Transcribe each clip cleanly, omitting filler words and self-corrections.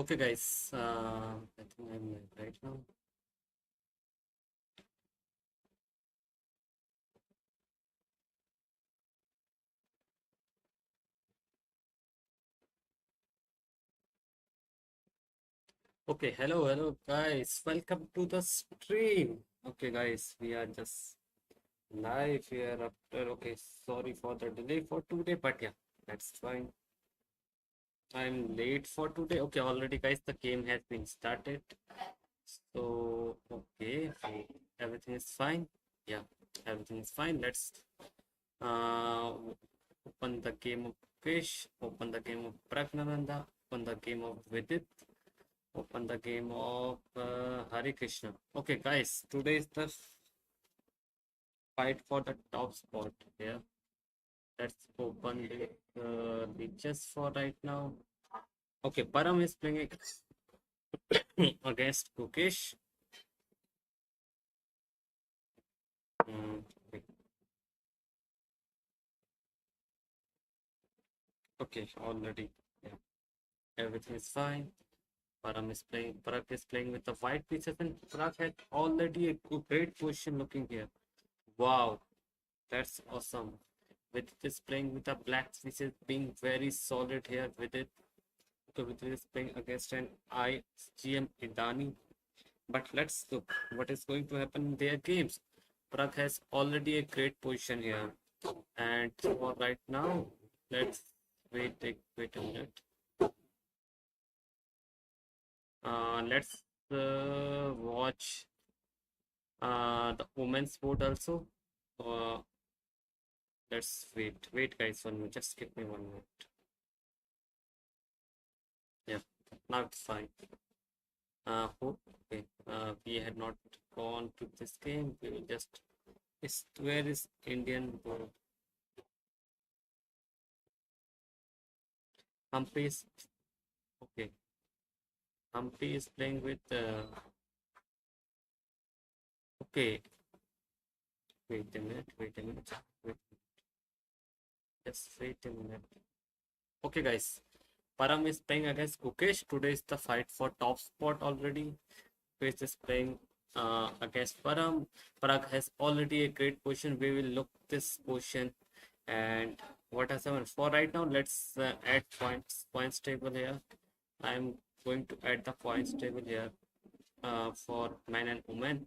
Okay, guys. I think I'm live right now. Okay, hello, guys. Welcome to the stream. Okay, guys, we are just live here after. Okay, sorry for the delay for today, but yeah, that's fine. I'm late for today. Okay, already, guys, the game has been started. So, okay, everything is fine. Yeah, everything is fine. Let's uh open the game of Fish, open the game of Praggnanandhaa, open the game of Vidit, open the game of Hare Krishna. Okay, guys, today is the fight for the top spot here. Let's open the chess for right now. Okay, Param is playing against Gukesh. Okay, okay, already. Yeah, everything is fine. Pragg is playing with the white pieces, and Pragg had already a great position looking here. Wow, that's awesome. With this playing with the black pieces being very solid here with it. Okay, with this playing against an IGM Idani. But let's look what is going to happen in their games. Pragg has already a great position here. And for right now, let's wait a minute. Let's watch the women's sport also. Uh, let's wait, guys, 1 minute. Just give me 1 minute. Yeah, now it's fine. Okay. We had not gone to this game. We will just. Where is Indian board? Humpy is okay. Humpy is playing with. Okay. Wait a minute. Wait a minute. Wait. Just wait a minute. Okay, guys. Param is playing against Gukesh. Today is the fight for top spot already. Gukesh is playing against Param. Pragg has already a great position. We will look this position and what has happened. For right now, let's add points table here. I'm going to add the points table here for men and women.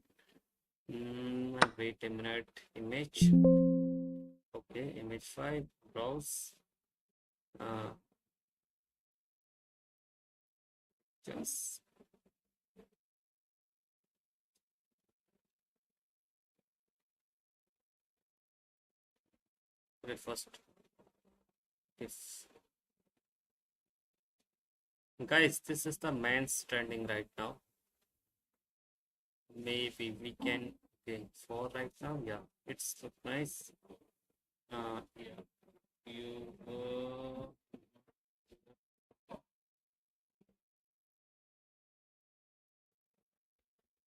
Wait a minute. Image. Okay, image file. Browse. Uh, just first. If guys, this is the man's trending right now. Maybe we can okay, for right now. Yeah, it's look nice. Yeah, you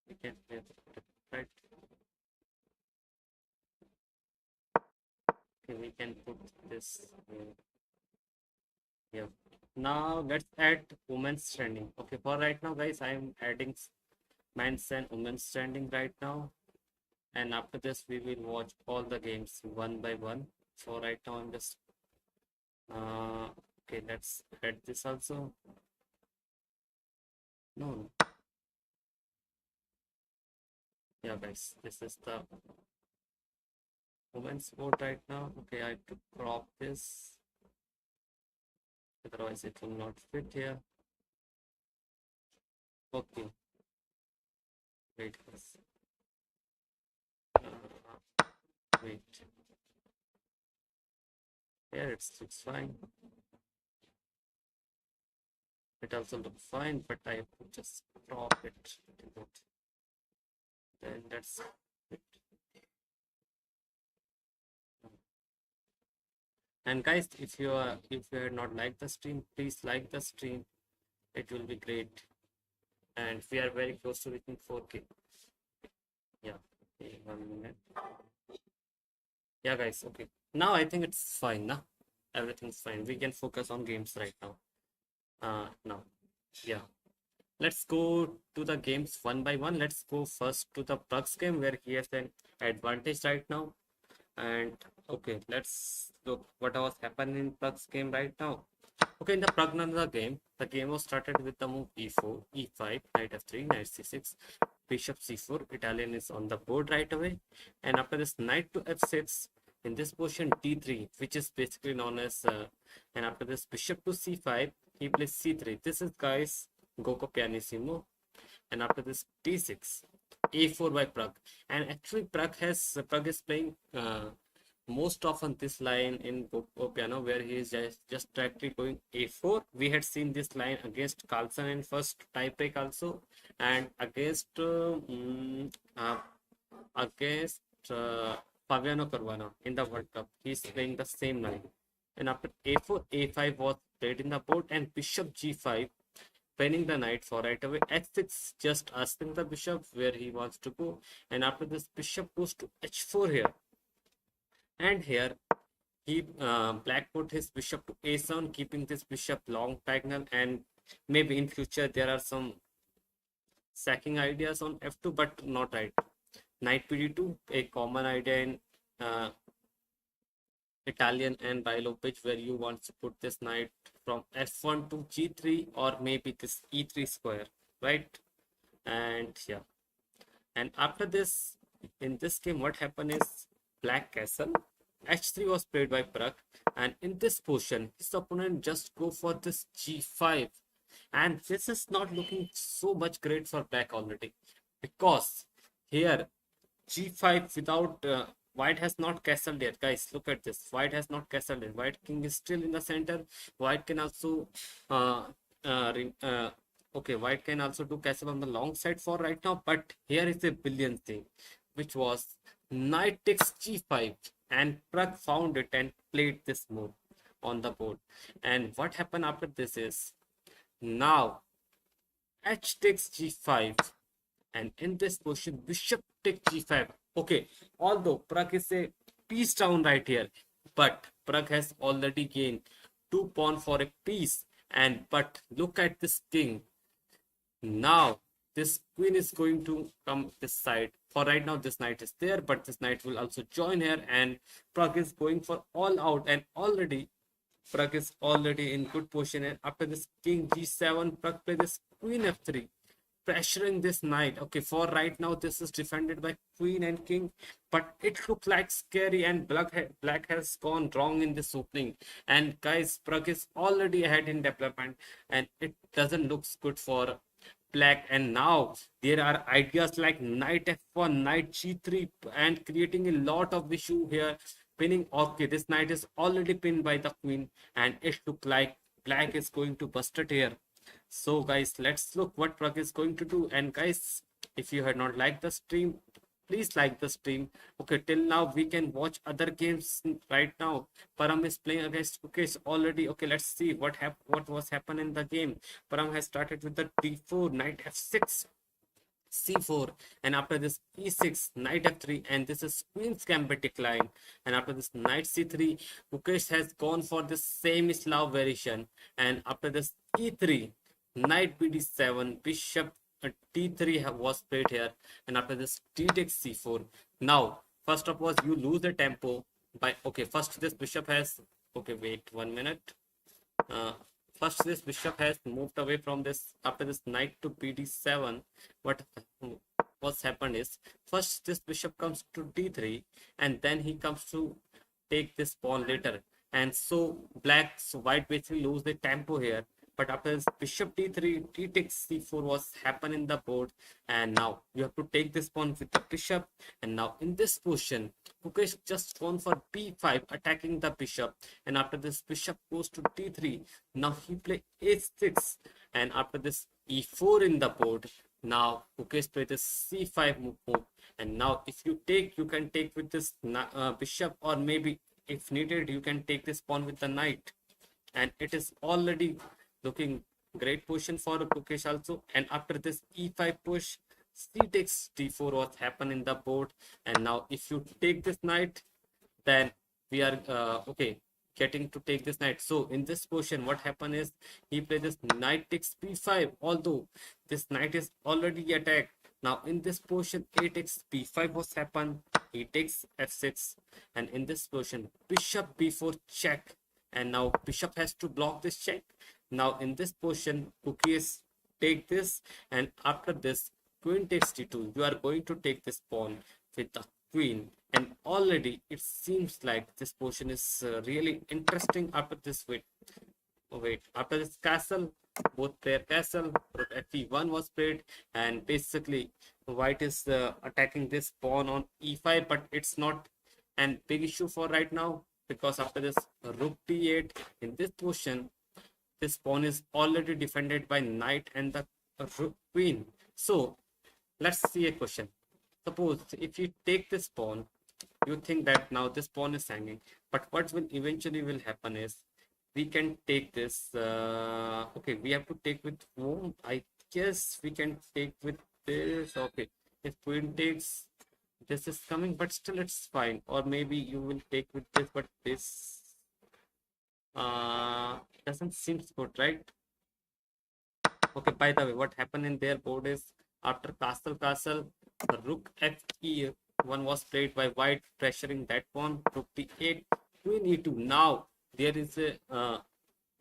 we can right. Okay, we can put this here. Now let's add women's trending. Okay, for right now, guys, I am adding men's and women's trending right now. And after this, we will watch all the games one by one. So right now, I'm just uh, okay. Let's add this also. No, yeah, guys, this is the women's sport right now. Okay, I have to crop this, otherwise it will not fit here. Okay, wait, guys. Wait, here it's fine. It also looks fine, but I have to just crop it a little bit. Then that's it. And guys, if you had not liked the stream, please like the stream. It will be great. And we are very close to reaching 4K. Yeah. Okay, 1 minute. Yeah, guys. Okay. Now I think it's fine. Now everything's fine. We can focus on games right now. Now. Yeah. Let's go to the games one by one. Let's go first to the Pragg's game where he has an advantage right now. And okay, let's look what was happening in Pragg's game right now. Okay, in the Praggnanandhaa game, the game was started with the move e4, e5, knight f3, knight c6, bishop c4. Italian is on the board right away. And after this, knight to f6, in this position d3, which is basically known as, and after this, bishop to c5, he plays c3. This is, guys, Goko pianissimo. And after this, d6, a4 by Pragg. And actually, Pragg is playing most often this line in Goko piano where he is just directly going a4. We had seen this line against Carlsen in first tiebreak also, and against against Fabiano Caruana in the World Cup. He's playing the same line. And after a4, a5 was played in the board, and bishop g5, pinning the knight for right away. h6, just asking the bishop where he wants to go. And after this, bishop goes to h4 here. And here, he black put his bishop to a7, keeping this bishop long diagonal. And maybe in future, there are some sacking ideas on f2, but not right. Knight pd2, a common idea in Italian and Bilopic, where you want to put this knight from f1 to g3, or maybe this e3 square, right? And yeah, and after this, in this game, what happened is black castle, h3 was played by Pragg, and in this position, his opponent just go for this g5, and this is not looking so much great for black already, because here g5 without white has not castled yet, guys. Look at this, white has not castled yet. White king is still in the center. White can also uh, uh, okay, white can also do castle on the long side for right now, but here is a brilliant thing, which was knight takes g5, and Pragg found it and played this move on the board. And what happened after this is, now h takes g5, and in this position bishop takes g5. Okay, although Pragg is a piece down right here, but Pragg has already gained 2 pawn for a piece. And but look at this king. Now this queen is going to come this side. For right now, this knight is there, but this knight will also join here, and Pragg is going for all out, and already Pragg is already in good position. And after this king g7, Pragg plays this queen f3, pressuring this knight. Okay, for right now, this is defended by queen and king, but it looks like scary, and black has gone wrong in this opening. And guys, Pragg is already ahead in development, and it doesn't look good for black. And now there are ideas like knight f1, knight g3, and creating a lot of issue here, pinning. Okay, this knight is already pinned by the queen, and it looks like black is going to bust it here. So guys, let's look what Pragg is going to do. And guys, if you had not liked the stream, please like the stream. Okay, till now we can watch other games right now. Param is playing against Gukesh already. Okay, let's see what was happened in the game. Param has started with the d4, knight f6, c4, and after this e6, knight f3, and this is queen's gambit decline. And after this knight c3, Gukesh has gone for the same Slav variation. And after this e3, knight bd7, bishop t3 was played here. And after this d takes c4. Now first of all, you lose the tempo by, okay, first this bishop has, okay, wait 1 minute. First this bishop has moved away from this. After this knight to bd7, what's happened is, first this bishop comes to d3, and then he comes to take this pawn later. And so white basically lose the tempo here. But after this bishop d3, d takes c4 was happen in the board, and now you have to take this pawn with the bishop. And now in this position, Gukesh just gone for b5, attacking the bishop. And after this bishop goes to d3, now he play a6, and after this e4 in the board. Now Gukesh play this c5 move, and now if you take, you can take with this bishop, or maybe if needed, you can take this pawn with the knight. And it is already looking great position for Gukesh also. And after this e5 push, c takes d4 was happen in the board. And now if you take this knight, then we are okay. getting to take this knight. So in this position, what happened is he played this knight takes b5, although this knight is already attacked. Now in this position, a takes b5 was happened, he takes f6, and in this position, bishop b4 check, and now bishop has to block this check. Now in this position, Gukesh take this, and after this, queen takes d2. You are going to take this pawn with the queen, and already it seems like this position is really interesting after this. Wait, after this castle, both player castle, rook fe1 was played, and basically white is attacking this pawn on e5, but it's not an big issue for right now, because after this rook d8, in this position, this pawn is already defended by knight and the rook queen. So let's see a question. Suppose if you take this pawn, you think that now this pawn is hanging, but what will eventually will happen is we can take this. Okay, we have to take with whom? I guess we can take with this. Okay, if queen takes, this is coming, but still it's fine. Or maybe you will take with this, but this doesn't seem good, right? Okay, by the way, what happened in their board is after castle, rook fe1 was played by white, pressuring that pawn, rook d8, queen e2. Now there is a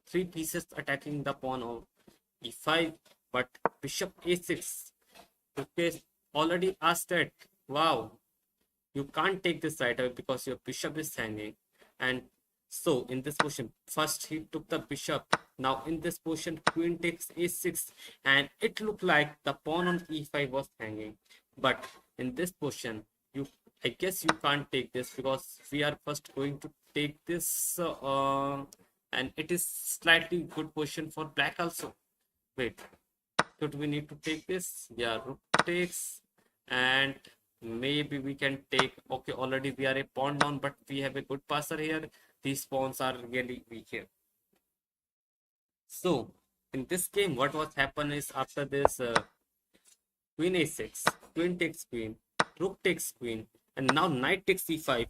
three pieces attacking the pawn of e5, but bishop a6. Okay, already asked that. Wow, you can't take this right away because your bishop is hanging, and so in this position, first he took the bishop. Now in this position, queen takes a6, and it looked like the pawn on e5 was hanging. But in this position, I guess you can't take this because we are first going to take this, and it is slightly good position for black also. Wait, should we need to take this? Yeah, rook takes, and maybe we can take. Okay, already we are a pawn down, but we have a good passer here. These pawns are really weak here. So in this game, what was happen is after this queen a6, queen takes queen, rook takes queen, and now knight takes e5.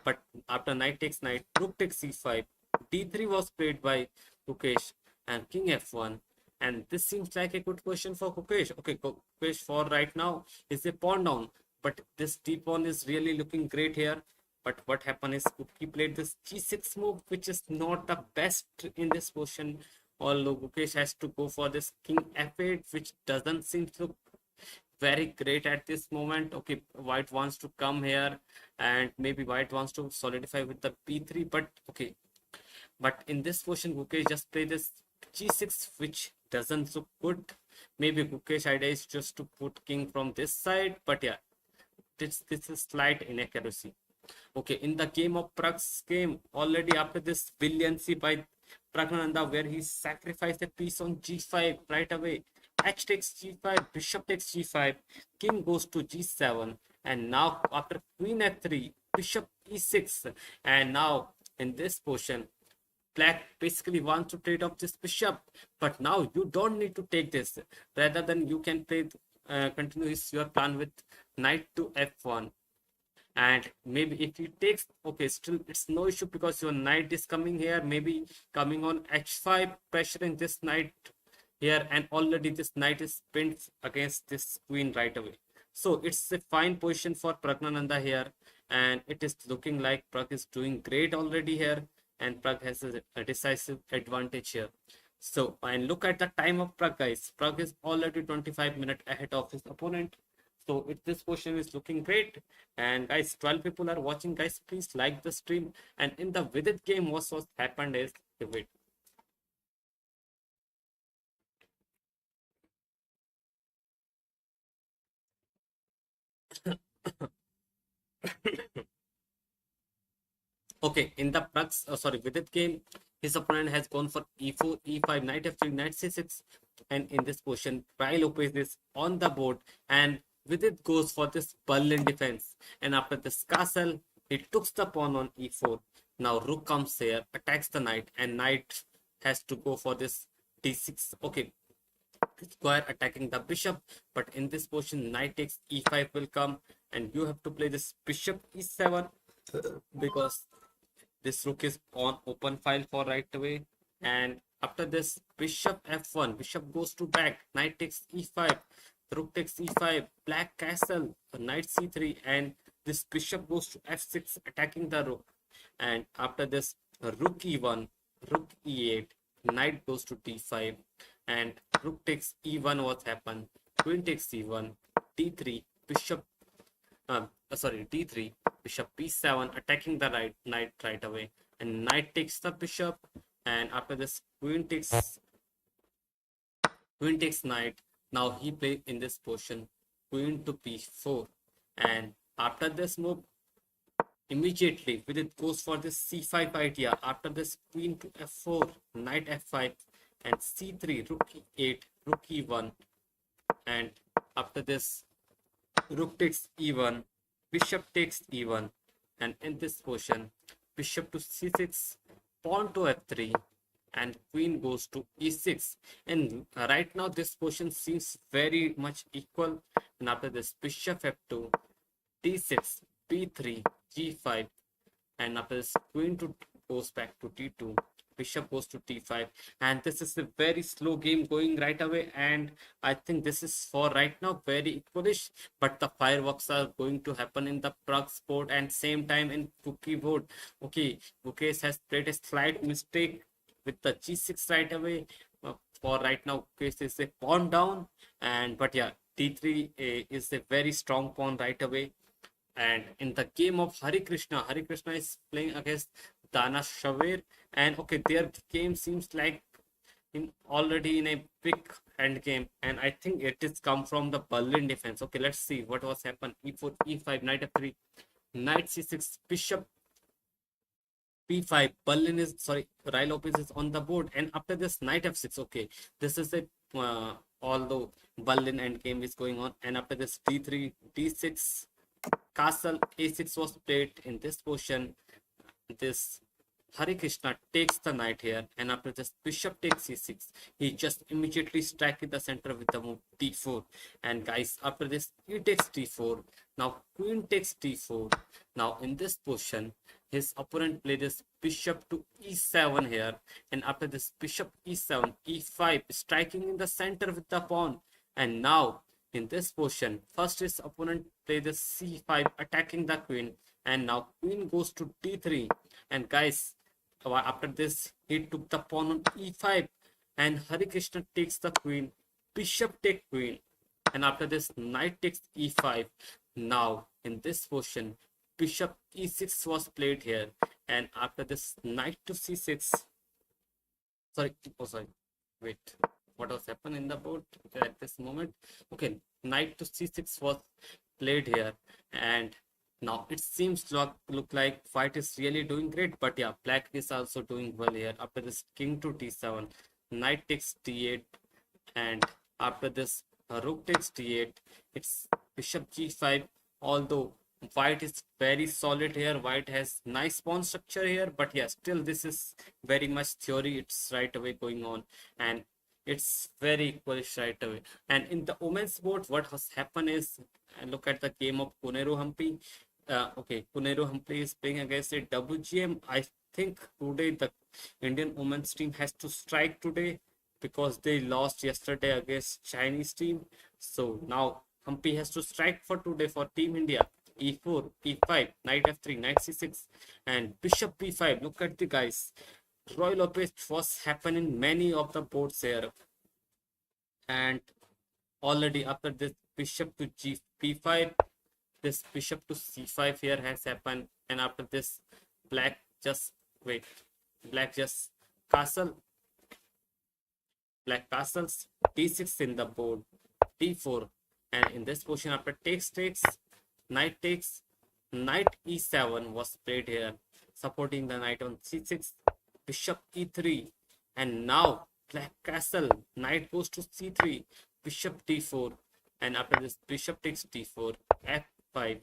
But after knight takes knight, rook takes e5, d3 was played by Gukesh, and king f1. And this seems like a good position for Gukesh. Okay, Gukesh for right now is a pawn down, but this d pawn is really looking great here. But what happened is he played this g6 move, which is not the best in this position. Although Gukesh has to go for this king f8, which doesn't seem to very great at this moment. Okay, white wants to come here, and maybe white wants to solidify with the b3, but okay. But in this position, Gukesh just play this g6, which doesn't look good. Maybe Gukesh idea is just to put king from this side, but yeah, this is slight inaccuracy. Okay, in the game of Pragg's game, already after this brilliancy by Praggnanandhaa, where he sacrificed a piece on g5 right away. H takes g5, bishop takes g5, king goes to g7, and now after queen f3, bishop e6, and now in this position, black basically wants to trade off this bishop, but now you don't need to take this. Rather than you can play, continue your plan with knight to f1. And maybe if he takes, okay, still it's no issue because your knight is coming here, maybe coming on h5, pressuring this knight here, and already this knight is pinned against this queen right away. So it's a fine position for Praggnanandhaa here, and it is looking like Pragg is doing great already here, and Pragg has a decisive advantage here. So, and look at the time of Pragg, guys. Pragg is already 25 minutes ahead of his opponent. So this position is looking great. And guys, 12 people are watching. Guys, please like the stream. And in the Vidit game, what happened is, wait. Okay, in the Pragg's, Vidit game, his opponent has gone for e4, e5, knight f3, knight c6, and in this position, Rai Lopez is on the board, and Vidit goes for this Berlin defense, and after this castle, he took the pawn on e4. Now rook comes here, attacks the knight, and knight has to go for this d6. Okay, square attacking the bishop, but in this position, knight takes e5 will come, and you have to play this bishop e7 because This rook is on open file for right away. And after this, bishop f1, bishop goes to back, knight takes e5, rook takes e5, black castle, knight c3, and this bishop goes to f6, attacking the rook. And after this, rook e1, rook e8, knight goes to d5, and rook takes e1. What happened? Queen takes e1, d3, bishop sorry, d3, bishop b7, attacking the right knight right away, and knight takes the bishop. And after this, queen takes knight. Now he played in this position queen to b4, and after this move, immediately Vidit goes for this c5 idea. After this, queen to f4, knight f5, and c3, rook e8, rook e1, and after this, rook takes e1, bishop takes e1, and in this position, bishop to c6, pawn to f3, and queen goes to e6. And right now, this position seems very much equal. And after this, bishop f2, d6, b3, g5, and after this, queen to goes back to d2, bishop goes to d5, and this is a very slow game going right away. And I think this is for right now very equalish, but the fireworks are going to happen in the Pragg sport and same time in cookie board. Okay, Gukesh has played a slight mistake with the g6 right away. For right now, Gukesh is a pawn down, and but yeah, d3 is a very strong pawn right away. And in the game of Hari Krishna is playing against Dana Shavir, and okay, their game seems like already in a big end game, and I think it is come from the Berlin defense. Okay, let's see what was happened. E4, E5, knight F3, knight C6, bishop B5. Berlin is sorry, Rai Lopez is on the board, and after this, knight F6. Okay, this is a although Berlin end game is going on, and after this, D3, D6. Castle a6 was played in this position. This Hari Krishna takes the knight here, and after this, bishop takes c6. He just immediately strike in the center with the move d4. And guys, after this, he takes d4. Now queen takes d4. Now in this position, his opponent played this bishop to e7 here, and after this, bishop e7, e5, striking in the center with the pawn. And now in this position, first his opponent played the c5, attacking the queen, and now queen goes to d3. And guys, after this, he took the pawn on e5, and Hari Krishna takes the queen, bishop take queen, and after this, knight takes e5. Now in this position, bishop e6 was played here, and after this, knight to c6. Sorry, oh sorry, wait, what was happened in the board at this moment? Okay, knight to c6 was played here, and now it seems to look like white is really doing great, but yeah, black is also doing well here. After this, king to d7, knight takes d8, and after this, rook takes d8. It's bishop g5. Although white is very solid here, white has nice pawn structure here, but yeah, still this is very much theory. It's right away going on, and it's very equalish right away. And in the women's board, what has happened is, look at the game of Koneru Humpy. Okay, Koneru Humpy is playing against a WGM. I think today the Indian women's team has to strike today because they lost yesterday against Chinese team. So now Humpy has to strike for today for Team India. E4, E5, knight F3, knight C6, and bishop B5. Look at the guys. Roy Lopez was happening many of the boards here, and already after this, bishop to b5, this bishop to c5 here has happened, and after this, black just wait, black just castle, black castles d6 in the board, d4, and in this position, after takes, knight takes, knight e7 was played here, supporting the knight on c6, bishop e3, and now black castle, knight goes to c3, bishop d4, and after this, bishop takes d4, f5,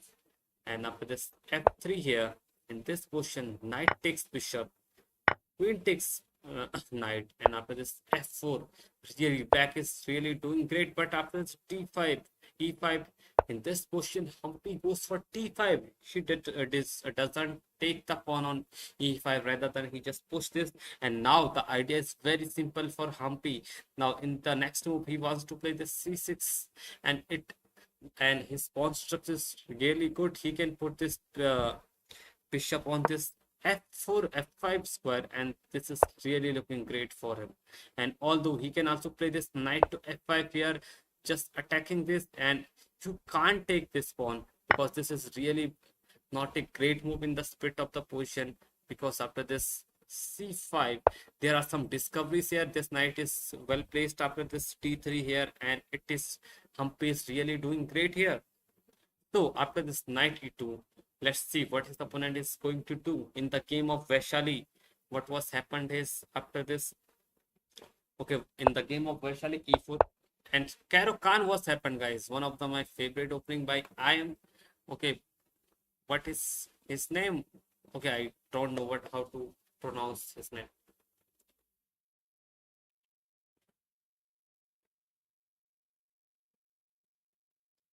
and after this, f3 here. In this position, knight takes bishop, queen takes knight, and after this, f4. Really, black is really doing great, but after this, d5, e5, In this position, Humpy goes for t5. She doesn't take the pawn on e5, rather than he just push this. And now the idea is very simple for Humpy. Now in the next move, he wants to play the c6, and his pawn structure is really good. He can put this bishop on this f4 f5 square, and this is really looking great for him. And although he can also play this knight to f5 here, just attacking this, and you can't take this pawn because this is really not a great move in the split of the position, because after this c5 there are some discoveries here. This knight is well placed after this t3 here, and it is Humpy is really doing great here. So after this knight e2, let's see what his opponent is going to do in the game of Vaishali. What was happened is after this, okay, in the game of Vaishali e4 and Karo Khan was happened, guys. One of my favorite opening by I am. Okay, what is his name? Okay, I don't know how to pronounce his name.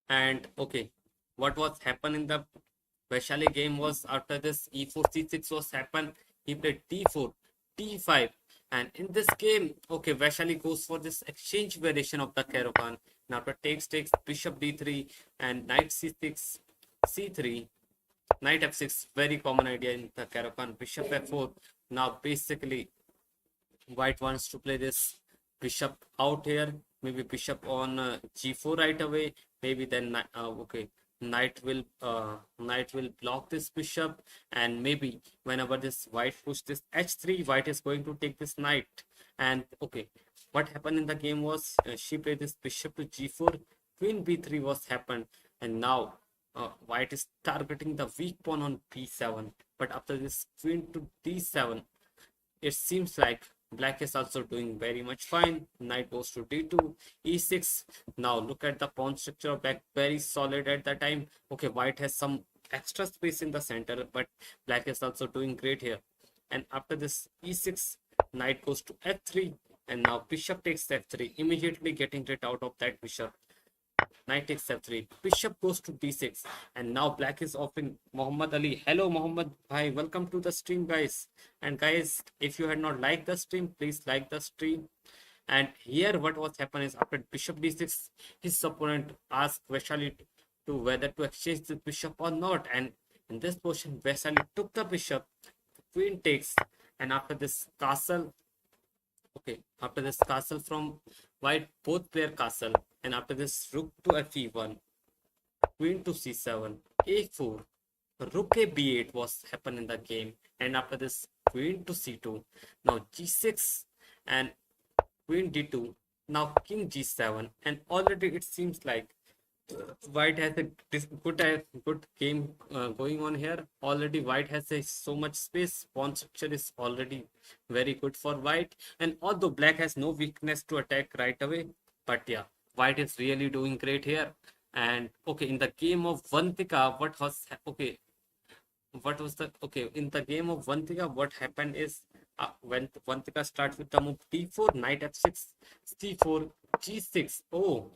And okay, what was happened in the Vaishali game was after this e4 c6 was happened, he played d4 d5, and in this game, okay, Vaishali goes for this exchange variation of the Karo Khan. Now after takes bishop d3 and knight c6 c3 knight f6, very common idea in the Karo Khan. Bishop f4. Now basically white wants to play this bishop out here, maybe bishop on g4 right away, maybe then okay, knight will block this bishop, and maybe whenever this white push this h3, white is going to take this knight. And okay, what happened in the game was she played this bishop to g4, queen b3 was happened, and now white is targeting the weak pawn on b7. But after this queen to d7, it seems like black is also doing very much fine. Knight goes to d2 e6. Now look at the pawn structure of black, very solid at the time. Okay, white has some extra space in the center, but black is also doing great here. And after this e6, knight goes to f3, and now bishop takes f3, immediately getting rid out of that bishop. Knight takes f3, bishop goes to d6, and now black is offering Muhammad Ali. Hello Muhammad Bhai, welcome to the stream, guys. And guys, if you had not liked the stream, please like the stream. And here what was happened is after bishop d6, his opponent asked Vaishali to whether to exchange the bishop or not, and in this position Vaishali took the bishop, queen takes, and after this castle, okay, after this castle from white, both player castle, and after this rook to fe1, queen to c7, a4, rook a b8 was happen in the game, and after this queen to c2, now g6 and queen d2, now king g7, and already it seems like white has a good game going on here. Already white has so much space. Pawn structure is already very good for white, and although black has no weakness to attack right away, but yeah, white is really doing great here. And okay, in the game of Vantika, in the game of Vantika, what happened is when Vantika starts with the move d4, knight f6, c4, g6. Oh,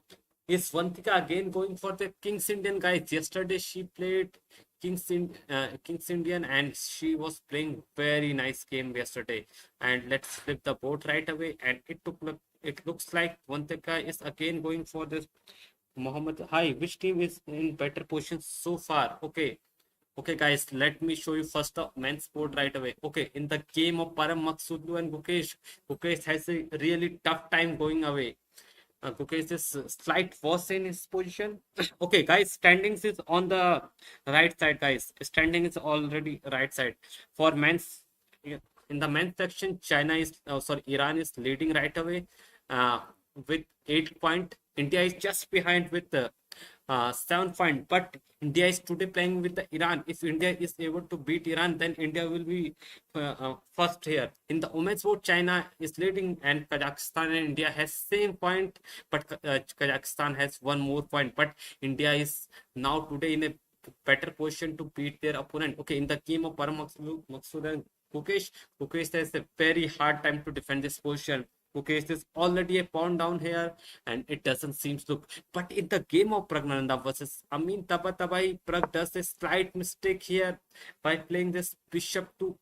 is Vantika again going for the King's Indian, guys? Yesterday she played King's Indian, and she was playing very nice game yesterday. And let's flip the board right away, and it looks like Vantika is again going for this Muhammad. Hi, which team is in better position so far? Okay. Okay, guys, let me show you first the men's board right away. Okay, in the game of Param, Magshadhaloo and Gukesh has a really tough time going away. Gukesh is slight worse in his position. Okay, guys, standings is on the right side, guys. Standing is already right side. For men's, in the men's section, Iran is leading right away with 8 point. India is just behind with 7 point, but India is today playing with the Iran. If India is able to beat Iran, then India will be first here. In the women's board, China is leading, and Kazakhstan and India has same point, but Kazakhstan has one more point. But India is now today in a better position to beat their opponent. Okay, in the game of Param, Maksud and Gukesh has a very hard time to defend this position. Gukesh is already a pawn down here, and it doesn't seem to look. But in the game of Praggnanandhaa versus Amin tabatabai, Pragg does a slight mistake here by playing this bishop to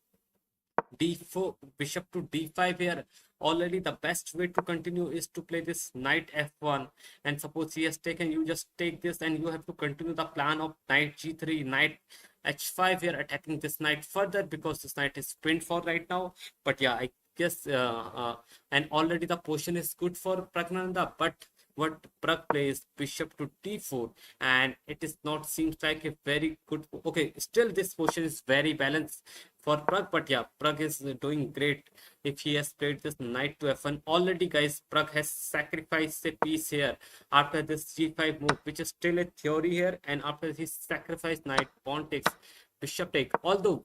d4, bishop to d5 here. Already the best way to continue is to play this knight f1, and suppose he has taken, you just take this and you have to continue the plan of knight g3, knight h5 here, attacking this knight further because this knight is pinned for right now. But yeah, I guess and already the position is good for Praggnanandhaa, but what Pragg plays bishop to d4, and it is not seems like a very good. Okay, still this position is very balanced for Pragg, but yeah, Pragg is doing great if he has played this knight to f1. Already, guys, Pragg has sacrificed a piece here after this g5 move, which is still a theory here, and after he sacrificed knight, pawn takes, bishop take. Although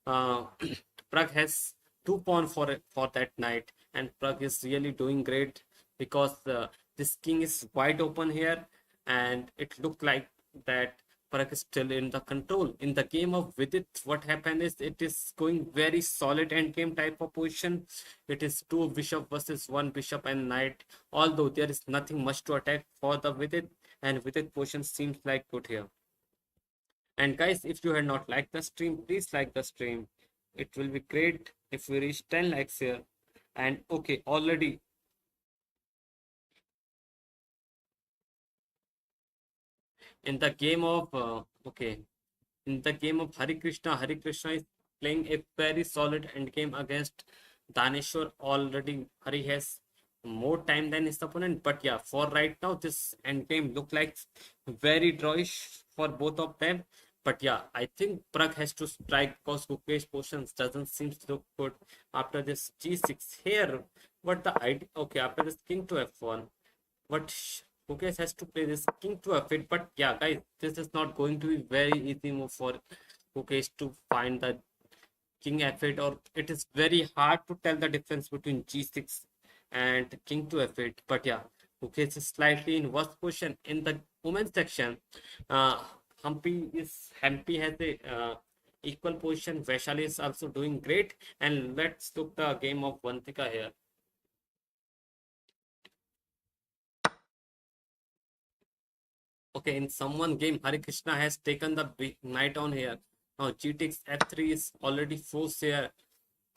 Pragg has two pawn for that knight, and Pragg is really doing great because this king is wide open here, and it looked like that Pragg is still in the control. In the game of Vidit, what happened is it is going very solid endgame type of position. It is two bishop versus one bishop and knight. Although there is nothing much to attack for the Vidit, and Vidit position seems like good here. And guys, if you had not liked the stream, please like the stream. It will be great if we reach 10 likes here. And okay, already in the game of in the game of Hari Krishna is playing a very solid endgame against Daneshwar. Already Hari has more time than his opponent, but yeah, for right now this endgame look like very drawish for both of them. But yeah, I think Pragg has to strike because Gukesh positions doesn't seem to look good after this g6 here. What the idea? Okay, after this king to f1, what Gukesh has to play this king to f8. But yeah, guys, this is not going to be very easy move for Gukesh to find the king f8, or it is very hard to tell the difference between g6 and king to f8. But yeah, Gukesh is slightly in worse position. In the women's section, Humpy has a equal position. Vaishali is also doing great. And let's look the game of Vantika here. Okay, in someone game, Hari Krishna has taken the big knight on here. Now g takes f3 is already forced here.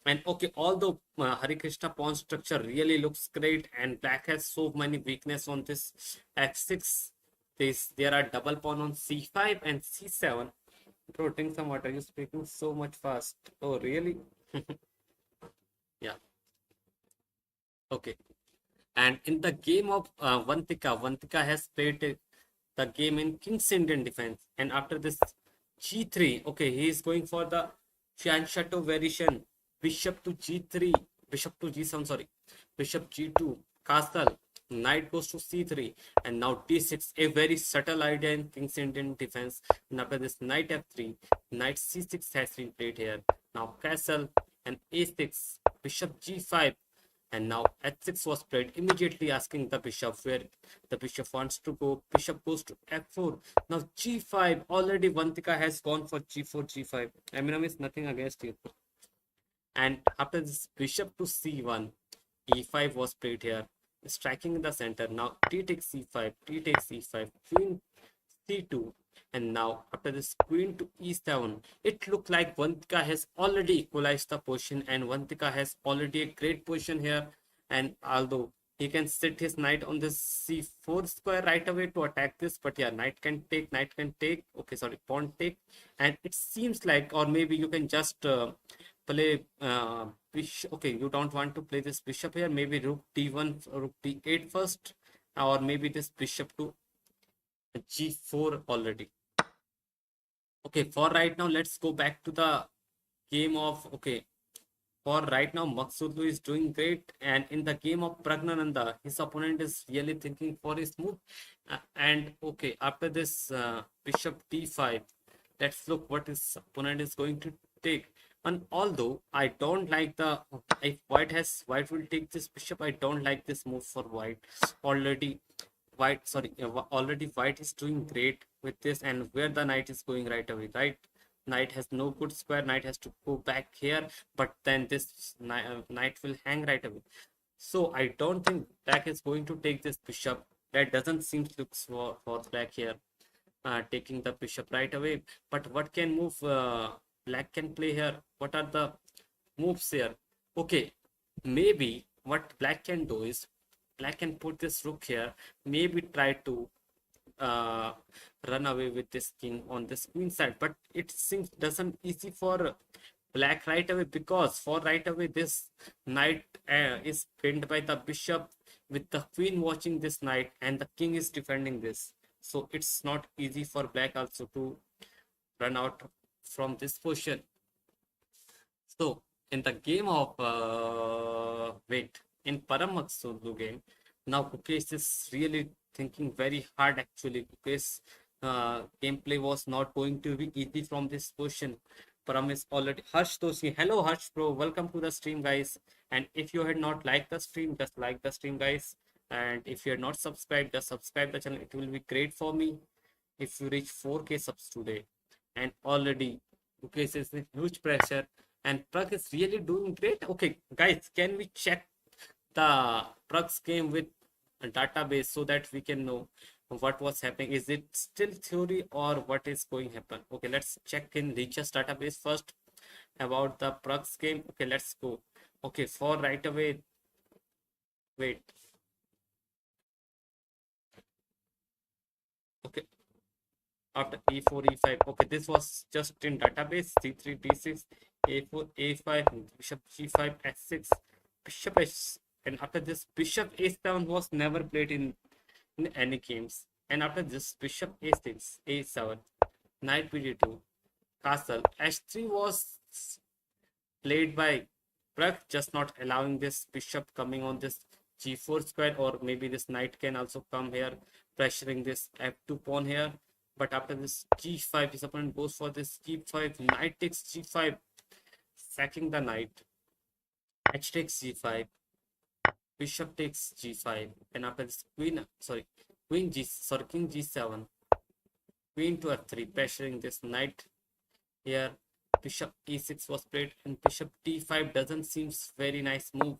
And okay, although Hari Krishna pawn structure really looks great, and black has so many weakness on this f6. There are double pawn on c5 and c7. Bro, drink some water. You're speaking so much fast. Oh, really? Yeah. Okay. And in the game of Vantika has played the game in King's Indian defense. And after this g3, okay, he is going for the Chateau variation. Bishop to g3, bishop to g7, sorry, bishop g2, castle, knight goes to c3, and now d6, a very subtle idea in King's Indian defense. And after this knight f3, knight c6 has been played here. Now castle and a6, bishop g5, and now h6 was played, immediately asking the bishop where the bishop wants to go. Bishop goes to f4. Now g5, already Vantika has gone for g4, g5. I mean, it's nothing against you. And after this bishop to c1, e5 was played here, striking in the center. Now t takes c5, t takes e5, queen c2, and now after this queen to e7, it looked like Vantika has already equalized the position, and Vantika has already a great position here. And although he can sit his knight on this c4 square right away to attack this, but yeah, knight can take, okay, sorry, pawn take. And it seems like, or maybe you can just play bishop. Okay, you don't want to play this bishop here, maybe rook d1, rook d8 first, or maybe this bishop to g4 already. Okay, for right now, let's go back to the game of, okay, for right now, Magshadhaloo is doing great, and in the game of Praggnanandhaa, his opponent is really thinking for his move. And okay, after this bishop d5, let's look what his opponent is going to take. And although I don't like the, if white will take this bishop, I don't like this move for white. Already white is doing great with this, and where the knight is going right away, right? Knight has no good square, knight has to go back here, but then this knight will hang right away. So I don't think black is going to take this bishop. That doesn't seem to look for black here, taking the bishop right away. But what can move black can play here? What are the moves here? Okay, maybe what black can do is black can put this rook here, maybe try to uh, run away with this king on this queen side, but it seems doesn't easy for black right away, because for right away this knight is pinned by the bishop with the queen watching this knight and the king is defending this. So it's not easy for black also to run out from this position. So in the game of in Param game, now Gukesh is really thinking very hard actually. Gukesh gameplay was not going to be easy from this position. Param is already Harsh Toshi. Hello Harsh bro, welcome to the stream guys. And if you had not liked the stream, just like the stream guys. And if you are not subscribed, just subscribe the channel. It will be great for me if you reach 4K subs today. And already Gukesh is with huge pressure and Pragg is really doing great. Okay, guys, can we check the Pragg's game with a database so that we can know what was happening? Is it still theory or what is going to happen? Okay, let's check in lichess database first about the Pragg's game. Okay, let's go. Okay, for right away. Wait. Okay, after e4 e5. Okay, this was just in database. c3 d6 a4 a5 bishop g5 s6 bishop h, and after this bishop a7 was never played in any games, and after this bishop a6 a7 knight bd2 castle h3 was played by Pragg, just not allowing this bishop coming on this g4 square, or maybe this knight can also come here, pressuring this f2 pawn here. But after this g5, his opponent goes for this g5, knight takes g5, sacking the knight, h takes g5, bishop takes g5, and after this king g7, queen to f3, pressuring this knight here. Bishop e6 was played, and bishop d5 doesn't seem very nice move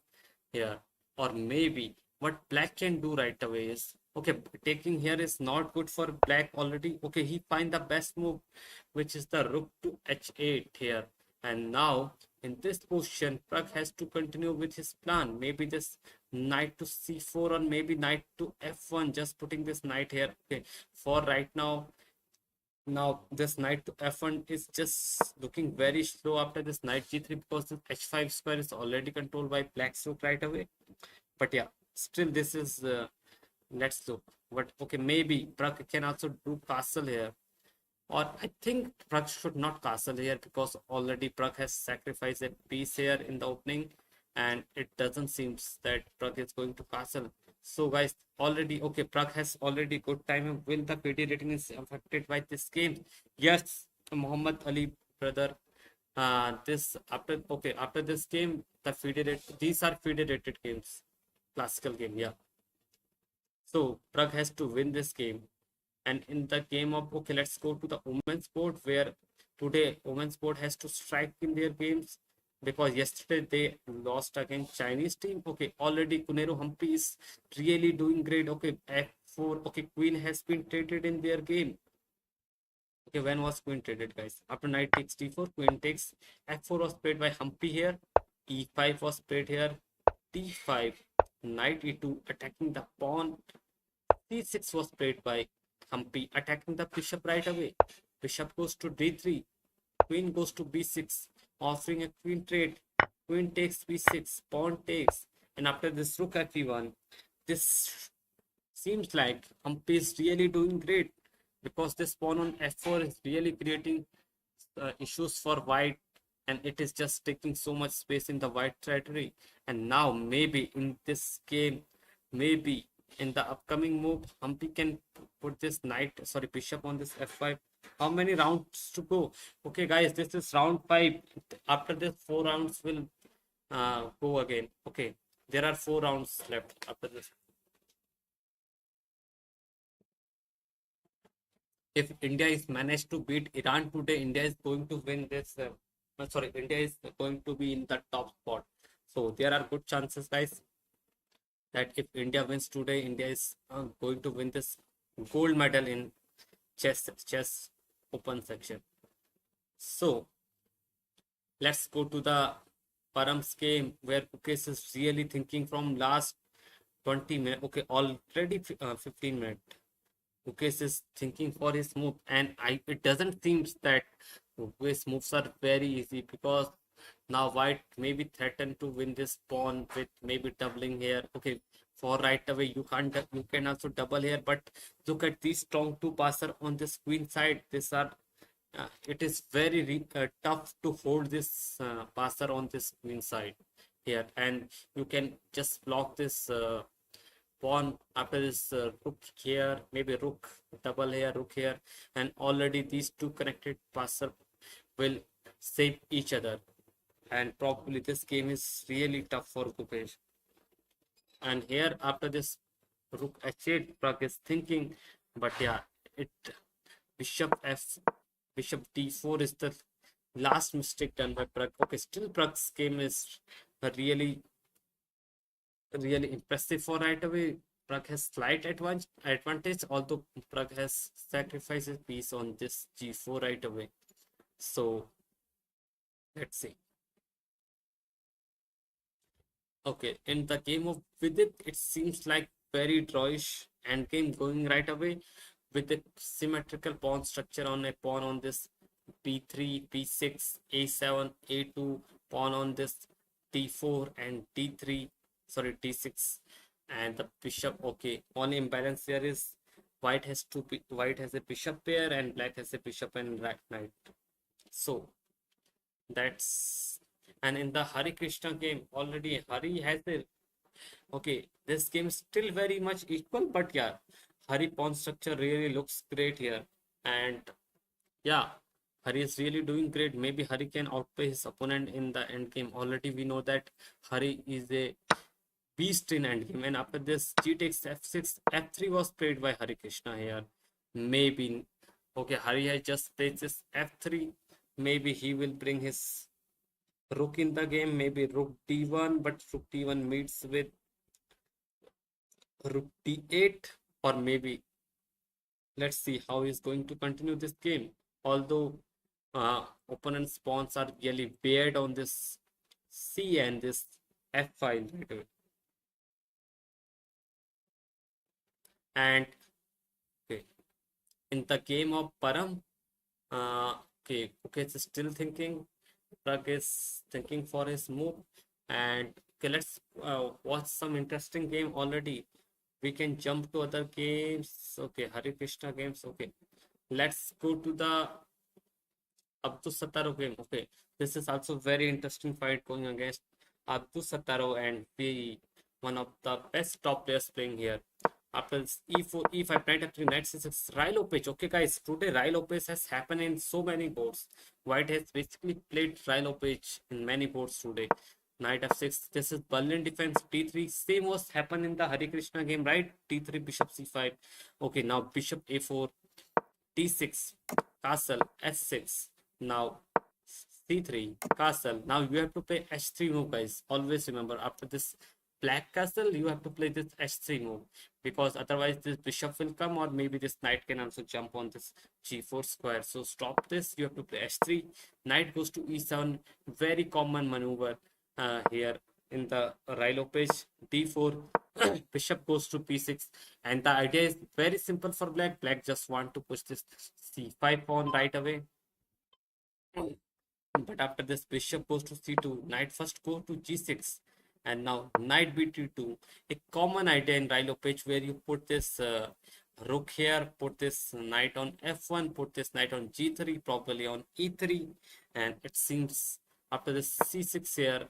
here. Or maybe what black can do right away is, okay, taking here is not good for black already. Okay, he find the best move, which is the rook to h8 here. And now in this position, Pragg has to continue with his plan. Maybe this knight to c4 or maybe knight to f1, just putting this knight here. Okay, for right now this knight to f1 is just looking very slow after this knight g3, because this h5 square is already controlled by black's rook right away. But yeah, still this is let's look. But okay, maybe Pragg can also do castle here, or I think Pragg should not castle here, because already Pragg has sacrificed a piece here in the opening, and it doesn't seem that Pragg is going to castle. So guys, already okay, Pragg has already good time. Will the PD rating is affected by this game? Yes, Muhammad Ali brother. This after this game, the FIDE rate, these are FIDE rated games, classical game, yeah. So Pragg has to win this game. And in the game of, okay, let's go to the women's board, where today women's board has to strike in their games, because yesterday they lost against Chinese team. Okay, already Koneru Humpy is really doing great. Okay, f4. Okay, queen has been traded in their game. Okay, when was queen traded, guys? After knight takes d4, queen takes f4 was played by Humpy here. e5 was played here. d5, knight e2, attacking the pawn. c6 was played by Humpy, attacking the bishop right away. Bishop goes to d3, queen goes to b6, offering a queen trade. Queen takes b6, pawn takes, and after this rook at e1, this seems like Humpy is really doing great, because this pawn on f4 is really creating issues for white, and it is just taking so much space in the white territory. And now maybe in this game, maybe in the upcoming move, Humpy can put this bishop on this f5. How many rounds to go? Okay, guys, this is round 5. After this, 4 rounds will go again. Okay, there are 4 rounds left after this. If India is managed to beat Iran today, India is going to win this. India is going to be in the top spot. So there are good chances, guys. that if India wins today, India is going to win this gold medal in chess open section. So let's go to the Param's game where Gukesh is really thinking from last 20 minutes. Okay, already 15 minutes. Gukesh is thinking for his move, and it doesn't seem that Gukesh's moves are very easy because now white maybe threaten to win this pawn with maybe doubling here. Okay, for right away you can also double here, but look at these strong two passer on this queen side. These are it is very tough to hold this passer on this queen side here, and you can just block this pawn after this rook here, maybe rook double here, rook here, and already these two connected passer will save each other, and probably this game is really tough for Gukesh. And here after this rook h8, Pragg is thinking, but yeah, it bishop f bishop d4 is the last mistake done by Pragg. Okay, still Pragg's game is really impressive for right away. Pragg has slight advantage, although Pragg has sacrificed his piece on this g4 right away. So let's see. Okay, in the game of Vidit, it seems like very drawish endgame going right away with a symmetrical pawn structure on a pawn on this b3, b6, a7, a2, pawn on this d4 and d3, sorry, d6, and the bishop. Okay, only imbalance here is white has a bishop pair and black has a bishop and knight. So that's, and in the Hari Krishna game already Hari has a, okay, this game is still very much equal, but yeah, Hari pawn structure really looks great here, and yeah, Hari is really doing great. Maybe Hari can outplay his opponent in the end game. Already we know that Hari is a beast in end game, and after this g takes f6, f3 was played by Hari Krishna here. Maybe, okay, Hari has just played this f3. Maybe he will bring his rook in the game, maybe rook d1, but rook d1 meets with rook d8, or maybe let's see how he's going to continue this game. Although opponent's pawns are really weird on this c and this f file right away. And okay, in the game of Param, okay, it's still thinking. Pragg is thinking for his move, and okay, let's watch some interesting game already. We can jump to other games. Okay, Hari Krishna games. Okay, let's go to the Abdusattarov game. Okay, this is also very interesting fight going against Abdusattarov, and one of the best top players playing here. After this e4, e5, knight f3, knight c6, Rai Lopez. Okay, guys, today Rai Lopez has happened in so many boards. White has basically played Rai Lopez in many boards today. Knight f6, this is Berlin defense, d3. Same was happened in the Hari Krishna game, right? d3, bishop c5. Okay, now bishop a4, d6, castle, s6. Now c3, castle. Now you have to play h3 move, guys. Always remember, after this black castle, you have to play this h3 move, because otherwise this bishop will come, or maybe this knight can also jump on this g4 square. So stop this. You have to play h3. Knight goes to e7. Very common maneuver here in the Rai Lopez. d4. Bishop goes to p6, and the idea is very simple for black. Black just want to push this c5 pawn right away. But after this, bishop goes to c2, knight first go to g6, and now knight b2. A common idea in Rai Lopez where you put this rook here, put this knight on f1, put this knight on g3, probably on e3, and it seems after this c6 here,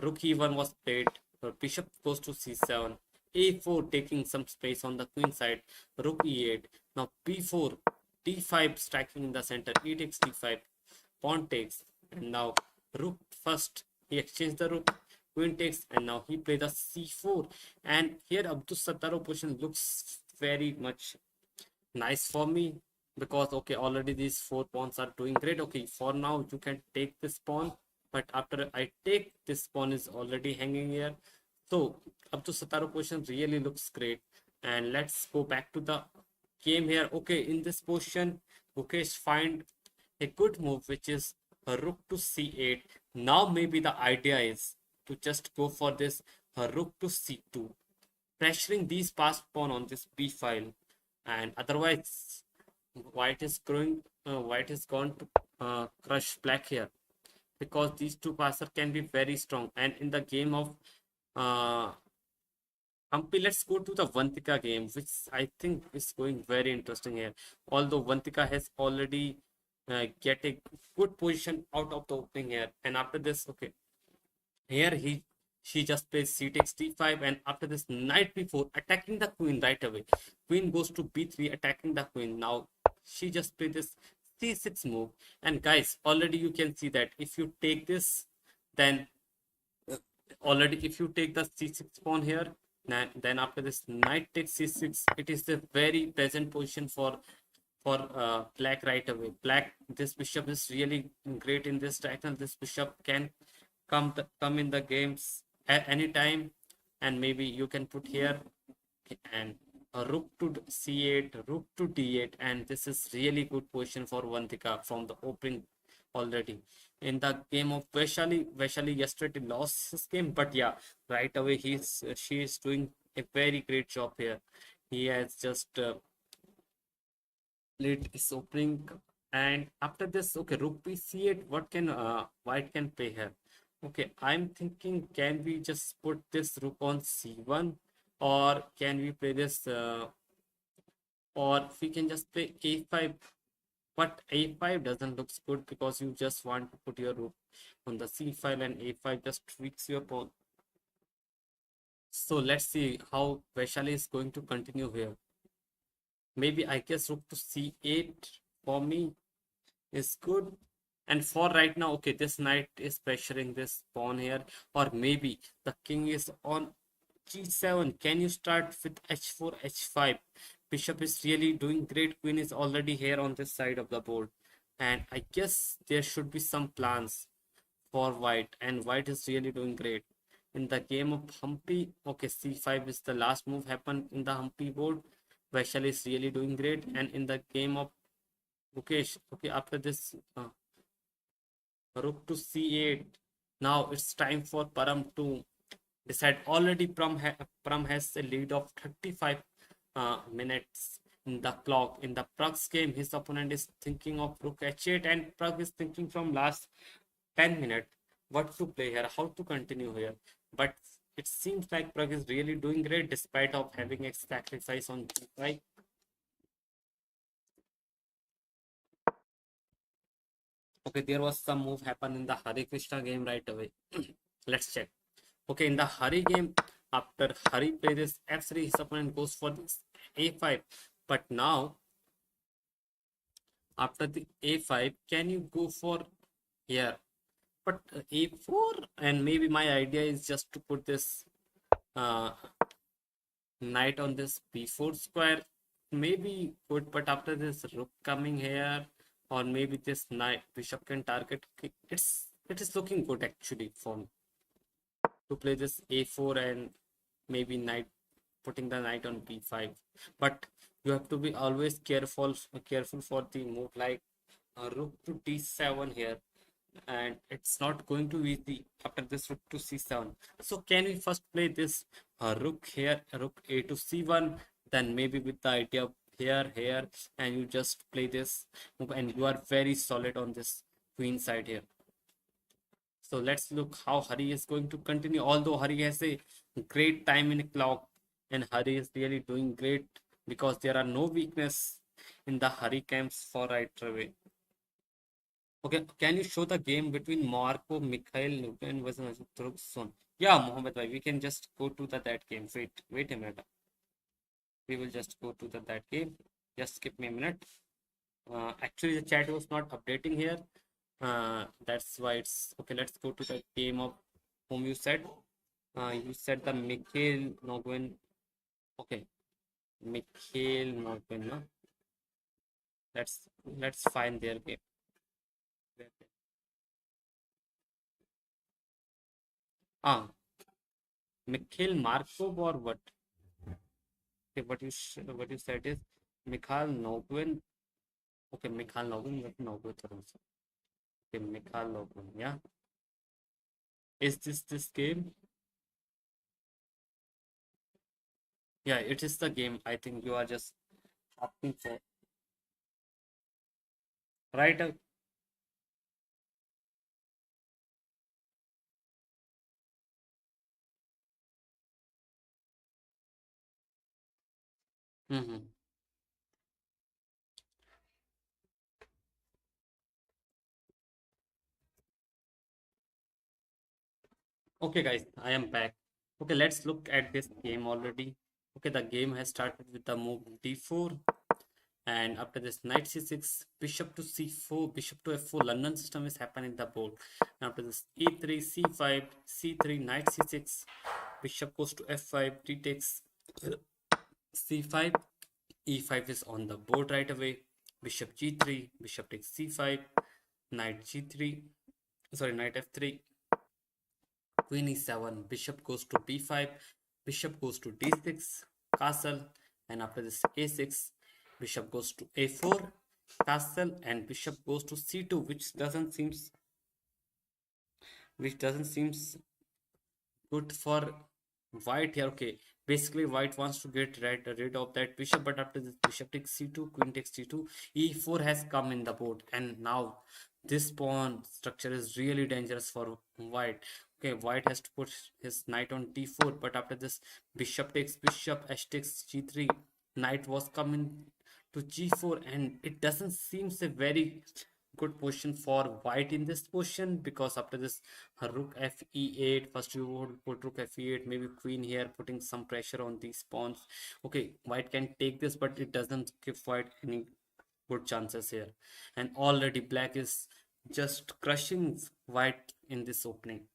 rook e1 was played, bishop goes to c7, a4 taking some space on the queen side, rook e8, now b4, d5 striking in the center, e takes d5, pawn takes, and now rook first, he exchanged the rook, queen takes, and now he plays the c4, and here Abdusattarov position looks very much nice for me, because okay, already these four pawns are doing great. Okay, for now you can take this pawn, but after I take, this pawn is already hanging here, So Abdusattarov position really looks great. And let's go back to the game here. Okay, in this position, Gukesh find a good move, which is a rook to c8. Now maybe the idea is to just go for this rook to c2, pressuring these passed pawn on this b file, and otherwise white is going to crush black here, because these two passer can be very strong. And in the game of uh, Humpy, let's go to the Vantika game, which I think is going very interesting here. Although Vantika has already get a good position out of the opening here, and after this, okay, here she just plays c takes d5, and after this knight b4, attacking the queen right away. Queen goes to b3, attacking the queen. Now she just played this c6 move, and guys, already you can see that if you take this, then already if you take the c6 pawn here, then after this knight takes c6, it is a very pleasant position for black right away. Black, this bishop is really great in this title. This bishop can come in the games at any time, and maybe you can put here and a rook to c8, rook to d8, and this is really good position for Vantika from the opening already. In the game of Vaishali yesterday lost his game, but yeah, right away she is doing a very great job here. He has just played his opening, and after this, okay, rook b c8. What can white can play here? Okay, I'm thinking, can we just put this rook on c1, or can we play this, or we can just play a5. But a5 doesn't look good, because you just want to put your rook on the c file, and a5 just tweaks your pawn. So let's see how Vaishali is going to continue here. Maybe I guess rook to c8 for me is good. And for right now, okay, this knight is pressuring this pawn here, or maybe the king is on g7. Can you start with h4, h5? Bishop is really doing great. Queen is already here on this side of the board, and I guess there should be some plans for white, and white is really doing great. In the game of Humpy, okay, c5 is the last move happened in the Humpy board. Vaishali is really doing great. And in the game of Gukesh, okay, after this rook to c8, now it's time for Param to decide. Already Param has a lead of 35 minutes in the clock. In the Pragg's game, his opponent is thinking of rook h8, and Pragg is thinking from last 10 minutes what to play here, how to continue here. But it seems like Pragg is really doing great despite of having a sacrifice on g5. Okay, there was some move happen in the Hare Krishna game right away. Let's check. Okay, in the Hari game, after Hari plays this f3, his opponent goes for this a5. But now, after the a5, can you go for here? But a4, and maybe my idea is just to put this uh, knight on this b4 square. Maybe good, but after this rook coming here, or maybe this knight bishop can target. It is looking good actually for me to play this a4, and maybe knight, putting the knight on b5. But you have to be always careful for the move like rook to d7 here, and it's not going to be the after this rook to c7. So can we first play this rook here, rook a to c1, then maybe with the idea of here, and you just play this move, and you are very solid on this queen side here. So let's look how Hari is going to continue. Although Hari has a great time in clock, and Hari is really doing great, because there are no weakness in the Hari camps for right away. Okay, can you show the game between Marco, Mikhail, Newton versus Turkson? Yeah, Mohammed bhai, we can just go to that game. Wait a minute. We will just go to that game. Just give me a minute. Actually, the chat was not updating here. That's why it's okay. Let's go to the game of whom you said. You said the Mikhail Nogwin. Okay, Mikhail Nogwin. No? Let's find their game. Ah, Mikhail Markov or what? Okay, what you said is Mikhail Novin. Okay, Mikhail Novin, not Novin. Okay, Mikhail Novin. Yeah. Is this game? Yeah, it is the game. I think you are just asking for right. Mm-hmm. Okay, guys, I am back. Okay, let's look at this game already. Okay, the game has started with the move d4, and after this knight c6, bishop to c4, bishop to f4. London system is happening in the board. And after this e3, c5, c3, knight c6, bishop goes to f5, d takes c5, e5 is on the board right away. Bishop g3, bishop takes c5, knight g3, sorry, knight f3, queen e7, bishop goes to b5, bishop goes to d6, castle, and after this a6, bishop goes to a4, castle, and bishop goes to c2, which doesn't seems good for white here. Okay, basically white wants to get rid of that bishop, but after this bishop takes c2, queen takes c2, e4 has come in the board, and now this pawn structure is really dangerous for white. Okay, white has to put his knight on d4, but after this bishop takes bishop, h takes g3, knight was coming to g4, and it doesn't seem a very good position for white in this position, because after this rook f e8, first you would put rook f e8, maybe queen here, putting some pressure on these pawns. Okay, white can take this, but it doesn't give white any good chances here, and already black is just crushing white in this opening.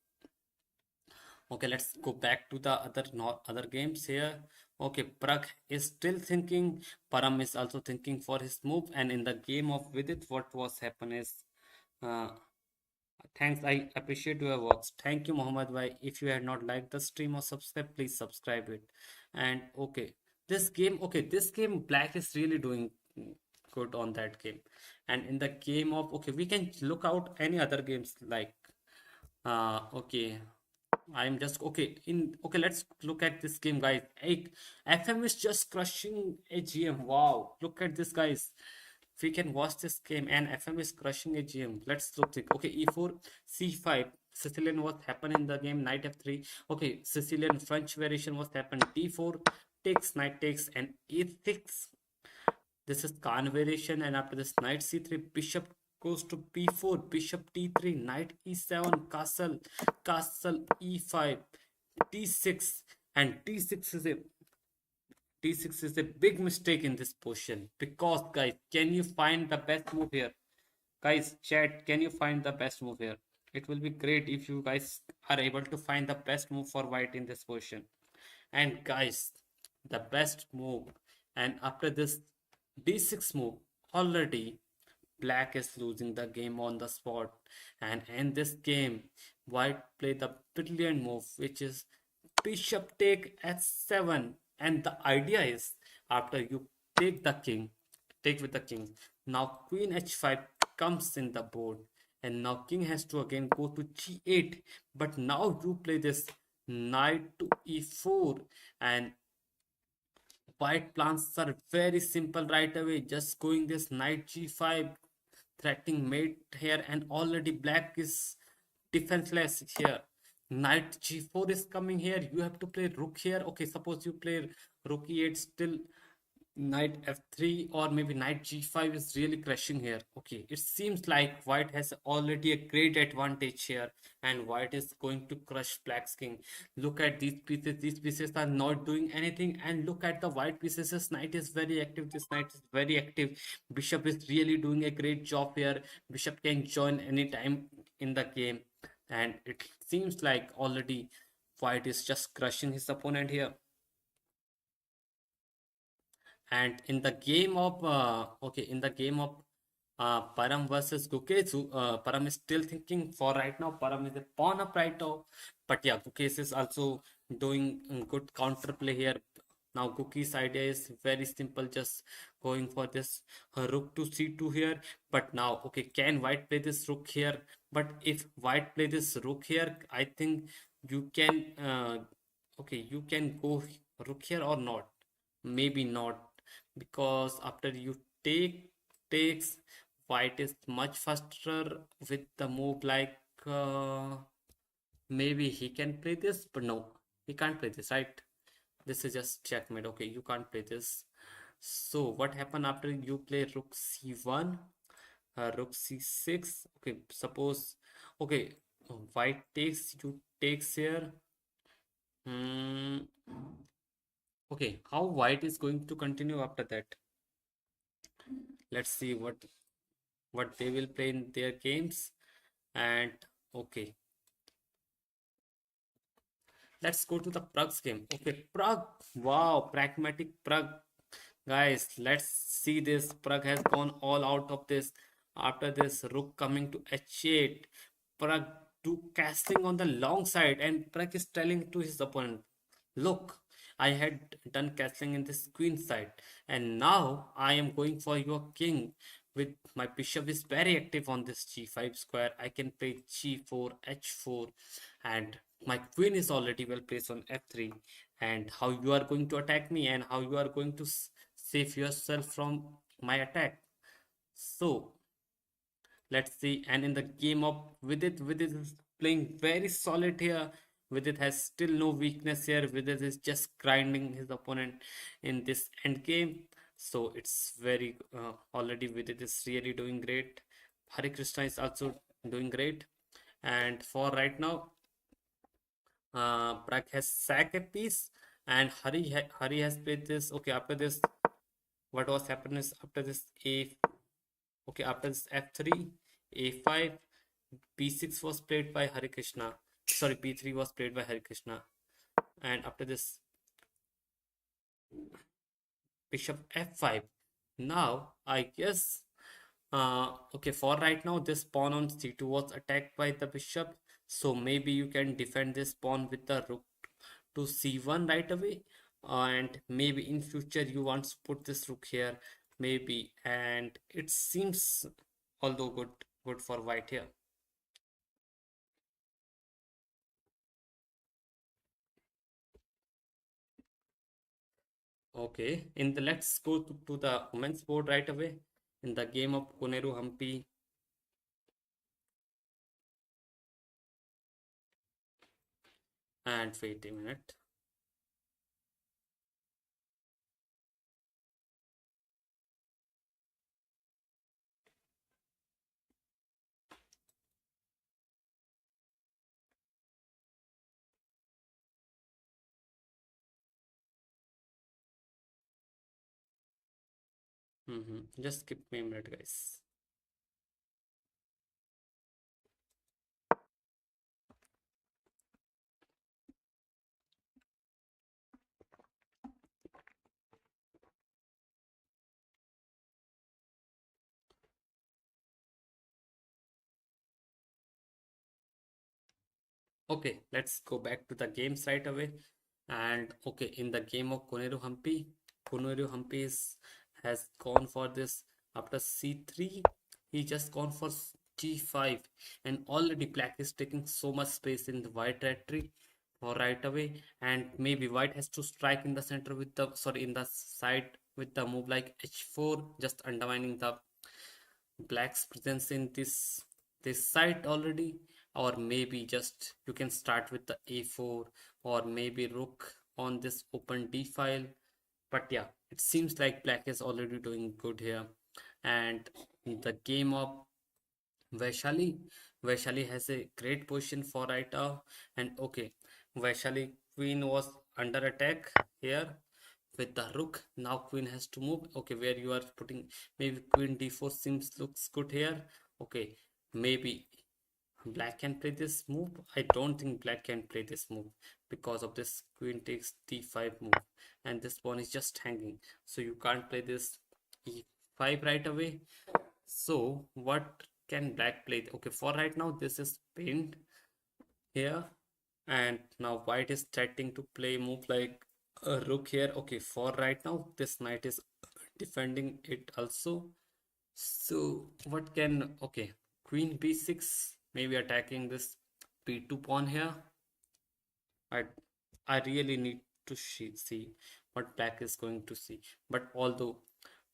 Okay, let's go back to the other games here. Okay, Pragg is still thinking. Param is also thinking for his move. And in the game of Vidit, what was happen is, uh, thanks. I appreciate your works. Thank you, Muhammad Bhai. If you had not liked the stream or subscribe, please subscribe it. And okay, this game, Black is really doing good on that game. And in the game of, okay, we can look out any other games like, okay. I'm just okay. Let's look at this game, guys. Hey, FM is just crushing AGM. Wow, look at this, guys. We can watch this game, and FM is crushing AGM. Let's look. Okay, E4, C5. Sicilian was happened in the game. Knight F3. Okay, Sicilian French variation was happened. D4 takes, knight takes, and E6. This is Khan variation, and after this knight c3, bishop goes to b4, bishop d3, knight e7, castle, castle e5, d6, and d6 is a big mistake in this position, because guys, can you find the best move here? Guys, chat, can you find the best move here? It will be great if you guys are able to find the best move for white in this position. And guys, the best move, and after this d6 move, already black is losing the game on the spot. And in this game, white play the brilliant move, which is bishop take h7. And the idea is, after you take the king, take with the king, now queen h5 comes in the board, and now king has to again go to g8, but now you play this knight to e4, and white plans are very simple right away, just going this knight g5, threatening mate here, and already black is defenseless here. Knight g4 is coming here, you have to play rook here. Okay, suppose you play rook e8, still knight f3 or maybe knight g5 is really crushing here. Okay, it seems like white has already a great advantage here, and white is going to crush black's king. Look at these pieces are not doing anything, and look at the white pieces. This knight is very active, this knight is very active. Bishop is really doing a great job here. Bishop can join anytime in the game, and it seems like already white is just crushing his opponent here. And in the game of Param versus Gukesh, Param is still thinking for right now. Param is a pawn up right now, but yeah, Gukesh is also doing good counter play here. Now Cookie's idea is very simple, just going for this rook to c2 here. But now, okay, can white play this rook here? But if white play this rook here, I think you can, okay, you can go rook here or not. Maybe not, because after you takes, white is much faster with the move like, maybe he can play this, but no, he can't play this, right? This is just checkmate. Okay, you can't play this. So what happened after you play rook c1, rook c6? Okay, suppose, okay, white takes, you takes here. Hmm. Okay, how white is going to continue after that? Let's see what they will play in their games. And okay, let's go to the Prague's game. Okay, Prague. Wow, pragmatic Prague. Guys, let's see this. Prague has gone all out of this. After this, rook coming to h8. Prague do castling on the long side, and Prague is telling to his opponent, look, I had done castling in this queen side, and now I am going for your king. With my bishop is very active on this g5 square. I can play g4, h4, and my queen is already well placed on f3. And how you are going to attack me, and how you are going to save yourself from my attack? So let's see. And in the game of Vidit is playing very solid here. Vidit has still no weakness here. Vidit is just grinding his opponent in this end game. So it's very, already Vidit is really doing great. Hari Krishna is also doing great. And for right now, Pragg has sacked a piece, and Hari has played this. Okay, after this, what was happened is after this a, okay, after this f3, a5, b6 was played by Hari Krishna. Sorry, b3 was played by Hari Krishna, and after this, bishop f5. Now I guess, okay, for right now, this pawn on c2 was attacked by the bishop, so maybe you can defend this pawn with the rook to c1 right away. And maybe in future you want to put this rook here, maybe. And it seems although good for white here. Okay, in the let's go to the women's board right away. In the game of Koneru Humpy, and wait a minute. Just give me a minute, guys. Okay, let's go back to the games right away. And okay, in the game of Koneru Humpy has gone for this after c3. He just gone for g5, and already black is taking so much space in the white territory for right away. And maybe white has to strike in the center with the, sorry, in the side with the move like h4, just undermining the black's presence in this site already. Or maybe just you can start with the a4, or maybe rook on this open d file. But yeah, it seems like black is already doing good here. And in the game of Vaishali, Vaishali has a great position for right now. And okay, Vaishali queen was under attack here with the rook. Now queen has to move. Okay, where you are putting, maybe queen d4 seems looks good here. Okay, maybe black can play this move. I don't think black can play this move because of this queen takes d5 move, and this pawn is just hanging, so you can't play this e5 right away. So what can black play? Okay, for right now this is pinned here. And now white is threatening to play move like a rook here. Okay, for right now, this knight is defending it also. So what can, okay, queen b6, maybe attacking this b2 pawn here. I I really need to see what black is going to see. But although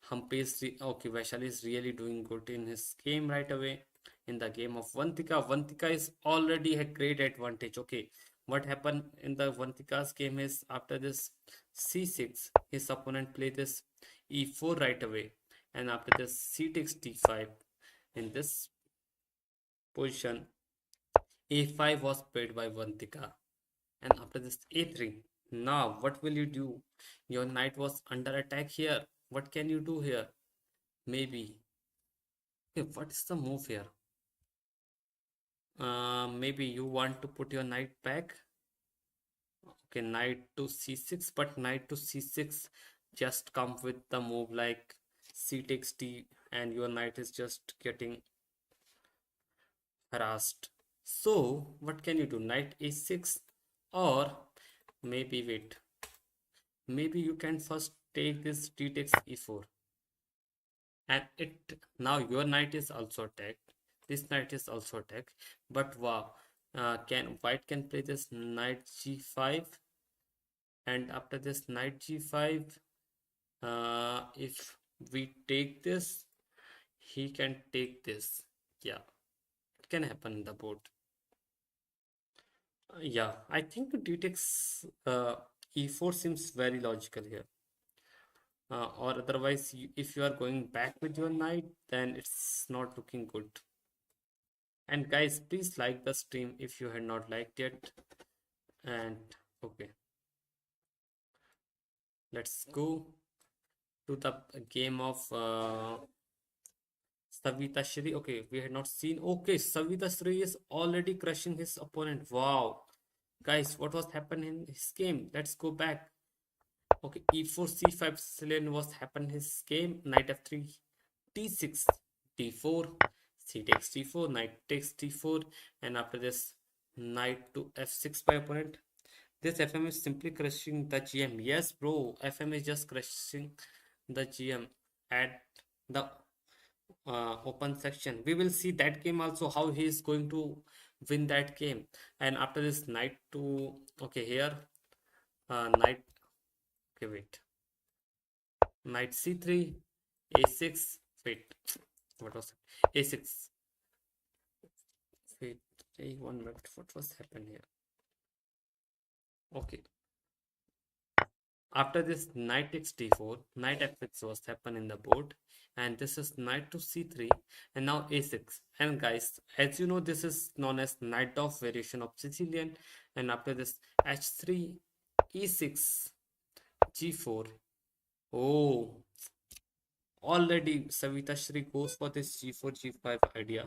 Humpy is okay, Vaishali is really doing good in his game right away. In the game of Vantika, Vantika is already a great advantage. Okay, what happened in the Vantika's game is after this c6, his opponent played this e4 right away, and after this c takes d5. In this position, a5 was played by Vantika, and after this a3. Now what will you do? Your knight was under attack here. What can you do here? Maybe, okay, what is the move here? Maybe you want to put your knight back. Okay, knight to c6, but knight to c6 just come with the move like c takes d, and your knight is just getting harassed. So what can you do? Knight a6, or maybe wait. Maybe you can first take this d takes e4, and it now your knight is also attacked. This knight is also attacked, but wow, can white can play this knight g5, and after this knight g5, if we take this, he can take this. Yeah, it can happen in the board. Yeah, I think d takes e4 seems very logical here. Or otherwise, if you are going back with your knight, then it's not looking good. And guys, please like the stream if you had not liked yet. And okay, let's go to the game of Savita Shri. Okay, we had not seen. Okay, Savita Shri is already crushing his opponent. Wow. Guys, what was happening in his game? Let's go back. Okay, e4 c5 Sicilian was happening in his game. Knight f3 d6 d4 c takes d4, knight takes d4, and after this knight to f6 by opponent. This FM is simply crushing the GM. Yes, bro, FM is just crushing the GM at the open section. We will see that game also, how he is going to win that game. And after this knight to, okay, here knight, okay, wait, knight c3 a6, wait, what was it? A6, wait, a1 minute, what was happened here? Okay, after this knight takes d4, knight f6 was happen in the board, and this is knight to c3, and now a6. And guys, as you know, this is known as knight off variation of Sicilian. And after this h3, e6, g4. Oh, already Savita Shri goes for this g4 g5 idea.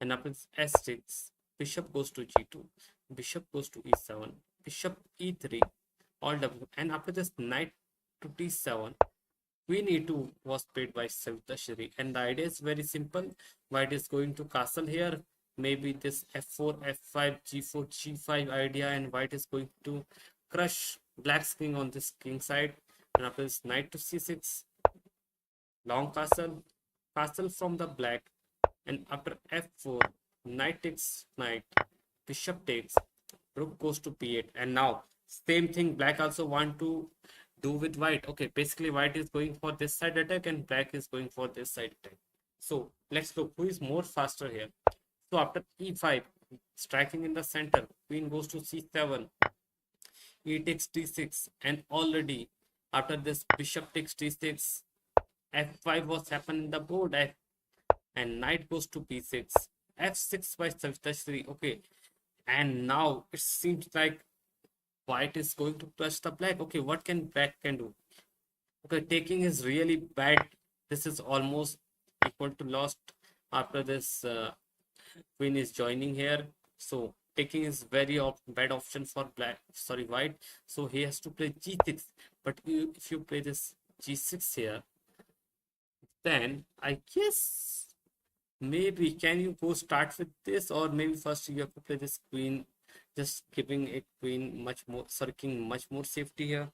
And after this s6, bishop goes to g2, bishop goes to e7, bishop e3, all w. And after this knight to d7, queen e2 was played by Savita Shri. And the idea is very simple. White is going to castle here, maybe this f4 f5 g4 g5 idea, and white is going to crush black's king on this king side. And after this knight to c6, long castle, castle from the black. And after f4, knight takes knight, bishop takes, rook goes to b8. And now same thing black also want to do with white. Okay, basically white is going for this side attack and black is going for this side attack. So let's look who is more faster here. So after e5, striking in the center, queen goes to c7, e takes d6, and already after this bishop takes d6, f5 was happening in the board, and knight goes to b6, f6 by Savitashri. Okay, and now it seems like white is going to touch the black. Okay, what can black can do? Okay, taking is really bad. This is almost equal to lost. After this queen is joining here, so taking is very bad option for black, sorry, white. So he has to play g6, but if you play this g6 here, then I guess maybe can you go start with this, or maybe first you have to play this queen just giving a queen much more, king much more safety here.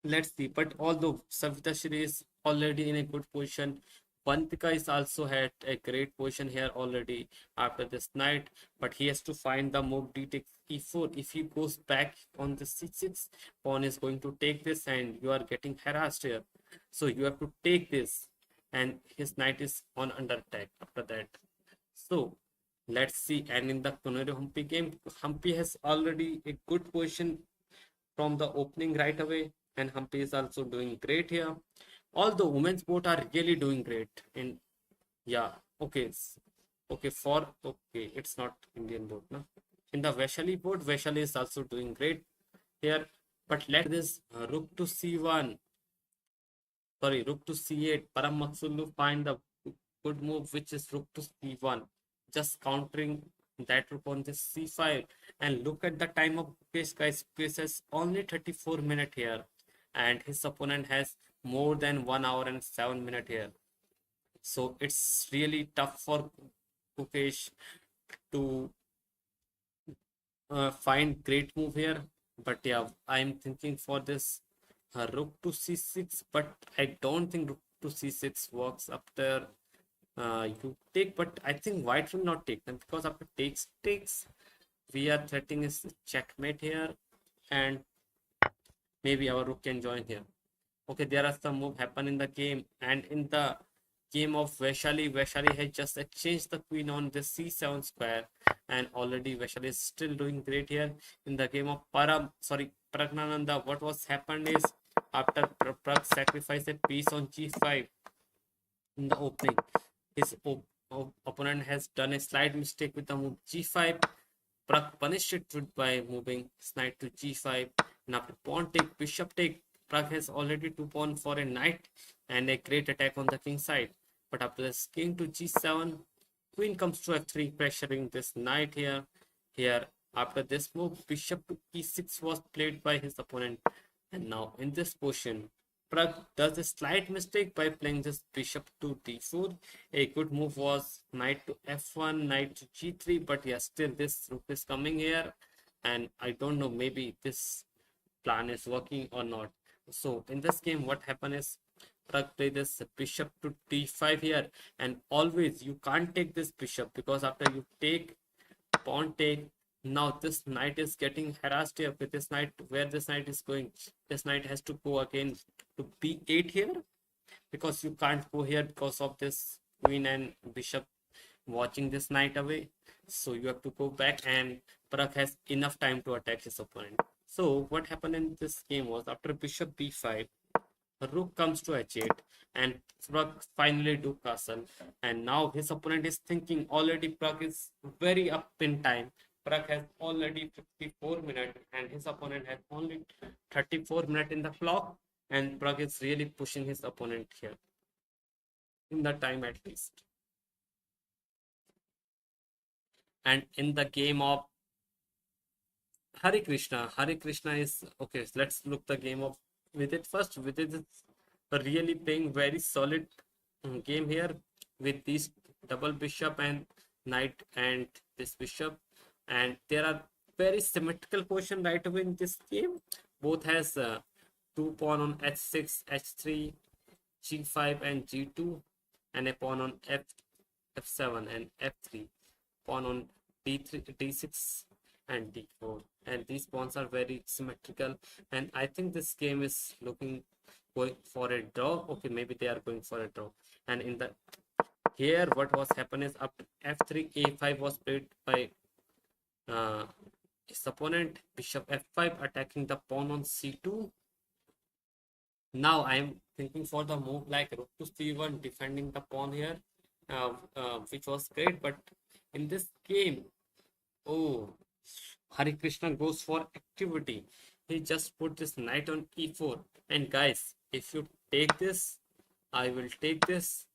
Let's see. But although Savitashri is already in a good position, Vantika is also had a great position here already after this knight. But he has to find the move d takes e4. If he goes back on the c6, pawn is going to take this, and you are getting harassed here. So you have to take this, and his knight is on under attack after that. So let's see. And in the Koneru Humpy game, Humpy has already a good position from the opening right away, and Humpy is also doing great here. All the women's boat are really doing great. In yeah, okay, okay okay, it's not Indian boat, no. In the Vaishali board, Vaishali is also doing great here. But let this rook to c1, sorry, rook to c8. Param Magshadhaloo find the good move, which is rook to c1, just countering that rook on this c5. And look at the time of Gukesh, guys. Gukesh has only 34 minutes here, and his opponent has more than 1 hour and 7 minutes here. So it's really tough for Gukesh to find great move here. But yeah, I'm thinking for this rook to c6, but I don't think rook to c6 works after you take. But I think white will not take them, because after takes, we are threatening is checkmate here, and maybe our rook can join here. Okay, there are some move happen in the game, and in the game of Vaishali has just exchanged the queen on the c7 square, and already Vaishali is still doing great here. In the game of Praggnanandhaa, what was happened is, after Pragg sacrificed a piece on g5 in the opening, his opponent has done a slight mistake with the move g5. Pragg punished it by moving knight to g5. And after pawn take, bishop take, Pragg has already 2 pawn for a knight and a great attack on the king side. But after this king to g7, queen comes to f3, pressuring this knight here. Here, after this move, bishop to e6 was played by his opponent. And now in this position, Pragg does a slight mistake by playing this bishop to d4. A good move was knight to f1, knight to g3, but yeah, still this rook is coming here, and I don't know, maybe this plan is working or not. So in this game, what happened is, Pragg play this bishop to d5 here, and always you can't take this bishop, because after you take, pawn take, now this knight is getting harassed here with this knight. Where this knight is going, this knight has to go again to b8 here, because you can't go here because of this queen and bishop watching this knight away. So you have to go back, and Pragg has enough time to attack his opponent. So what happened in this game was, after bishop b5, rook comes to h8, and Pragg finally do castle. And now his opponent is thinking, already Pragg is very up in time. Pragg has already 54 minutes, and his opponent has only 34 minutes in the clock, and Pragg is really pushing his opponent here, in the time at least. And in the game of Hare Krishna is okay. Let's look the game of Vidit first. Vidit is really playing very solid game here, with these double bishop and knight and this bishop, and there are very symmetrical position right away in this game. Both has 2 pawn on h6, h3, g5 and g2, and a pawn on f7 and f3, pawn on d3, d6 and d4, and these pawns are very symmetrical, and I think this game is looking going for a draw. Okay, maybe they are going for a draw. And in the here, what was happened is, after f3, a5 was played by his opponent, bishop f5, attacking the pawn on c2. Now I am thinking for the move like rook to c1, defending the pawn here, which was great. But in this game, oh, Hare Krishna goes for activity. He just put this knight on e4. And guys, if you take this, I will take this.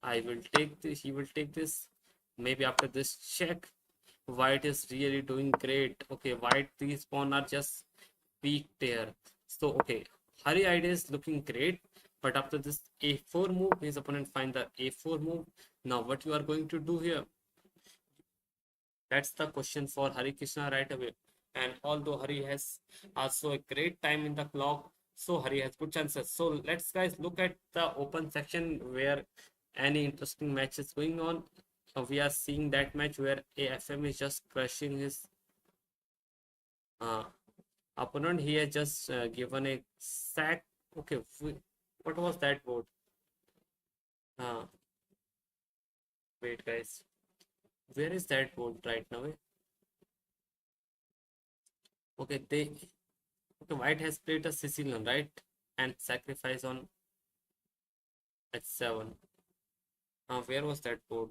I will take this. He will take this. Maybe after this check, white is really doing great. Okay, white, these pawn are just weak there. So okay, Hari idea is looking great. But after this a4 move, his opponent find the a4 move. Now what you are going to do here? That's the question for Hari Krishna right away. And although Hari has also a great time in the clock, so Hari has good chances. So let's guys look at the open section where any interesting match is going on. We are seeing that match where AFM is just crushing his uh, opponent. He has just given a sack. Okay, what was that board? Uh, Wait, guys. Where is that board right now? Okay, okay, White has played a Sicilian, right? And sacrifice on h7. Where was that board?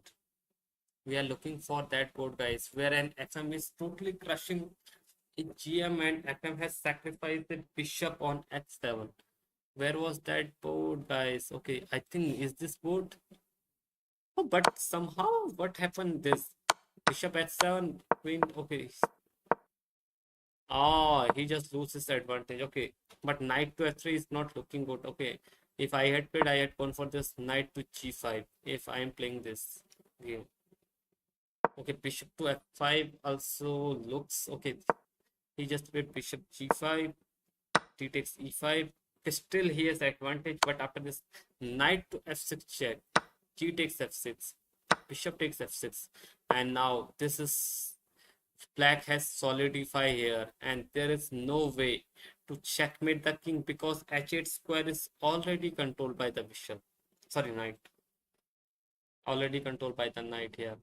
We are looking for that board, guys, where an FM is totally crushing in GM and FM has sacrificed the bishop on h7. Where was that board, guys? Okay, I think is this board. Oh, but somehow what happened? This bishop h7, queen. Okay. Oh, he just loses the advantage. Okay, but knight to f3 is not looking good. Okay, if I had played, I had gone for this knight to g5. If I am playing this game. Okay, bishop to f5 also looks okay. He just played bishop g5, t takes e5. Okay, still he has advantage, but after this knight to f6 check, g takes f6, bishop takes f6, and now this is black has solidified here, and there is no way to checkmate the king because h8 square is already controlled by the bishop. Sorry, knight. Already controlled by the knight here.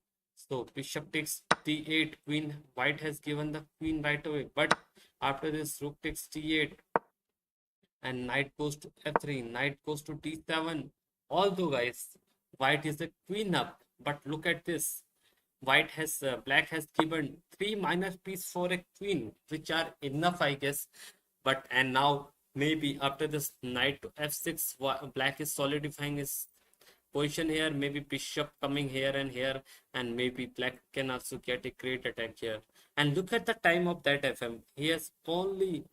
So bishop takes d8, queen. White has given the queen right away, but after this rook takes d8 and knight goes to f3, knight goes to d7. Although guys, white is the queen up, but look at this. Black has given 3 minor piece for a queen, which are enough, I guess. But and now maybe after this knight to f6, black is solidifying his position here. Maybe bishop coming here, and maybe black can also get a great attack here. And look at the time of that FM. He has only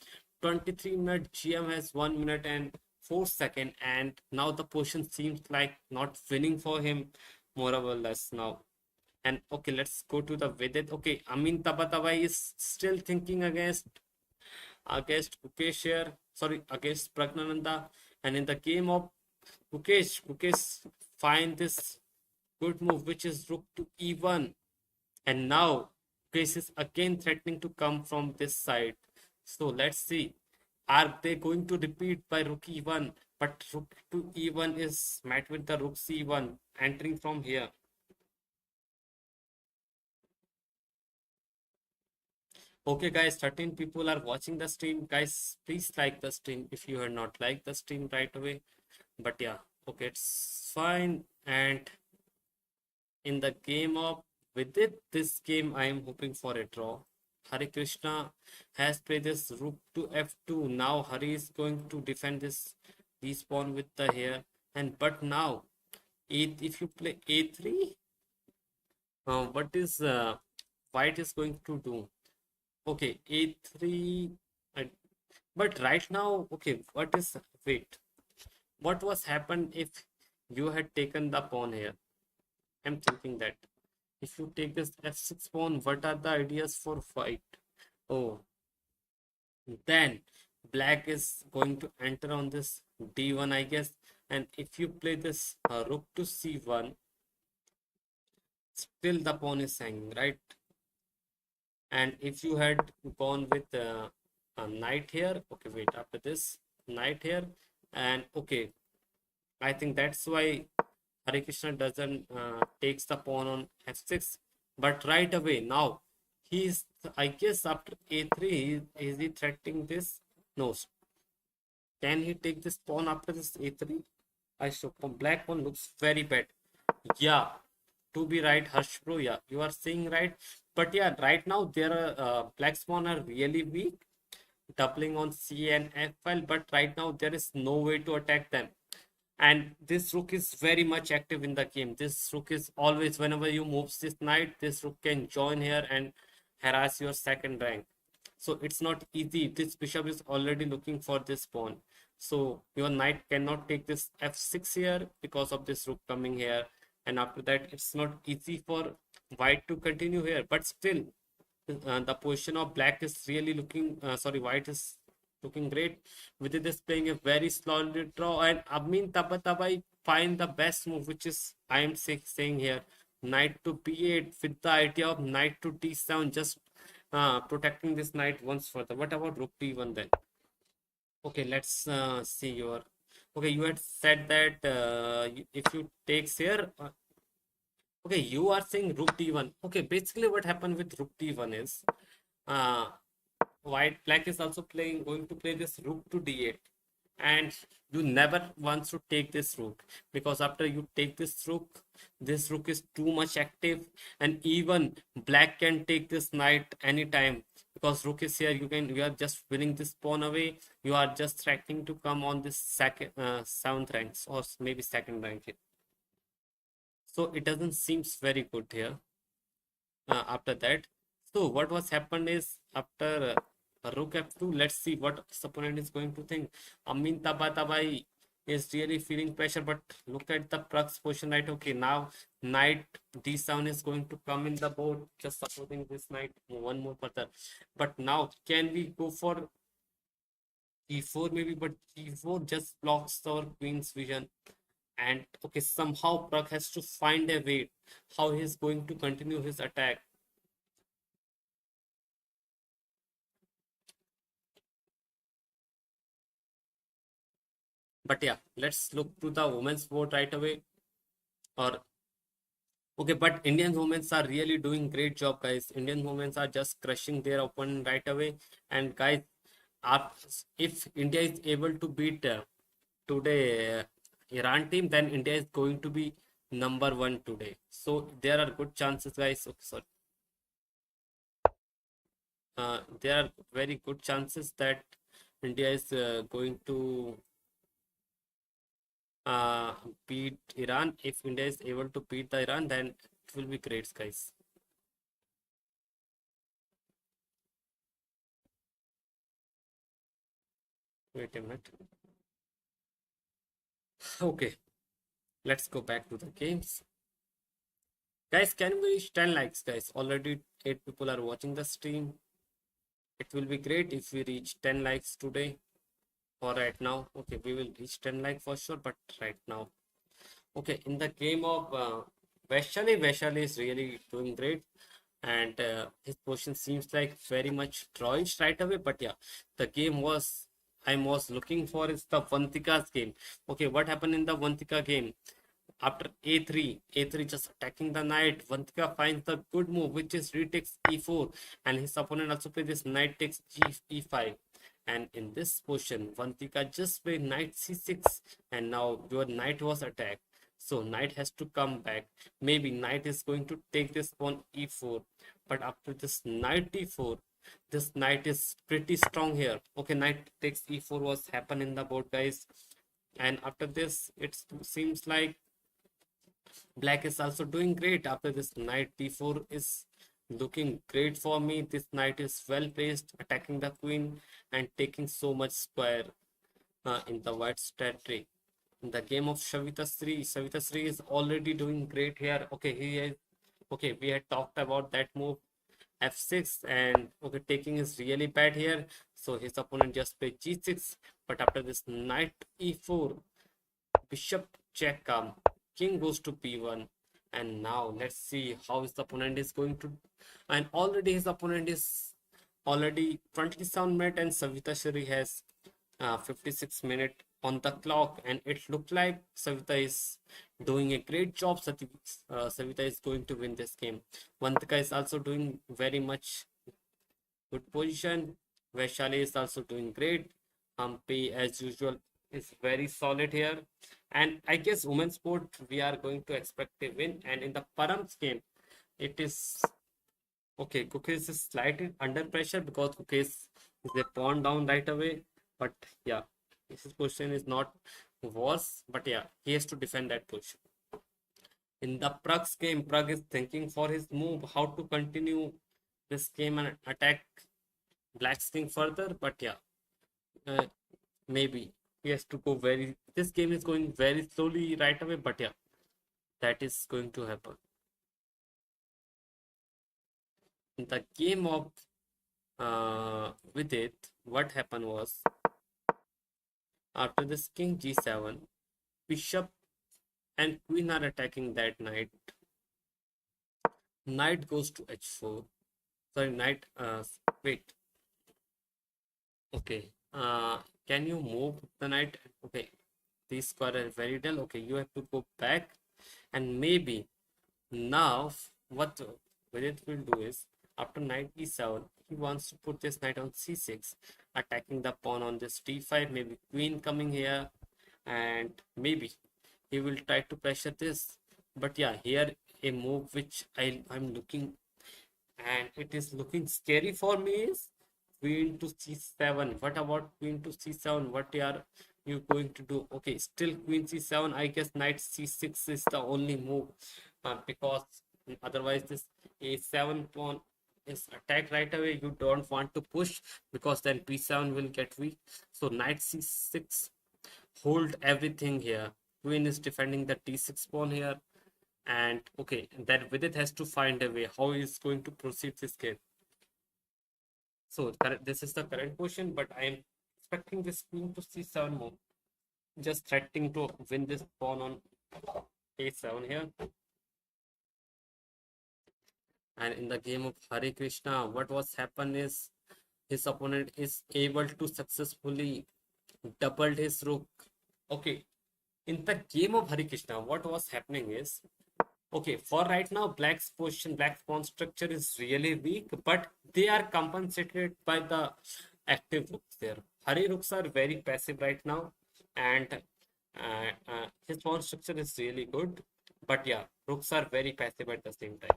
23 minutes. GM has 1 minute and 4 seconds, and now the position seems like not winning for him, more or less now. And okay, let's go to the Vidit. Okay, Amin tabatabai is still thinking against Gukesh here. Sorry, against Praggnanandhaa. And in the game of Gukesh find this good move, which is rook to e1. And now Gukesh is again threatening to come from this side. So let's see. Are they going to repeat by rook e1? But rook to e1 is met with the rook c1 entering from here. Okay, guys, 13 people are watching the stream. Guys, please like the stream if you have not liked the stream right away. But yeah, okay, it's fine. And in the game of Vidit, this game I am hoping for a draw. Hari Krishna has played this rook to f2. Now Hari is going to defend this pawn with the here. And but now, if you play a3, what is white is going to do? Okay, a3. But right now, okay, wait, what was happened if you had taken the pawn here? I'm thinking that if you take this f6 pawn, what are the ideas for white? Oh, then black is going to enter on this d1, I guess. And if you play this rook to c1, still the pawn is hanging, right? And if you had gone with a knight here, okay, wait, after this knight here, and okay, I think that's why Hare Krishna doesn't takes the pawn on f6, but right away now he's, I guess after a3 is he threatening this? No, can he take this pawn after this a3? I show black pawn looks very bad. Yeah, to be right, Harsh bro, yeah, you are saying right. But yeah, right now there are black pawn are really weak, doubling on c and f file, but right now there is no way to attack them. And this rook is very much active in the game. This rook is always, whenever you move this knight, this rook can join here and harass your second rank. So it's not easy. This bishop is already looking for this pawn. So your knight cannot take this f6 here because of this rook coming here. And after that, it's not easy for white to continue here, but still the position of black is really looking, sorry, white is looking great. Vidit is playing a very slowly draw, and Amin tabatabai find the best move, which is I am saying here, knight to b8 with the idea of knight to d7, just protecting this knight once further. What about rook d1 then? Okay, let's see your. Okay, you had said that if you takes here, okay, you are saying rook d1. Okay, basically what happened with rook d1 is, uh, white black is also going to play this rook to d8, and you never want to take this rook, because after you take this rook is too much active, and even black can take this knight anytime, because rook is here. You are just winning this pawn away. You are just threatening to come on this second, seventh ranks, or maybe second rank here. So it doesn't seems very good here. After that, so what was happened is, after rook f2, let's see what his opponent is going to think. Amin tabatabai is really feeling pressure, but look at the Pragg's position, right? Okay, now knight d7 is going to come in the board, just supporting this knight one more further. But now can we go for e4 maybe? But e4 just blocks our queen's vision. And okay, somehow Pragg has to find a way how he's going to continue his attack. But yeah, let's look to the women's board right away. Or okay, but Indian women are really doing great job, guys. Indian women are just crushing their opponent right away. And guys, are, if India is able to beat today Iran team, then India is going to be number one today. So there are good chances, guys. Okay, sorry. There are very good chances that India is going to uh, beat Iran. If India is able to beat the Iran, then it will be great, guys. Wait a minute. Okay, let's go back to the games. Guys, can we reach 10 likes, guys? Already 8 people are watching the stream. It will be great if we reach 10 likes today or right now. Okay, we will reach 10 likes for sure, but right now. Okay, in the game of Vaishali is really doing great, and his position seems like very much drawish right away. But yeah, the game was I was looking for is the Vantika's game. Okay, what happened in the Vantika game? After a3 just attacking the knight, Vantika finds the good move, which is retakes e4, and his opponent also plays this knight takes e5. And in this position, Vantika just played knight c6, and now your knight was attacked. So knight has to come back. Maybe knight is going to take this pawn e4, but after this knight e4, this knight is pretty strong here. Okay, knight takes e4 was happen in the board, guys. And after this, it seems like black is also doing great. After this knight d4 is looking great for me. This knight is well placed, attacking the queen and taking so much square in the white's territory. In the game of Savita Sri is already doing great here. Okay, he is okay. We had talked about that move f6, and okay, taking is really bad here. So his opponent just played g6, but after this knight e4, bishop check come, king goes to p1, and now let's see how his opponent is going to. And already his opponent is already 27 minutes, and Savita Shri has 56 minutes on the clock, and it looked like Savita is doing a great job. Savita is going to win this game. Vantika is also doing very much good position. Vaishali is also doing great. Humpy, as usual, is very solid here. And I guess women's sport, we are going to expect a win. And in the Param's game, it is okay. Gukesh is slightly under pressure because Gukesh is a pawn down right away. But yeah, his position is not worse. But yeah, he has to defend that position. In the Pragg's game, Pragg is thinking for his move, how to continue this game and attack Black's king further. But yeah, uh, maybe he has to go very. This game is going very slowly right away, but yeah, that is going to happen. in the game of Vidit, what happened was after this king g7, bishop and queen are attacking that knight. Knight goes to h4. Sorry, knight. Wait. Okay. Can you move the knight? Okay. These square are very dull. Okay, you have to go back, and maybe now what Vidit will do is after knight e7, he wants to put this knight on c6, attacking the pawn on this d5. Maybe queen coming here, and maybe he will try to pressure this. But yeah, here a move which I'm looking and it is looking scary for me is queen to c7. What about queen to c7? What are you going to do? Okay, still queen c7. I guess knight c6 is the only move, because otherwise this a7 pawn is attacked right away. You don't want to push because then b7 will get weak. So knight c6 hold everything here. Queen is defending the d6 pawn here, and okay, that Vidit has to find a way how he is going to proceed this game. So this is the current position, but I am expecting this queen to c7 move, just threatening to win this pawn on a7 here. And in the game of Hare Krishna, what was happened is his opponent is able to successfully double his rook. Okay, in the game of Hare Krishna, what was happening is, okay, for right now, black's position, black's pawn structure is really weak, but they are compensated by the active rooks there. Hari rooks are very passive right now, and his pawn structure is really good, but yeah, rooks are very passive at the same time.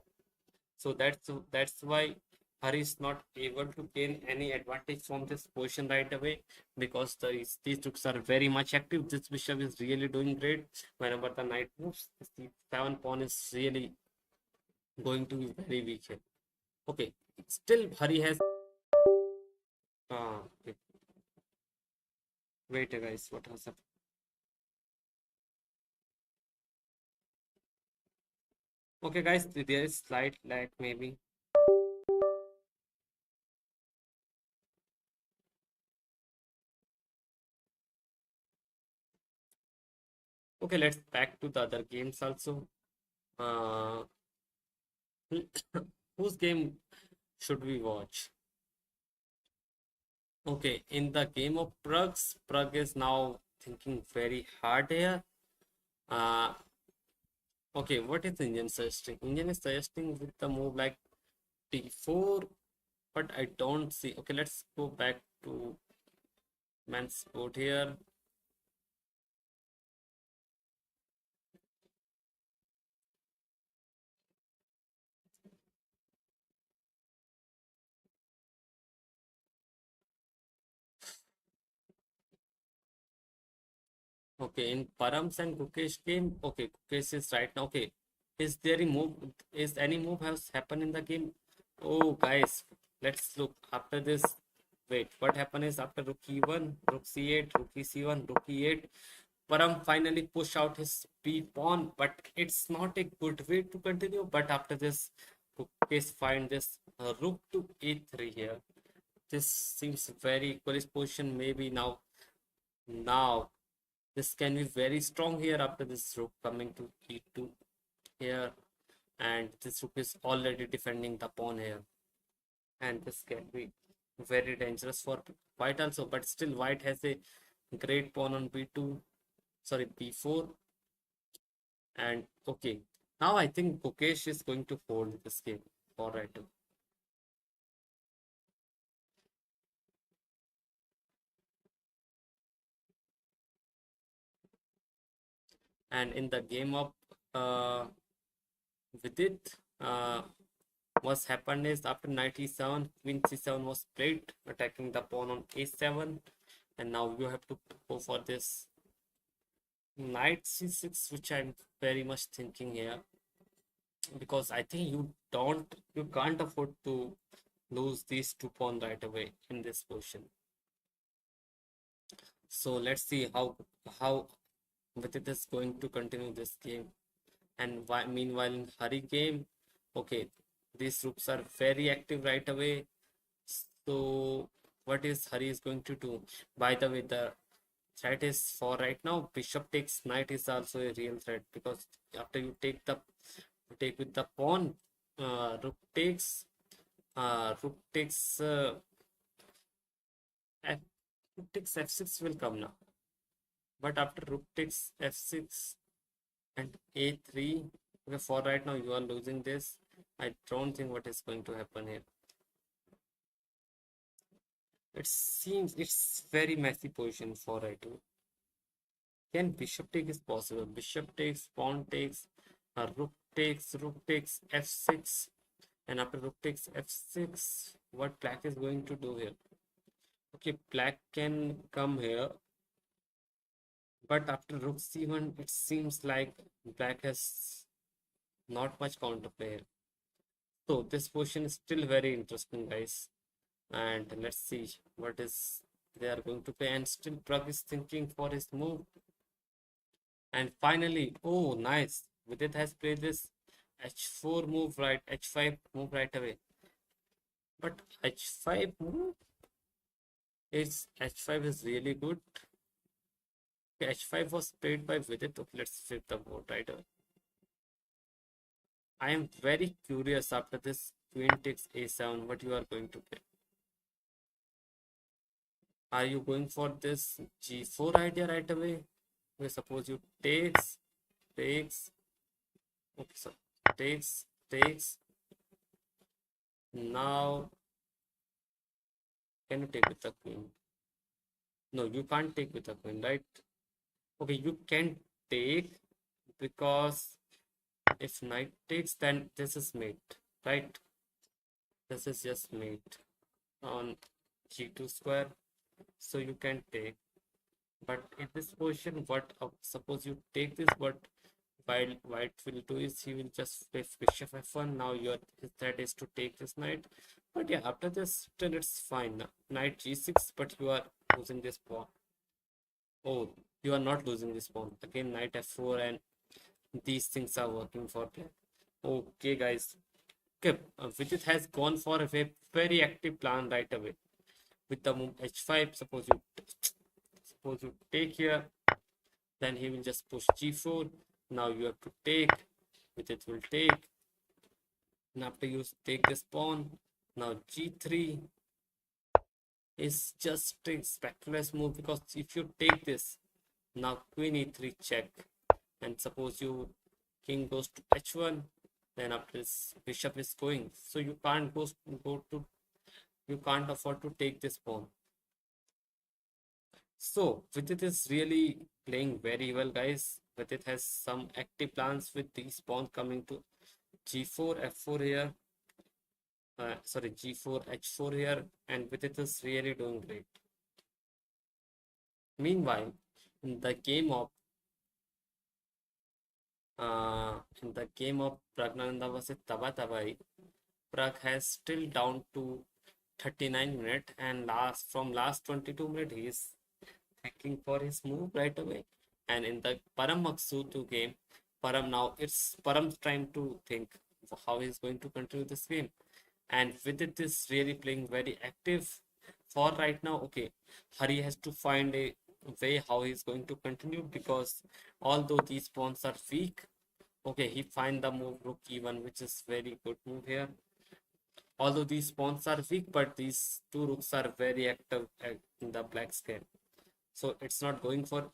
So that's why Hari is not able to gain any advantage from this position right away, because these rooks are very much active. This bishop is really doing great. Whenever the knight moves, the 7 pawn is really going to be very weak here. Okay, still Hari has. Okay. Wait, guys, what has happened? Okay, guys, there is slight lag maybe. Okay, let's back to the other games also. Uh, whose game should we watch? Okay, in the game of Praggs, Pragg is now thinking very hard here. Uh, okay, what is the Indian suggesting? Indian is suggesting with the move like d4, but I don't see. Okay, let's go back to man's board here. Okay, in Param's and Gukesh game, okay, Gukesh is right now. Okay, is there any move? Is any move has happened in the game? Oh, guys, let's look after this. Wait, what happened is after rook e1, rook c8, rook e c1, rook e8, Param finally push out his b pawn, but it's not a good way to continue. But after this, Gukesh find this rook to e3 here. This seems very equalish position. Maybe now this can be very strong here after this rook coming to e2 here, and this rook is already defending the pawn here, and this can be very dangerous for white also. But still, white has a great pawn on b2, sorry, b4, and okay. Now I think Gukesh is going to hold this game. All right. And in the game of uh, Vidit, what's happened is after knight e7, queen c7 was played, attacking the pawn on a7, and now you have to go for this knight c6, which I'm very much thinking here, because I think you can't afford to lose these 2 pawn right away in this position. So let's see how Vidit is going to continue this game. And meanwhile in Hari game, okay, These rooks are very active right away. So what is Hari is going to do? By the way, the threat is for right now. Bishop takes knight is also a real threat, because after you take with the pawn, rook takes rook takes f, rook takes f6 will come now. But after rook takes f6 and a3, okay, for right now you are losing this. I don't think what is going to happen here. It seems it's very messy position for right now. Can bishop take is possible? Bishop takes, pawn takes, rook takes f6, and after rook takes f6, what black is going to do here? Okay, black can come here, but after rook c1, it seems like black has not much counterplay here. So this position is still very interesting, guys. And let's see what is they are going to play. And still Pragg is thinking for his move. And finally, oh nice, Vidit has played this h4 move right, h5 move right away. But h5 move is h5 is really good. Okay, h5 was played by Vidit. Okay, let's flip the board right away. I am very curious after this queen takes a7 what you are going to play. Are you going for this g4 idea right away? Okay, suppose you takes, okay, so takes. Now, can you take with the queen? No, you can't take with the queen, right? Okay, you can take, because if knight takes, then this is mate, right? This is just mate on g2 square, so you can take. But in this position, what suppose you take this, what white will do is he will just play bishop f1. Now your threat is to take this knight. But yeah, after this turn it's fine. Knight g6, but you are losing this pawn. Oh, you are not losing this pawn. Again, knight f4, and these things are working for play. Okay, guys. Okay, Vidit has gone for a very active plan right away with the move h5. Suppose you take here, then he will just push g4. Now you have to take, Vidit will take, and after you take this pawn, now g3 is just a speculative move, because if you take this, now queen e3 check, and suppose you king goes to h1, then after this bishop is going, so you can't you can't afford to take this pawn. So Vidit is really playing very well, guys. Vidit has some active plans with these pawns coming to g4 f4 here, sorry, g4 h4 here, and Vidit is really doing great. Meanwhile, in the game of Praggnanandhaa versus Tabatabai, Pragg has still down to 39 minutes, and from last 22 minutes he is thinking for his move right away. And in the Param Magshadhaloo game, it's Param's time to think how he's going to continue this game. And Vidit is really playing very active for right now. Okay, Hari has to find a way how he's going to continue, because although these pawns are weak, okay, he find the move rook e1, which is very good move here. Although these pawns are weak, but these two rooks are very active in the black square. So it's not going for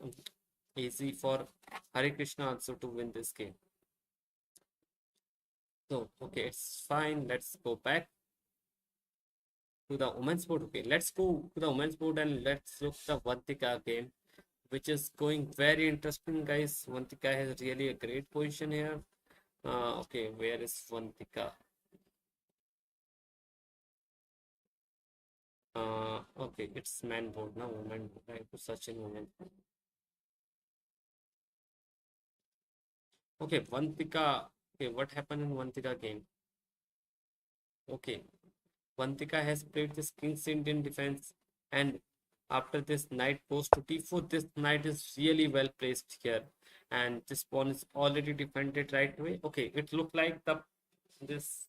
easy for Hare Krishna also to win this game. So okay, it's fine. Let's go back to the women's board. Okay, let's go to the women's board and let's look the Vantika game, which is going very interesting, guys. Vantika has really a great position here. Okay, where is Vantika? Okay, it's man board now, woman board. I have to search in women. Okay, Vantika. Okay, what happened in Vantika game? Okay, Vantika has played this King's Indian defense, and after this knight goes to d4, this knight is really well placed here, and this pawn is already defended right away. Okay, it looked like this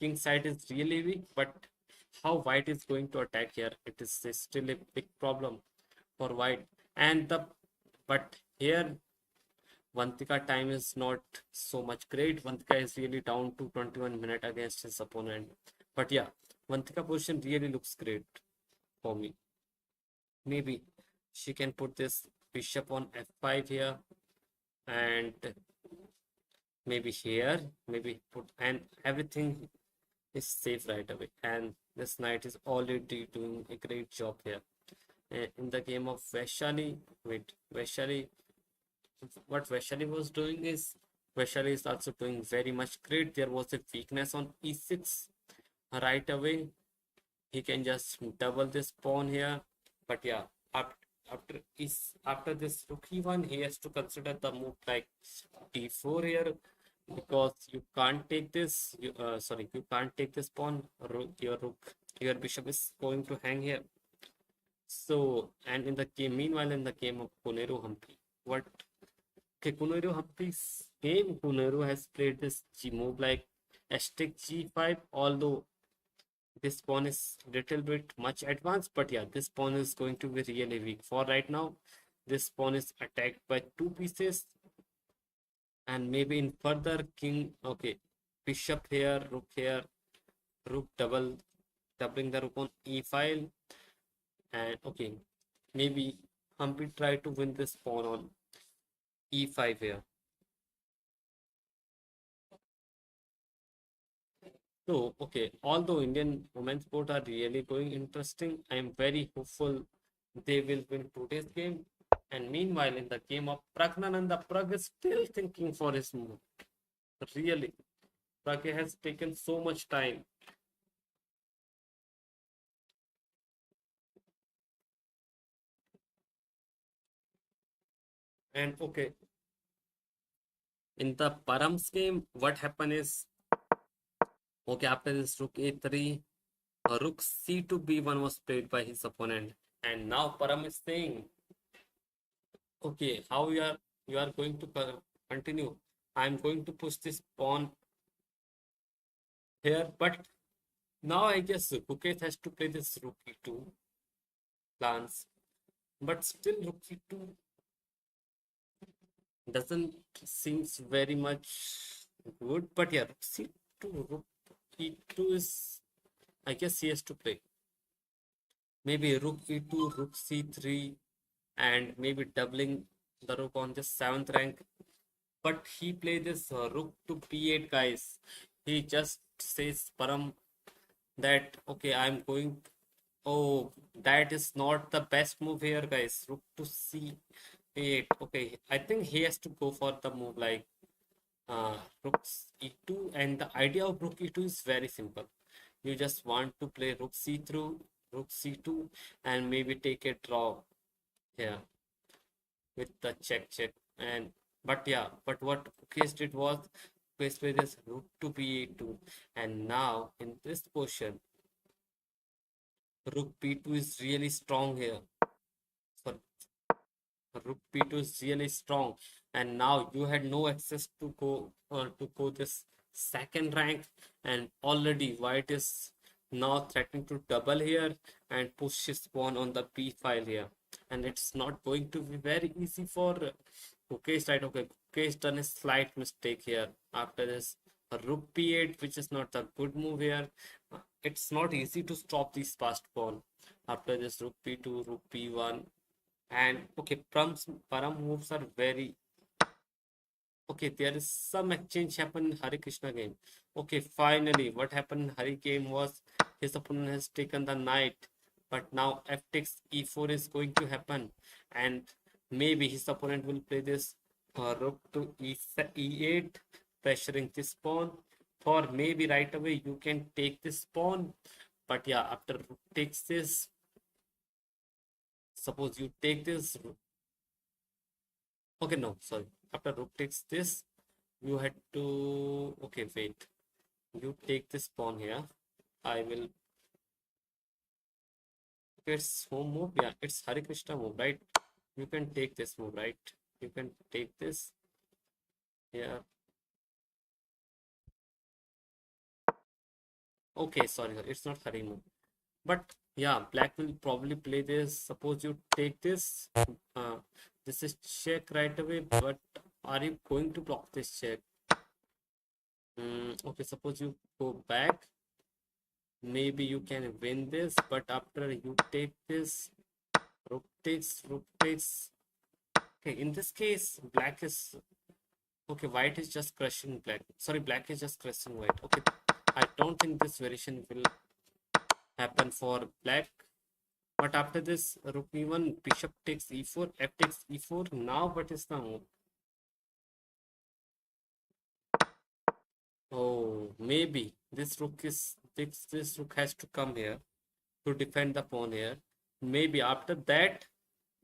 king side is really weak, but how white is going to attack here, it is still a big problem for white. And the but here Vantika time is not so much great. Vantika is really down to 21 minutes against his opponent. But yeah, Vantika position really looks great for me. Maybe she can put this bishop on f5 here, and maybe here, maybe put, and everything is safe right away. And this knight is already doing a great job here. In the game of Vaishali, what Vaishali was doing is, Vaishali is also doing very much great. There was a weakness on e6 right away. He can just double this pawn here. But yeah, after this rook e1, he has to consider the move like d4 here, because you can't take this. You can't take this pawn. Your bishop is going to hang here. So, and in the game, meanwhile, in the game of Koneru Humpy, what? Okay, Koneru Humpy's game, Koneru has played this G move like h take g5, although this pawn is little bit much advanced, but yeah, this pawn is going to be really weak for right now. This pawn is attacked by two pieces, and maybe in further king, okay, bishop here, rook doubling the rook on e file, and okay, maybe Humpy try to win this pawn on e5 here. So, okay, although Indian women's sport are really going interesting, I am very hopeful they will win today's game. And meanwhile, in the game of Praggnanandhaa, Pragg is still thinking for his move. Really, Pragg has taken so much time. And okay, in the Param's game, what happened is, okay, after this rook a3, rook c2 b1 was played by his opponent. And now Param is saying, okay, how you are going to continue? I'm going to push this pawn here, but now I guess Gukesh has to play this rook e2 plans, but still rook e2 doesn't seems very much good. But yeah, rook c2, rook e2 is, I guess he has to play. Maybe rook e2, rook c3, and maybe doubling the rook on the 7th rank. But he played this rook to b8, guys. He just says Param that okay, I'm going. Oh, that is not the best move here, guys. Rook to c8. Okay, I think he has to go for the move like rook e2, and the idea of rook e2 is very simple. You just want to play rook c through, rook c2, and maybe take a draw here with the check. And but yeah, but what Gukesh did was Gukesh played this rook to b2, and now in this position, rook b2 is really strong here. So rook b2 is really strong, and now you had no access to go this second rank, and already white is now threatening to double here and push his pawn on the b file here, and it's not going to be very easy for Gukesh, right? Okay, Gukesh done a slight mistake here after this rook b8, which is not a good move here. It's not easy to stop this fast pawn after this rook b2, rook b1, and okay, Param moves are very okay. There is some exchange happened in Hari Krishna game. Okay, finally, what happened in Hari game was his opponent has taken the knight, but now f takes e4 is going to happen, and maybe his opponent will play this rook to e8, pressuring this pawn. For maybe right away you can take this pawn, but yeah, after rook takes this, suppose you take this. Okay, no, sorry. After rook takes this, you had to. Okay, wait. You take this pawn here. I will. It's home move. Yeah, it's Hari Krishna move, right? You can take this move, right? You can take this. Yeah. Okay, sorry, it's not hurry move. But yeah, black will probably play this. Suppose you take this. Uh, this is check right away, but are you going to block this check? Okay, suppose you go back. Maybe you can win this, but after you take this, rook takes. Okay, in this case, black is okay. White is just crushing black. Sorry, black is just crushing white. Okay, I don't think this variation will happen for black. But after this, rook e1, bishop takes e4, f takes e4. Now, what is the move? Oh, maybe this rook has to come here to defend the pawn here. Maybe after that,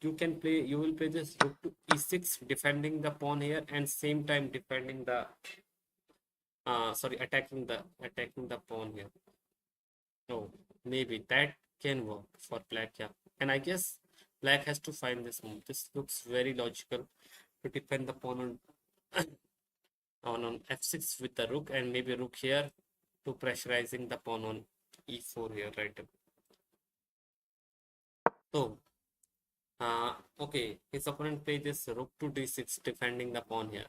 you will play this rook to e6, defending the pawn here, and same time defending the sorry, attacking the pawn here. Oh, maybe that can work for black, yeah. And I guess black has to find this move. This looks very logical to defend the pawn on f6 with the rook, and maybe rook here to pressurizing the pawn on e4 here, right? So, okay, his opponent played this rook to d6, defending the pawn here.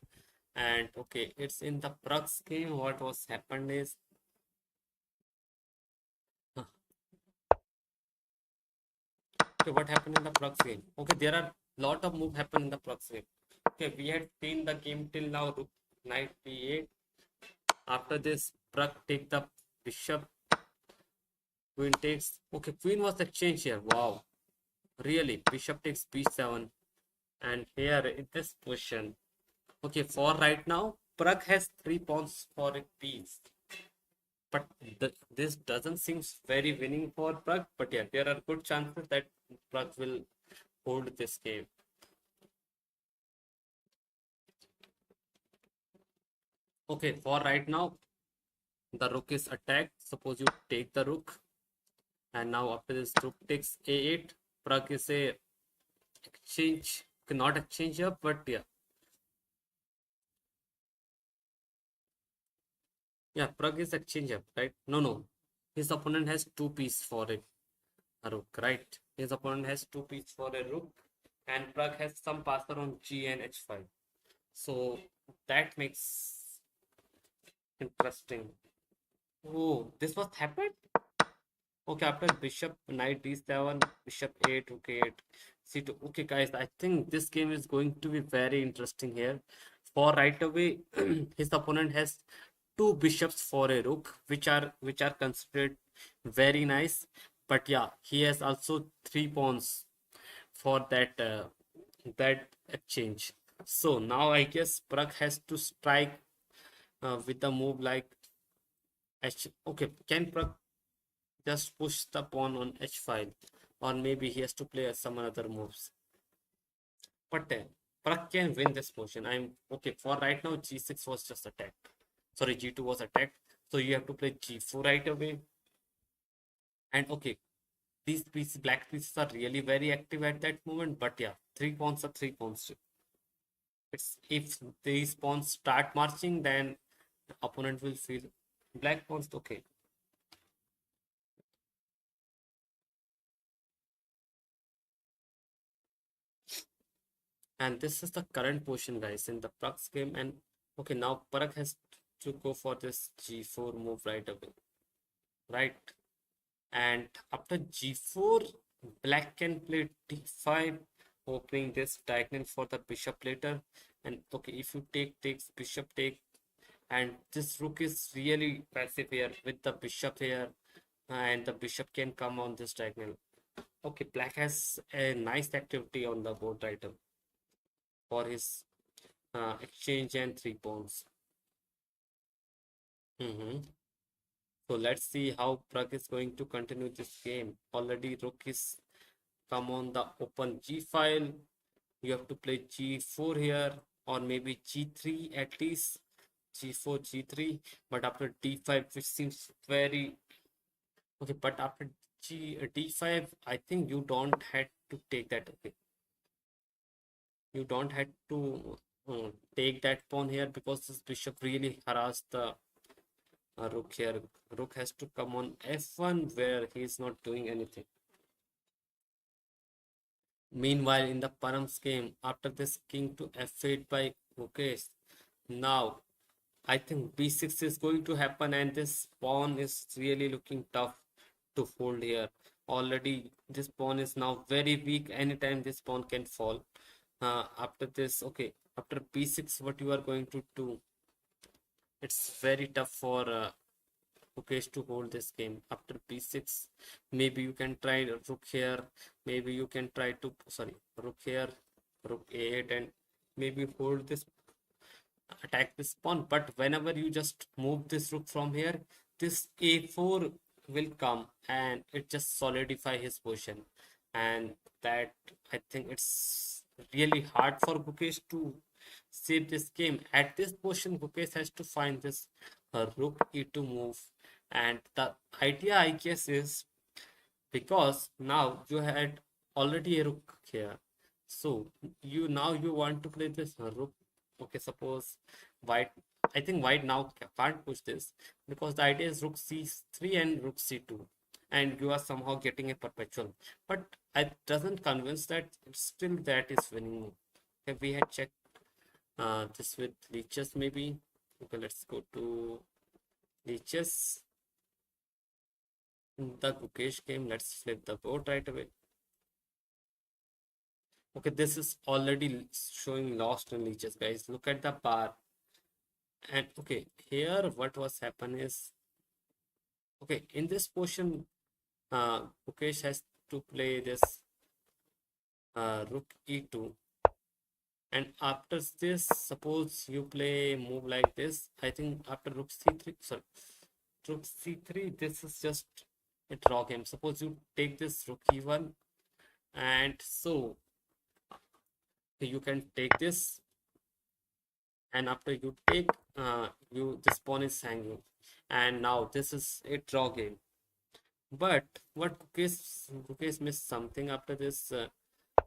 And okay, it's in the Pragg's game. What was happened is, okay, what happened in the Pragg's game? Okay, there are lot of move happen in the Pragg's game. Okay, we had seen the game till now, rook knight b8. After this, Pragg take the bishop, queen takes. Okay, queen was exchanged here. Wow, really? Bishop takes b7, and here in this position. Okay, for right now, Pragg has 3 pawns for a piece. But this doesn't seem very winning for Pragg. But yeah, there are good chances that Pragg will hold this game. Okay, for right now, the rook is attacked. Suppose you take the rook, and now after this rook takes a8, Pragg is a exchange, not exchange up, but yeah, Pragg is exchange up, right? No, his opponent has two pieces for a rook, right? His opponent has two pieces for a rook, and Pragg has some passer on g and h5. So that makes interesting. Oh, this was happened? Okay, after bishop knight d7, bishop 8, rook 8, c2. Okay, guys, I think this game is going to be very interesting here. For right away, his opponent has two bishops for a rook, which are considered very nice. But yeah, he has also 3 pawns for that exchange. So now I guess Pragg has to strike with a move like H. Okay, can Pragg just push the pawn on h5, or maybe he has to play some other moves? But Pragg can win this position. I'm okay for right now. G6 was just attacked. Sorry, G2 was attacked. So you have to play G4 right away. And okay, these pieces, black pieces are really very active at that moment. But yeah, 3 pawns are 3 pawns. It's if these pawns start marching, then the opponent will feel black pawns. Okay, and this is the current position, guys, in the Pragg's game. And okay, now Pragg has to go for this G4 move right away, right? And after G4, black can play D5, opening this diagonal for the bishop later. And okay, if you takes bishop take, and this rook is really passive here with the bishop here, and the bishop can come on this diagonal. Okay, black has a nice activity on the board right for his exchange and 3 pawns. So let's see how Pragg is going to continue this game. Already rook is come on the open G file. You have to play G4 here, or maybe G3 at least. G4, G3, but after D5, which seems very okay. But after D5, I think you don't had to take that. Okay, you don't had to take that pawn here because this bishop really harassed the rook here. Rook has to come on f1 where he is not doing anything. Meanwhile, in the Param's game, after this king to f8 by Gukesh, now I think b6 is going to happen, and this pawn is really looking tough to hold here. Already, this pawn is now very weak. Anytime this pawn can fall. After this, okay, after b6, what you are going to do? It's very tough for Gukesh to hold this game. After b6, maybe you can try rook here. Maybe you can try to, sorry, rook here, rook a8, and maybe hold this, attack this pawn. But whenever you just move this rook from here, this a4 will come and it just solidify his position. And that, I think it's really hard for Gukesh to save this game. At this position, Gukesh has to find this rook e2 move. And the idea, I guess, is because now you had already a rook here, so you want to play this rook. Okay, suppose white, I think white now can't push this because the idea is rook c3 and rook c2, and you are somehow getting a perpetual, but I doesn't convince that still that is winning. Okay, we had checked this with lichess maybe. Okay, let's go to lichess. The Gukesh game, let's flip the board right away. Okay, this is already showing lost in lichess, guys. Look at the bar. And okay, here what was happen is, okay, in this portion, Gukesh has to play this rook e2. And after this, suppose you play move like this. I think after rook c3, sorry, rook c3, this is just a draw game. Suppose you take this rook e1, and so you can take this, and after you take this pawn is hanging, and now this is a draw game. But what Gukesh missed something after this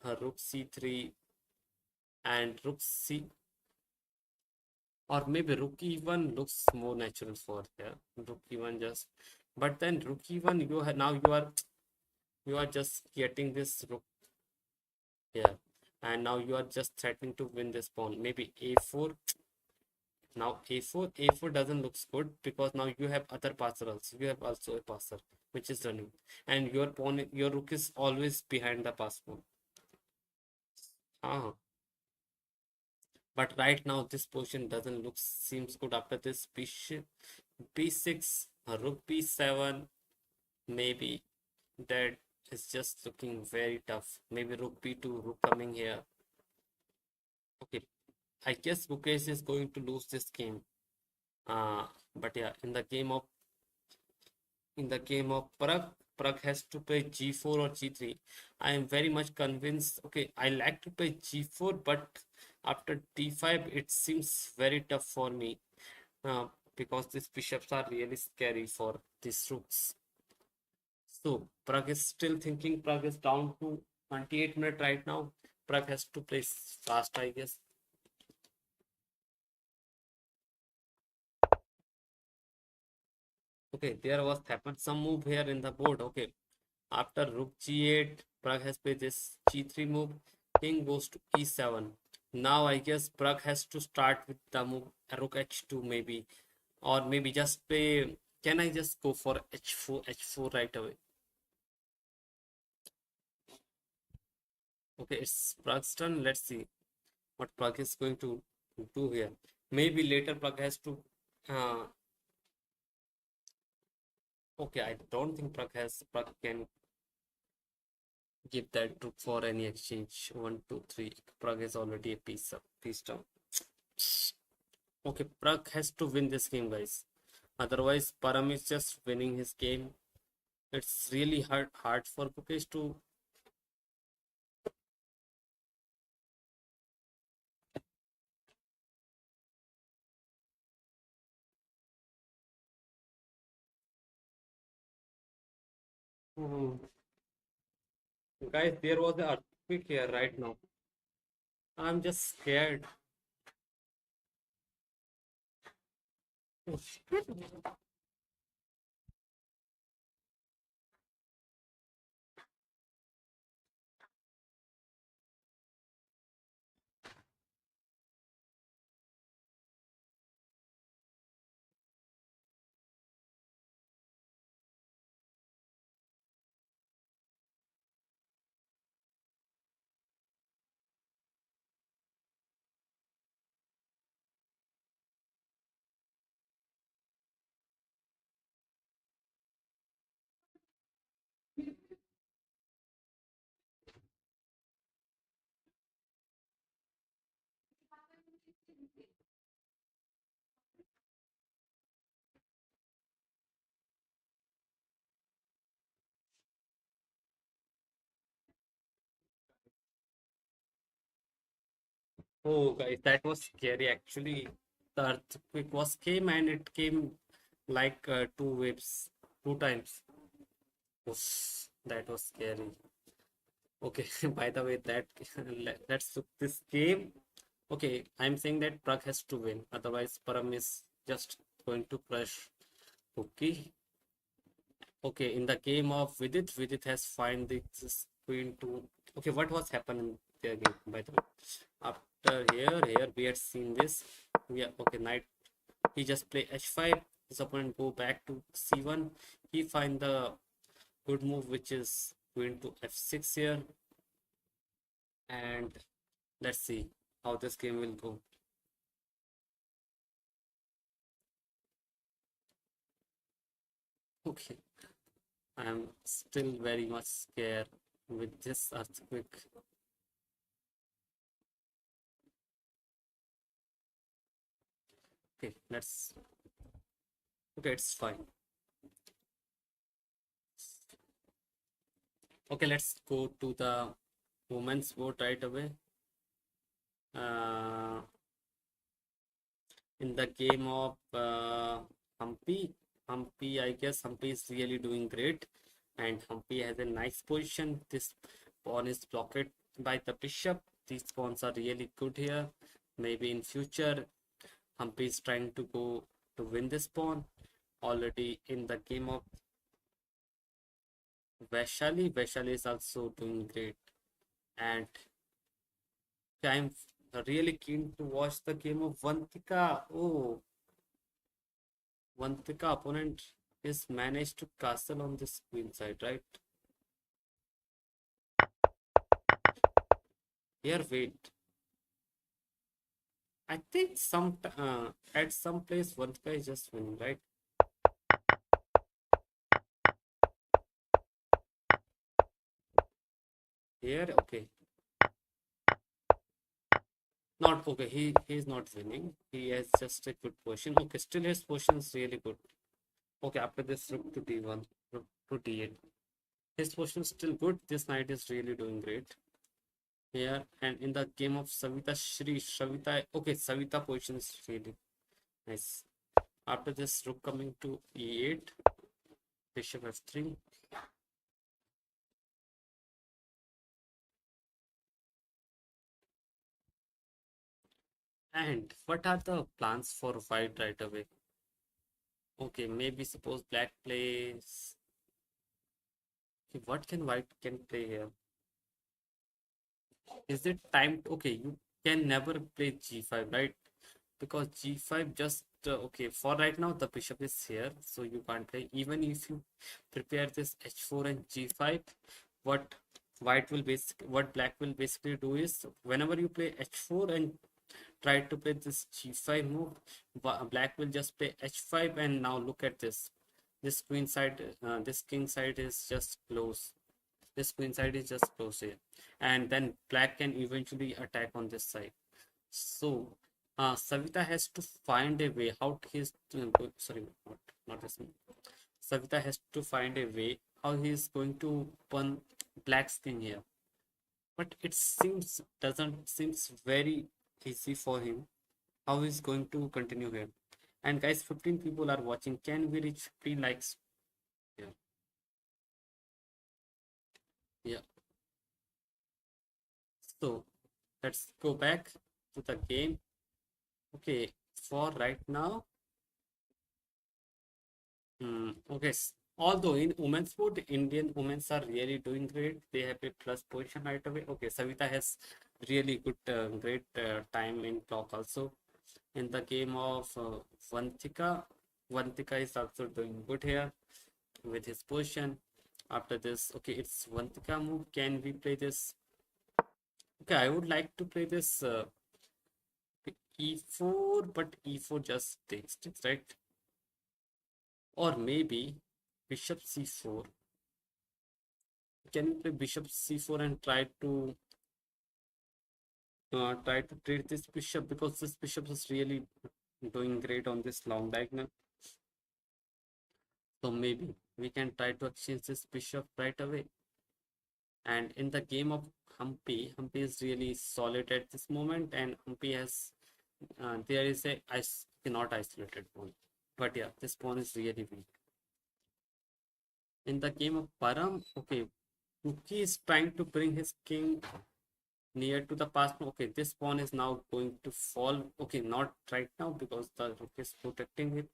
rook c3 and rook c, or maybe rook e1 looks more natural for here. Rook e1 just, but then rook e1 you have, now you are just getting this rook here, and now you are just threatening to win this pawn. Maybe a4. Now a4 doesn't look good because now you have other passer also. You have also a passer which is running, and your pawn, your rook is always behind the pass pawn. Ah, but right now this position doesn't look seems good after this bishop b6, rook b7. Maybe that is just looking very tough. Maybe rook b2, rook coming here. Okay, I guess Gukesh is going to lose this game. But yeah, in the game of Pragg has to play g4 or g3. I am very much convinced. Okay, I like to play g4, but after d5, it seems very tough for me because these bishops are really scary for these rooks. So Pragg is still thinking. Pragg is down to 28 minutes right now. Pragg has to play fast, I guess. Okay, there was happened some move here in the board. Okay, after rook g8, Pragg has played this g3 move. King goes to e7. Now I guess Pragg has to start with the move rook h2 maybe, or maybe just play. Can I just go for h4 right away? Okay, it's Pragg's turn. Let's see what Pragg is going to do here. Maybe later Pragg has to. Uh, okay, I don't think Pragg can give that rook for any exchange. 1, 2, 3. Pragg is already a piece down. Okay, Pragg has to win this game, guys. Otherwise, Param is just winning his game. It's really hard for Gukesh to. Mhm. Guys, there was an earthquake here right now. I'm just scared. Oh, guys, that was scary. Actually, the earthquake was came and it came like two waves, two times. Oof, that was scary. Okay, by the way, that let's look this game. Okay, I'm saying that Prague has to win. Otherwise, Param is just going to crush. Okay, okay. In the game of Vidit, Vidit has find this queen to. Okay, what was happening there again? By the way, after here we had seen this. Yeah, okay, knight. He just play h5. His opponent go back to c1. He find the good move, which is queen to f6 here, and let's see how this game will go. Okay, I am still very much scared with this earthquake. Okay, let's. Okay, it's fine. Okay, let's go to the women's vote right away. Uh, in the game of Humpy, Humpy, I guess Humpy is really doing great, and Humpy has a nice position. This pawn is blocked by the bishop. These pawns are really good here. Maybe in future, Humpy is trying to go to win this pawn. Already in the game of Vaishali, Vaishali is also doing great, and I'm really keen to watch the game of Vantika. Oh, Vantika opponent is managed to castle on this queen side, right? Here, wait. I think at some place Vantika is just winning, right? Here, okay. Not okay. He is not winning. He has just a good position. Okay, still his position is really good. Okay, after this rook to d1, rook to d8. His position is still good. This knight is really doing great here. And in the game of Savita, okay, Savita position is really nice. After this, rook coming to e8, bishop f3. And what are the plans for white right away? Okay, maybe suppose black plays. Okay, what can white can play here? Is it time? Okay, you can never play g5, right? Because g5 just okay. For right now, the bishop is here, so you can't play. Even if you prepare this h4 and g5, what what black will basically do is whenever you play h4 and try to play this g5 move, black will just play h5, and now look at this. This queen side, this king side is just close. This queen side is just close here, and then black can eventually attack on this side. So Savita has to find a way how he's sorry, not this one. Savita has to find a way how he's going to pun black's king here, but it seems very easy for him how he's going to continue here. And guys, 15 people are watching. Can we reach 50 likes? Yeah, yeah. So let's go back to the game. Okay, for right now, okay. Although in women's sport, Indian women are really doing great. They have a plus position right away. Okay, Savita has really good, great time in clock also. In the game of Vantika, Vantika is also doing good here with his position. After this, okay, it's Vantika move. Can we play this? Okay, I would like to play this e4, but e4 just takes it, right? Or maybe bishop c4. Can you play bishop c4 and try to trade this bishop, because this bishop is really doing great on this long diagonal. So maybe we can try to exchange this bishop right away. And in the game of Humpy is really solid at this moment, and Humpy has there is a not isolated pawn, but yeah, this pawn is really weak. In the game of Param, okay, Kuki is trying to bring his king near to the pass. Okay, this pawn is now going to fall. Okay, not right now because the rook is protecting it.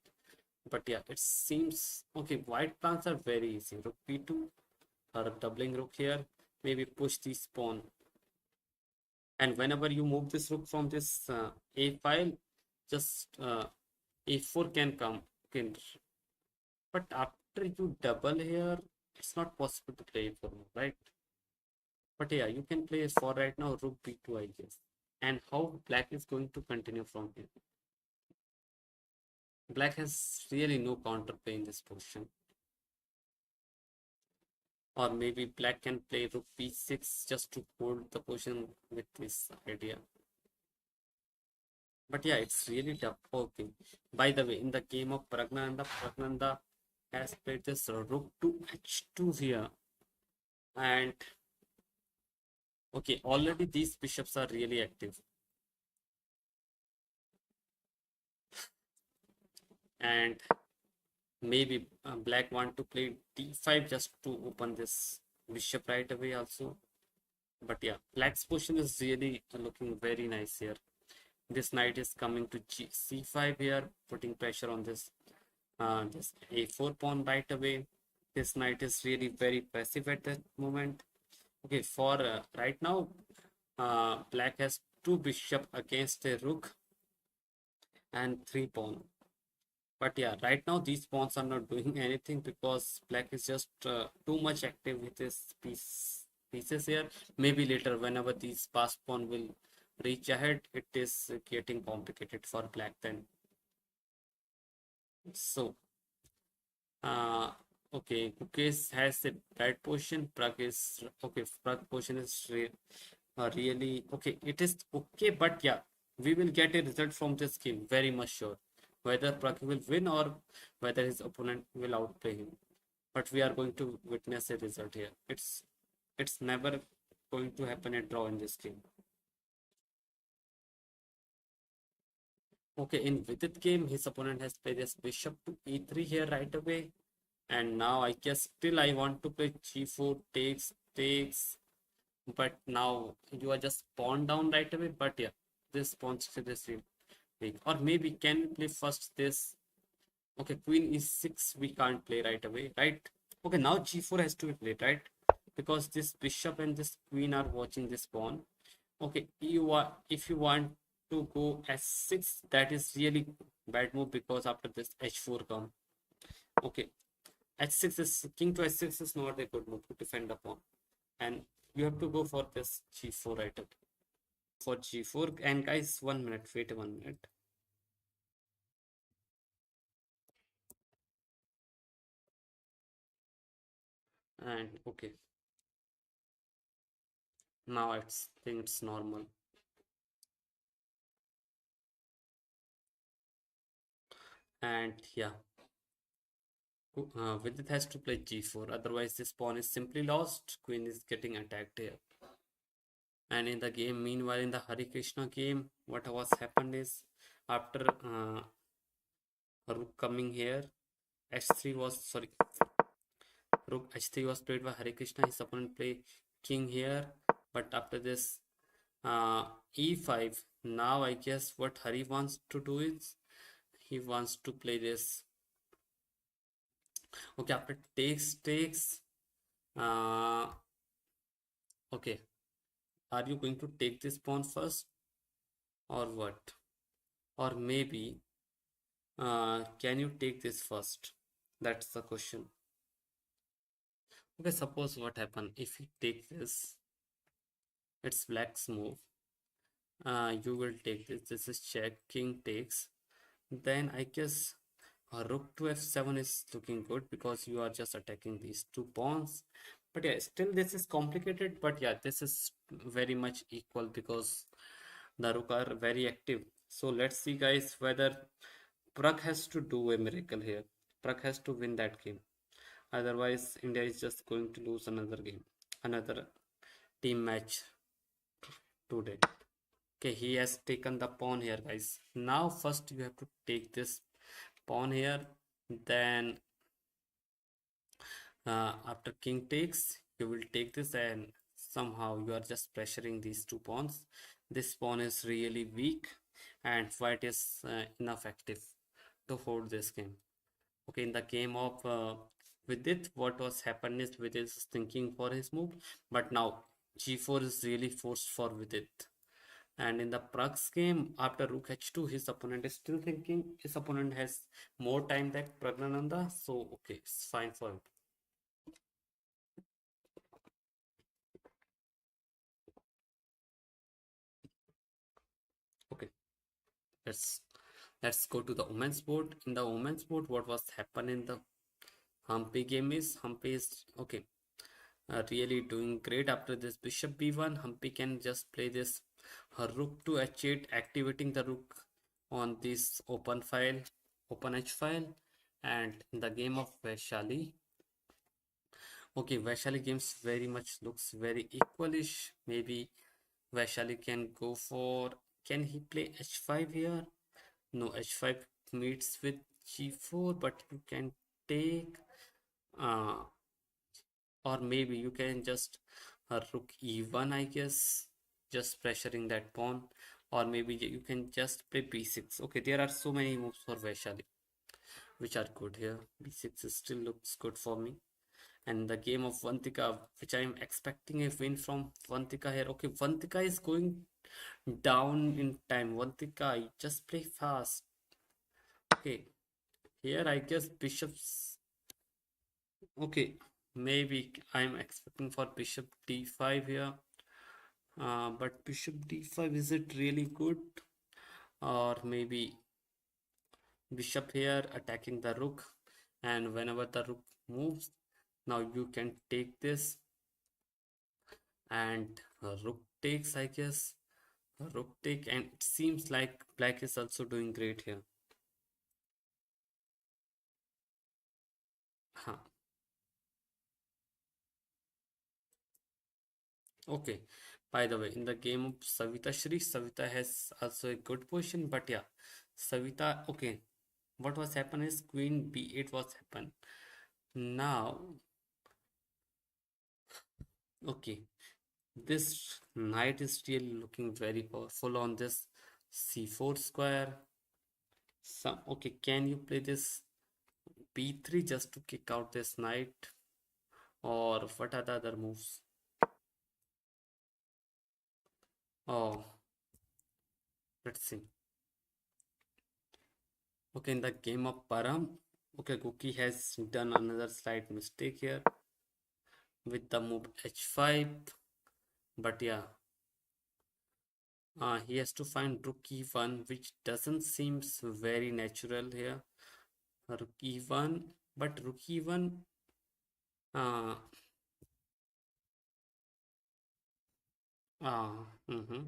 But yeah, it seems okay. White plans are very easy. Rook b2 or a doubling rook here. Maybe push this pawn. And whenever you move this rook from this a file, just a4 can come. Okay, but after you double here, it's not possible to play a4 move, right? But yeah, you can play a4 right now. Rook b2, I guess. And how black is going to continue from here? Black has really no counterplay in this position. Or maybe black can play rook b6 just to hold the position with this idea. But yeah, it's really tough. Okay. By the way, in the game of Praggnanandhaa has played this rook to h2 here. And okay, already these bishops are really active. And maybe black want to play d5 just to open this bishop right away also. But yeah, black's position is really looking very nice here. This knight is coming to c5 here, putting pressure on this this a4 pawn right away. This knight is really very passive at that moment. Okay, for right now, black has two bishop against a rook and three pawn. But yeah, right now these pawns are not doing anything because black is just too much active with his pieces here. Maybe later, whenever these passed pawn will reach ahead, it is getting complicated for black then. So, uh, okay, Gukesh has a bad position. Pragg is okay. Pragg position is really okay. It is okay, but yeah, we will get a result from this game. Very much sure. Whether Pragg will win or whether his opponent will outplay him. But we are going to witness a result here. It's never going to happen a draw in this game. Okay, in Vidit game, his opponent has played this bishop to e3 here right away. And now I guess still I want to play g4 takes. But now you are just pawn down right away. But yeah, this pawn still is weak. Or maybe can we play first this? Okay, queen e6 we can't play right away, right? Okay, now g4 has to be played, right? Because this bishop and this queen are watching this pawn. Okay, you are if you want to go s6, that is really bad move because after this h4 come. Okay, h6 is king to h6 is not a good move to defend the pawn, and you have to go for this g4 right away. For g4, and guys, 1 minute, wait 1 minute. And okay, now it's think it's normal. And yeah, Vidit has to play g4, otherwise this pawn is simply lost. Queen is getting attacked here. And in the game, meanwhile, in the Hare Krishna game, what was happened is after rook coming here, h3 was sorry, rook h3 was played by Hare Krishna. His opponent play king here, but after this e5. Now I guess what Hari wants to do is he wants to play this. Okay, after takes. Uh, okay, are you going to take this pawn first or what? Or maybe can you take this first? That's the question. Okay, suppose what happen if you take this, it's black's move. You will take this. This is check. King takes. Then I guess rook to f7 is looking good because you are just attacking these two pawns. But yeah, still this is complicated. But yeah, this is very much equal because the rook are very active. So let's see, guys, whether Pragg has to do a miracle here. Pragg has to win that game. Otherwise, India is just going to lose another game, another team match today. Okay, he has taken the pawn here, guys. Now first you have to take this pawn here, then after king takes, you will take this, and somehow you are just pressuring these two pawns. This pawn is really weak, and white is ineffective to hold this game. Okay, in the game of Vidit, what was happened is Vidit is thinking for his move, but now g4 is really forced for Vidit. And in the Pragg's game, after rook h2, his opponent is still thinking. His opponent has more time than Praggnanandhaa, so okay, it's fine for him. Okay, let's let's go to the women's board. In the women's board, what was happened in the Humpy game is Humpy is okay, really doing great after this bishop b1. Humpy can just play this rook to h8, activating the rook on this open file, open h file. And in the game of Vaishali, okay, Vaishali games very much looks very equalish. Maybe Vaishali can go for, can he play h5 here? No, h5 meets with g4, but you can take, uh, or maybe you can just rook e1, I guess, just pressuring that pawn, or maybe you can just play b6. Okay, there are so many moves for Vaishali which are good here. B6 still looks good for me. And the game of Vantika, which I am expecting a win from Vantika here. Okay, Vantika is going down in time. Vantika, just play fast. Okay, here I guess bishops. Okay, maybe I'm expecting for bishop d5 here. But bishop d5, is it really good? Or maybe bishop here attacking the rook, and whenever the rook moves, now you can take this, and rook takes, I guess. Rook take, and it seems like black is also doing great here. Huh. Okay, by the way, in the game of Savita Shri, Savita has also a good position, but yeah, Savita, okay, what was happen is queen b8 was happen. Now, okay, this knight is really looking very powerful on this c4 square. Some, okay, can you play this b3 just to kick out this knight, or what are the other moves? Oh, let's see. Okay, in the game of Param, okay, Guki has done another slight mistake here with the move h5, but yeah, he has to find rook e1, which doesn't seems very natural here. Rook e1, but rook e1, uh, uh, mm-hmm.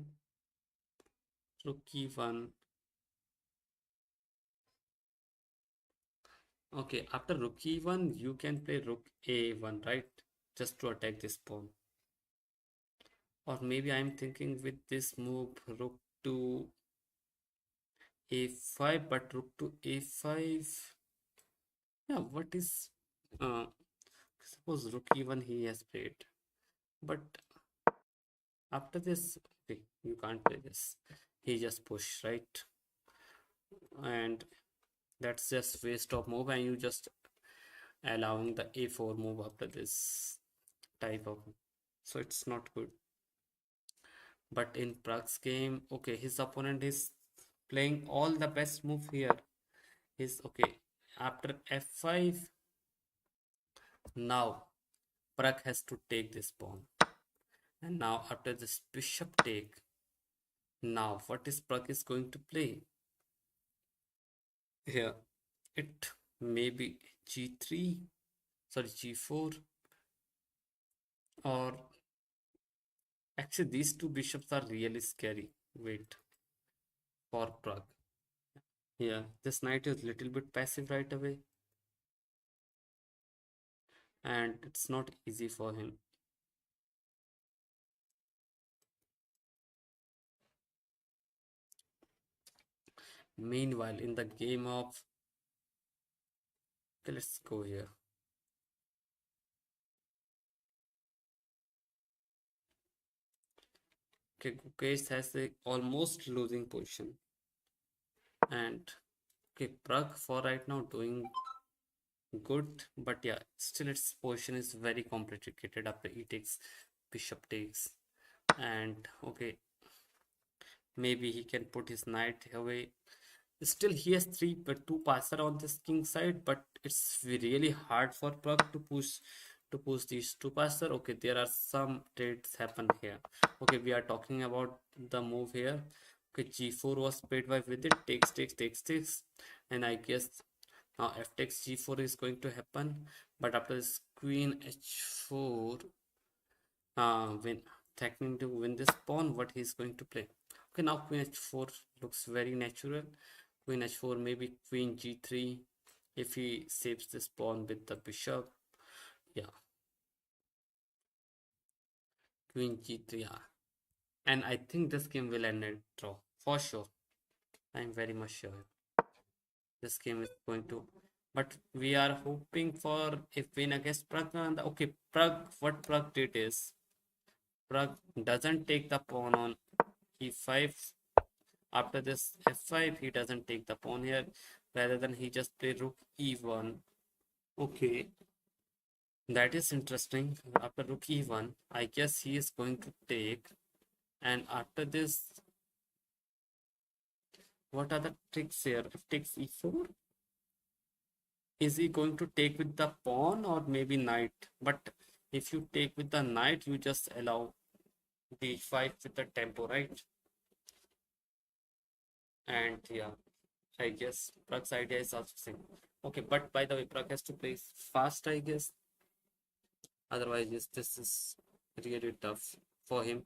Rook e1. Okay, after rook e1, you can play rook a1, right? Just to attack this pawn. Or maybe I'm thinking with this move, rook to a5, but rook to a5. Yeah, what is suppose rook e1 he has played, but after this, okay, you can't play this. He just push, right? And that's just waste of move, and you just allowing the a4 move after this type of, so it's not good. But in Prague's game, okay, his opponent is playing all the best move here. He's okay. After f5, now Prague has to take this pawn. And now after this bishop take, now what is Prague is going to play? Here, it may be g3, sorry, g4, or actually these two bishops are really scary. Wait, for Prague. Yeah, this knight is little bit passive right away, and it's not easy for him. Meanwhile, in the game of, okay, let's go here. Okay, Gukesh has a almost losing position, and okay, Pragg for right now doing good, but yeah, still its position is very complicated after e takes, bishop takes, and okay, maybe he can put his knight away. Still, he has three but two passer on this king side, but it's really hard for Pragg to push these two passer. Okay, there are some trades happen here. Okay, we are talking about the move here. Okay, g4 was played by Vidit, takes, and I guess now f takes g4 is going to happen. But after this queen h4, win threatening to win this pawn, what he's going to play. Okay, now queen h4 looks very natural. Queen h4, maybe queen g3 if he saves this pawn with the bishop. Yeah, queen g3, yeah. And I think this game will end in draw for sure. I'm very much sure this game is going to. But we are hoping for a win against Praggnanandhaa. Okay, what Pragg did is Pragg doesn't take the pawn on e5. After this f5, he doesn't take the pawn here. Rather than he just play rook e1. Okay, that is interesting. After rook e1, I guess he is going to take. And after this, what are the tricks here? If takes e4, is he going to take with the pawn or maybe knight? But if you take with the knight, you just allow the fight with the tempo, right? And yeah, I guess Pragg's idea is also same. Okay, but by the way, Pragg has to play fast, I guess. Otherwise, this is really tough for him.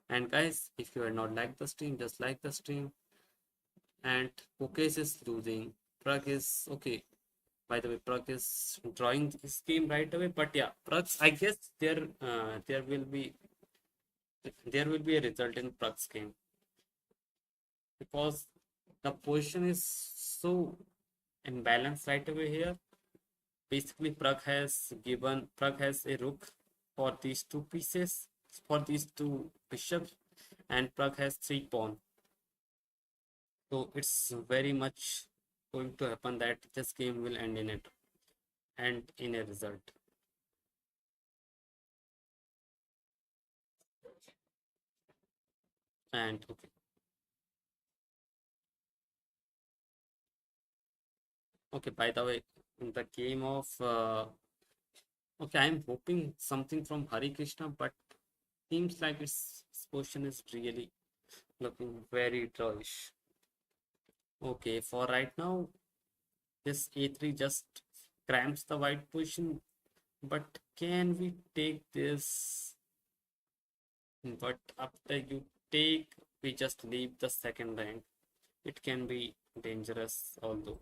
And guys, if you are not like the stream, just like the stream. And Gukesh is losing. Pragg is okay. By the way, Pragg is drawing his game right away. But yeah, Pragg, I guess there will be a result in Pragg's game because the position is so imbalanced right away here. Basically, Pragg has a rook for these two pieces, for these two bishops, and Pragg has three pawn. So it's very much going to happen that this game will end in it and in a result. And okay, by the way, in the game of okay, I'm hoping something from Hari Krishna, but seems like its position is really looking very drawish. Okay, for right now, this a3 just cramps the white position, but can we take this? But after you take, we just leave the second rank. It can be dangerous, although,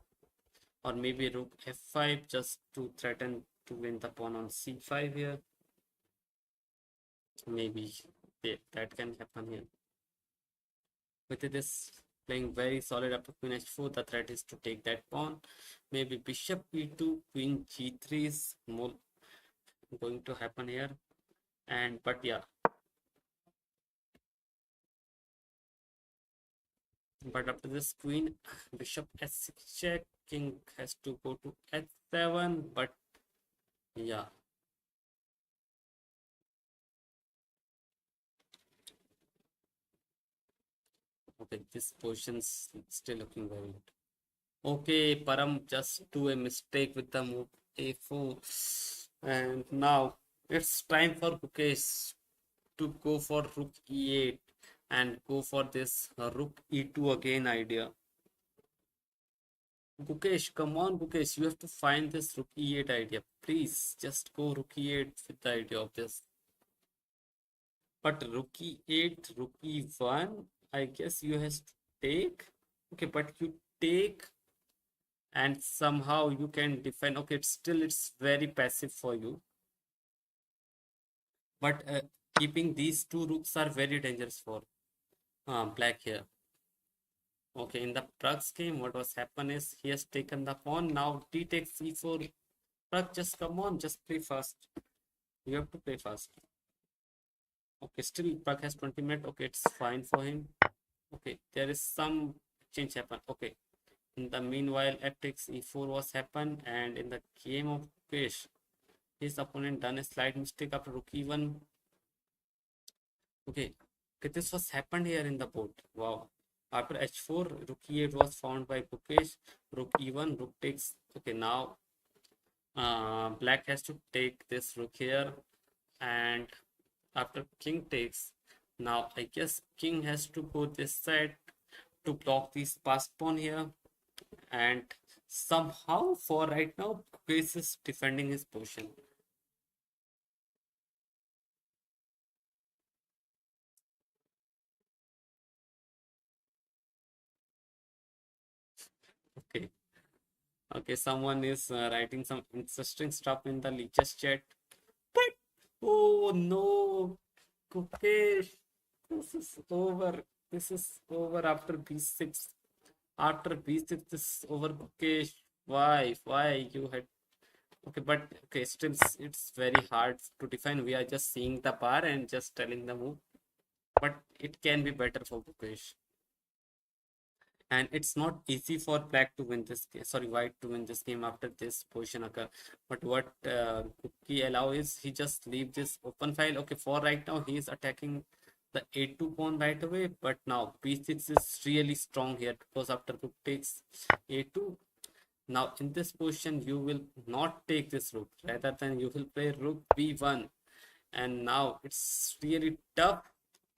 or maybe rook f5 just to threaten to win the pawn on c5 here. Maybe that can happen here. With this playing very solid after queen h4, the threat is to take that pawn. Maybe bishop e2, queen g3 is more going to happen here. And but yeah, but after this queen, bishop s6 check, king has to go to h7. But yeah, okay, this position's still looking very good. Okay, Param just do a mistake with the move a4, and now it's time for Gukesh to go for rook e8 and go for this rook e2 again idea. Gukesh, come on, Gukesh, you have to find this rook e8 idea. Please, just go rook e8 with the idea of this. But rook e8, rook e1, I guess you have to take. Okay, but you take and somehow you can defend. Okay, it's very passive for you. But keeping these two rooks are very dangerous for black here. Okay, in the Pragg's game, what was happened is he has taken the pawn. Now d takes c4. Pragg, just come on, just play fast. You have to play fast. Okay, still Pragg has 20 minutes. Okay, it's fine for him. Okay, there is some change happen. Okay, in the meanwhile, f takes e4 was happened, and in the game of Gukesh, his opponent done a slight mistake after rook e1. Okay, okay, this was happened here in the board. Wow. After h4, rook e8 was found by Gukesh. Rook e1, rook takes. Okay, now black has to take this rook here, and after king takes, now I guess king has to go this side to block this passed pawn here, and somehow for right now Gukesh is defending his position. Okay, okay, someone is writing some interesting stuff in the lichess chat. But oh no, Gukesh, this is over. This is over after b6. After b6, this is over, Gukesh. Why? Why you had? Okay, but okay, still it's very hard to define. We are just seeing the bar and just telling the move, but it can be better for Gukesh. And it's not easy for black to win this game, sorry, white to win this game after this position occur. But what Cookie allow is he just leave this open file. Okay, for right now he is attacking the a2 pawn right away, but now b6 is really strong here because after rook takes a2, now in this position you will not take this rook, rather than you will play rook b1, and now it's really tough.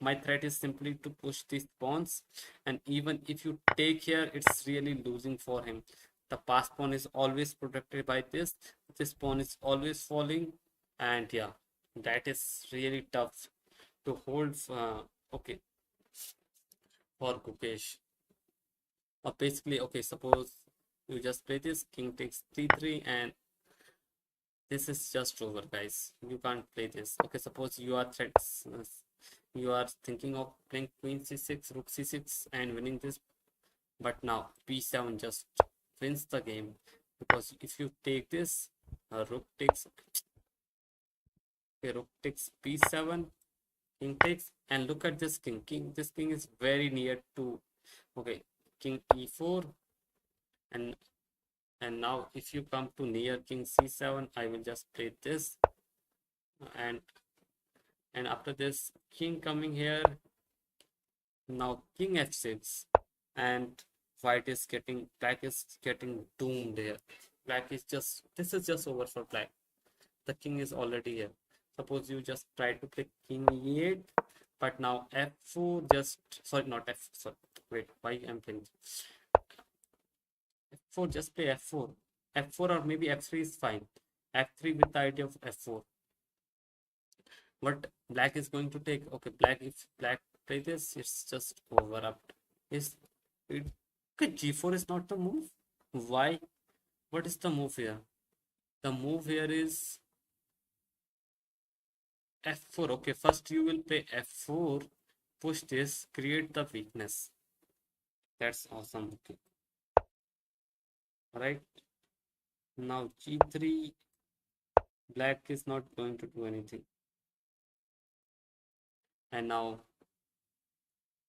My threat is simply to push these pawns, and even if you take here, it's really losing for him. The pass pawn is always protected by this pawn is always falling, and yeah, that is really tough to hold. Okay, for Gukesh. Basically, okay, suppose you just play this, king takes c3, and this is just over, guys. You can't play this. Okay, suppose you are threats, you are thinking of playing queen c6, rook c6, and winning this, but now b7 just wins the game, because if you take this, rook takes, okay, rook takes b7, king takes, and look at this king. This king is very near to, okay, king e4, and now if you come to near king c7, I will just play this, and after this king coming here, now king f6, and black is getting doomed here. Black is just, this is just over for black. The king is already here. Suppose you just try to play king e8, but now f4 just, sorry, not f, sorry, wait, why I'm playing f4, just play f4. F4 or maybe f3 is fine. F3 with the idea of f4. What black is going to take? Okay, black, if black play this, it's just over up. Is it, okay, g4 is not the move? Why? What is the move here? The move here is f4. Okay, first you will play f4, push this, create the weakness. That's awesome. Okay, all right. Now g3, black is not going to do anything. And now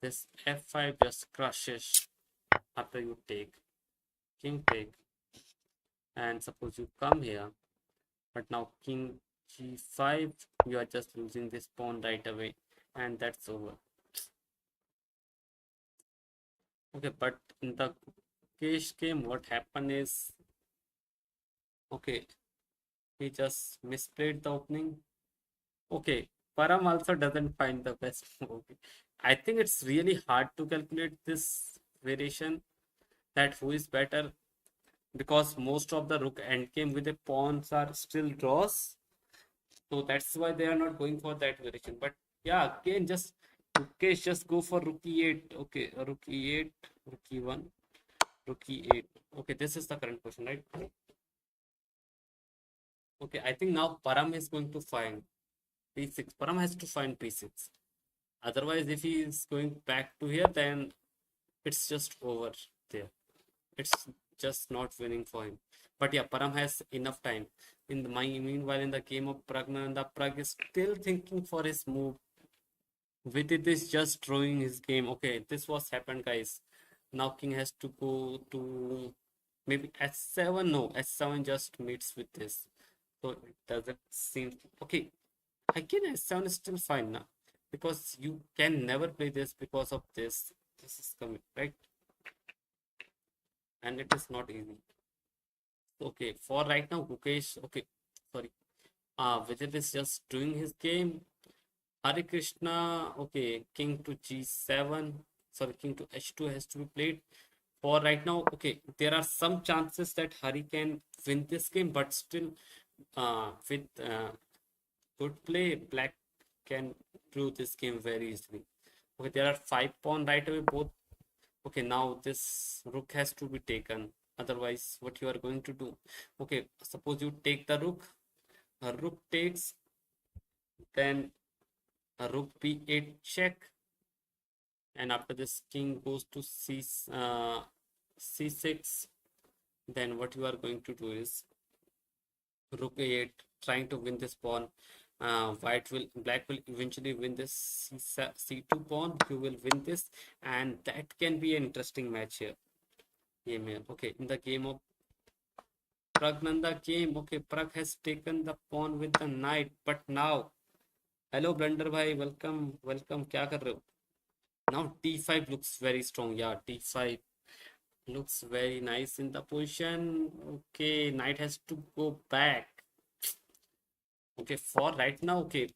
this f5 just crushes after you take, king take, and suppose you come here, but now king g5, you are just losing this pawn right away, and that's over. Okay, but in the Gukesh game, what happened is, okay, he just misplayed the opening. Okay, Param also doesn't find the best move. Okay. I think it's really hard to calculate this variation, that who is better, because most of the rook endgame with the pawns are still draws. So that's why they are not going for that variation. But yeah, again, just Gukesh just go for rook e8. Okay, rook e8, rook e1, rook e8. Okay, this is the current question, right? Okay, I think now Param is going to find p6. Param has to find p6. Otherwise, if he is going back to here, then it's just over there. It's just not winning for him. But yeah, Param has enough time. Meanwhile, in the game of Praggnanandhaa, Pragg is still thinking for his move. Vidit is just drawing his game. Okay, this was happened, guys. Now King has to go to maybe S7. No, S7 just meets with this. So it doesn't seem okay. Again, S7 is still fine now because you can never play this because of this. This is coming, right? And it is not easy. Okay, for right now, Gukesh. Okay, sorry. Vijay is just doing his game. Hare Krishna. Okay, King to G7. Sorry, King to H2 has to be played. For right now, okay, there are some chances that Hari can win this game, but still, with good play, Black can do this game very easily. Okay, there are 5 pawn right away. Both. Okay, now this rook has to be taken. Otherwise, what you are going to do? Okay, suppose you take the rook. A rook takes, then a rook b8 check, and after this king goes to c6. Then what you are going to do is rook a8, trying to win this pawn. Black will eventually win this c2 pawn. You will win this, and that can be an interesting match here. Okay, in the game of Praggnanandhaa game, okay, Pragg has taken the pawn with the knight, but now, hello Blunder bhai, welcome, क्या कर रहे हो? Now d5 looks very strong. Yeah, d5 looks very nice in the position. Okay, knight has to go back. Okay, for right now, okay,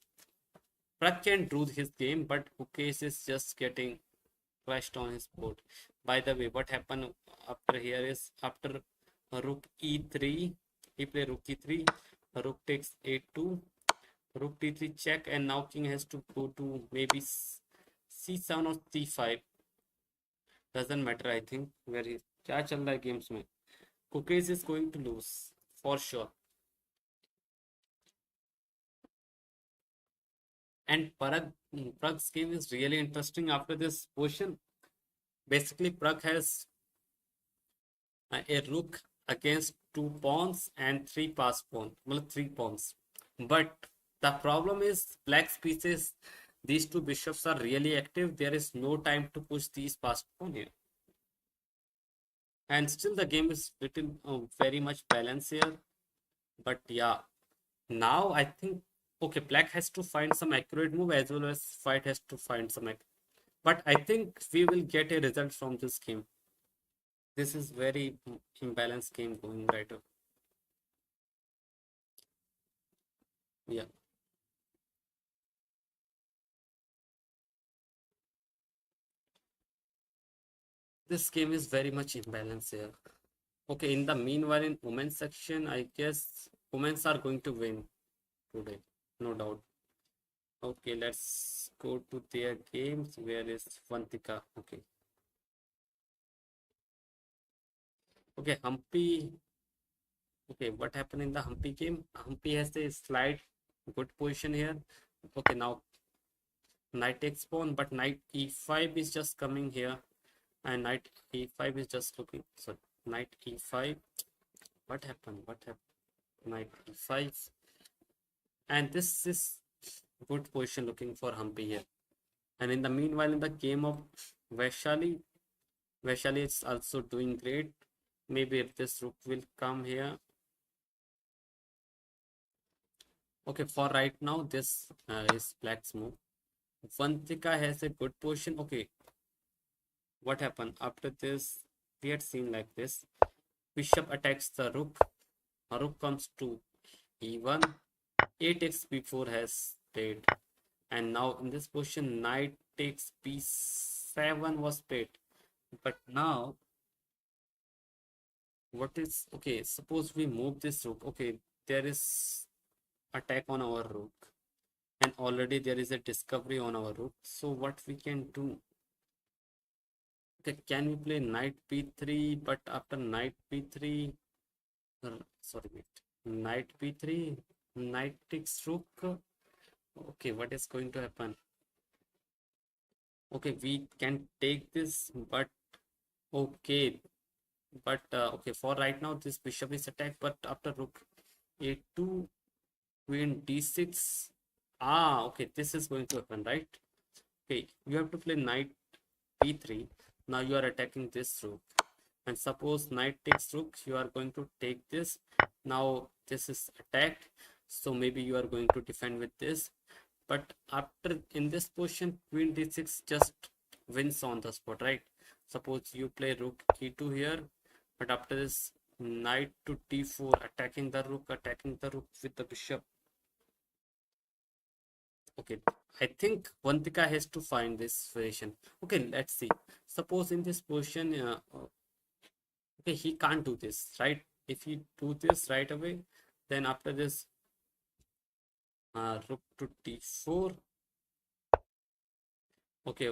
Pragg can do his game, but Gukesh is just getting crushed on his board. By the way, what happened after here is after rook e3, he play rook e3, rook takes a2, rook d3 check, and now king has to go to maybe c7 or c5. Doesn't matter, I think. Where he क्या चल रहा है games में? Gukesh is going to lose for sure. And Pragg's game is really interesting after this position. Basically, Pragg has a rook against 2 pawns and 3 passed pawn. Well, 3 pawns. But the problem is black's pieces. These 2 bishops are really active. There is no time to push these passed pawn here. And still the game is little very much balanced here. But yeah, now I think okay, black has to find some accurate move as well as white has to find some. But I think we will get a result from this game. This is very imbalanced game going right up. Yeah. This game is very much imbalanced here. Okay, in the meanwhile, in women's section, I guess women's are going to win today, no doubt. Okay, let's go to their games. Where is Vantika? Okay. Okay, Humpy. Okay, what happened in the Humpy game? Humpy has a slight good position here. Okay, now knight takes pawn, but knight e5 is just coming here, and knight e5 is just looking. So knight e5. What happened? Knight e5, and this is good position looking for Humpy here. And in the meanwhile, in the game of Vaishali, Vaishali is also doing great. Maybe if this rook will come here. Okay, for right now, this is black's move. Vantika has a good position. Okay, what happened after this? We had seen like this. Bishop attacks the rook. A rook comes to e1. 8x before has played, and now in this position, knight takes b7 was played. But now, what is okay? Suppose we move this rook. Okay, there is attack on our rook, and already there is a discovery on our rook. So what we can do? Okay, can we play knight b3? But after knight b3, sorry, wait, knight b3, knight takes rook. Okay, what is going to happen? Okay, we can take this, but Okay, but okay, for right now, this bishop is attacked, but after rook a2, queen d6. Ah, okay, this is going to happen, right? Okay, you have to play knight b3. Now you are attacking this rook. And suppose knight takes rook, you are going to take this. Now this is attacked. So maybe you are going to defend with this. But after in this position, queen d6 just wins on the spot, right? Suppose you play rook e2 here, but after this knight to d4, attacking the rook with the bishop. Okay, I think Vantika has to find this variation. Okay, let's see. Suppose in this position, okay, he can't do this, right? If he do this right away, then after this, rook to d4. Okay,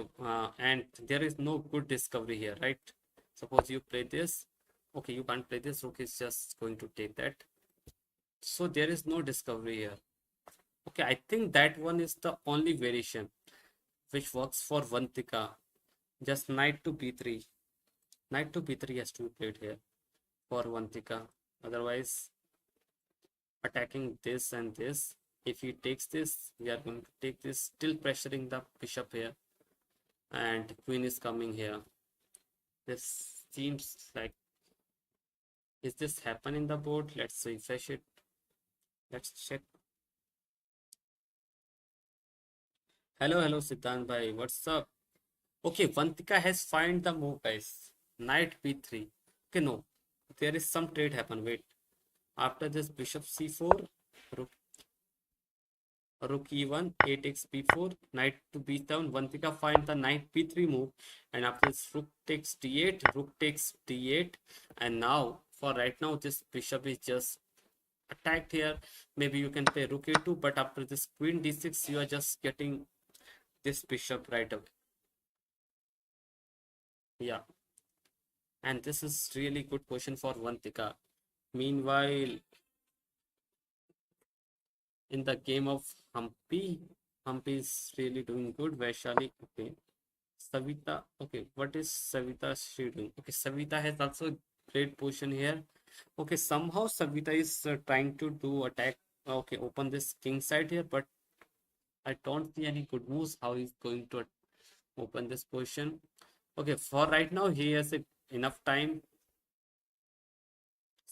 and there is no good discovery here, right? Suppose you play this. Okay, you can't play this. Rook is just going to take that. So there is no discovery here. Okay, I think that one is the only variation which works for Vantika. Just knight to b3. Knight to b3 has to be played here for Vantika. Otherwise, attacking this and this. If he takes this, we are going to take this, still pressuring the bishop here. And queen is coming here. This seems like, is this happen in the board? Let's refresh it. Let's check. Hello, Siddhant bhai. What's up? Okay, Vantika has find the move, guys. Knight b3. Okay, no. There is some trade happen. Wait. After this, bishop c4, rook rook e1, a takes b4, knight to b7. Vantika find the knight b3 move, and after this, rook takes d8, rook takes d8, and now for right now, this bishop is just attacked here. Maybe you can play rook a2, but after this queen d6, you are just getting this bishop right away. Yeah, and this is really good question for Vantika. Meanwhile, in the game of Humpy, Humpy is really doing good. Vaishali, okay. Savita, okay, what is Savita she doing? Okay, Savita has also great position here. Okay, somehow Savita is trying to do attack. Okay, open this king side here, but I don't see any good moves. How he's going to open this position? Okay, for right now, he has enough time.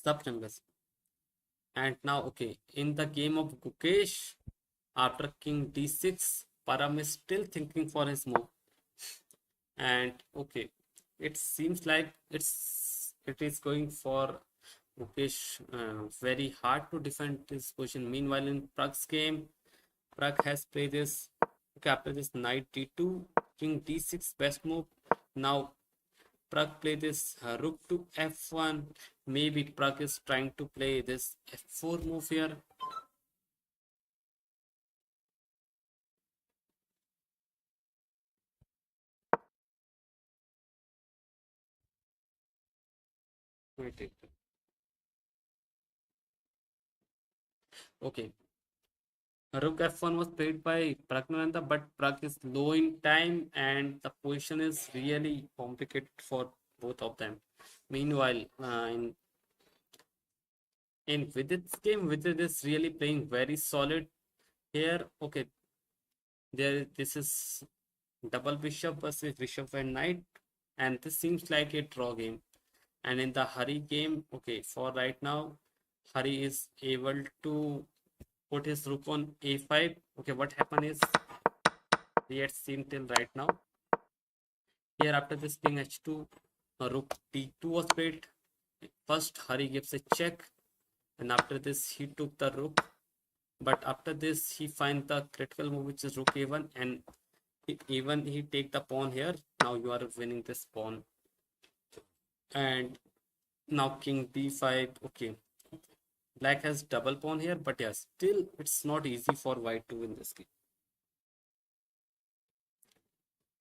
Sub jungle. And now, okay, in the game of Gukesh, after king d6, Param is still thinking for his move. And okay, it seems like it is going for Gukesh very hard to defend this position. Meanwhile, in Pragg's game, Pragg has played this. Okay, after this knight d2, king d6, best move. Now Pragg play this rook to f1. Maybe Pragg is trying to play this f4 move here. Wait. Okay. Rook f1 was played by Praggnanandhaa, but Pragg is low in time and the position is really complicated for both of them. Meanwhile, in Vidit's game, Vidit is really playing very solid here. Okay, this is double bishop versus bishop and knight, and this seems like a draw game. And in the Hari game, okay, for right now, Hari is able to put his rook on a5. Okay, what happened is we had seen till right now. Here after this king h2, rook d2 was played. First, Hari gives a check, and after this he took the rook. But after this, he finds the critical move, which is rook a1, and even he take the pawn here. Now you are winning this pawn, and now king d5. Okay, black has double pawn here, but yeah, still it's not easy for white to win this game.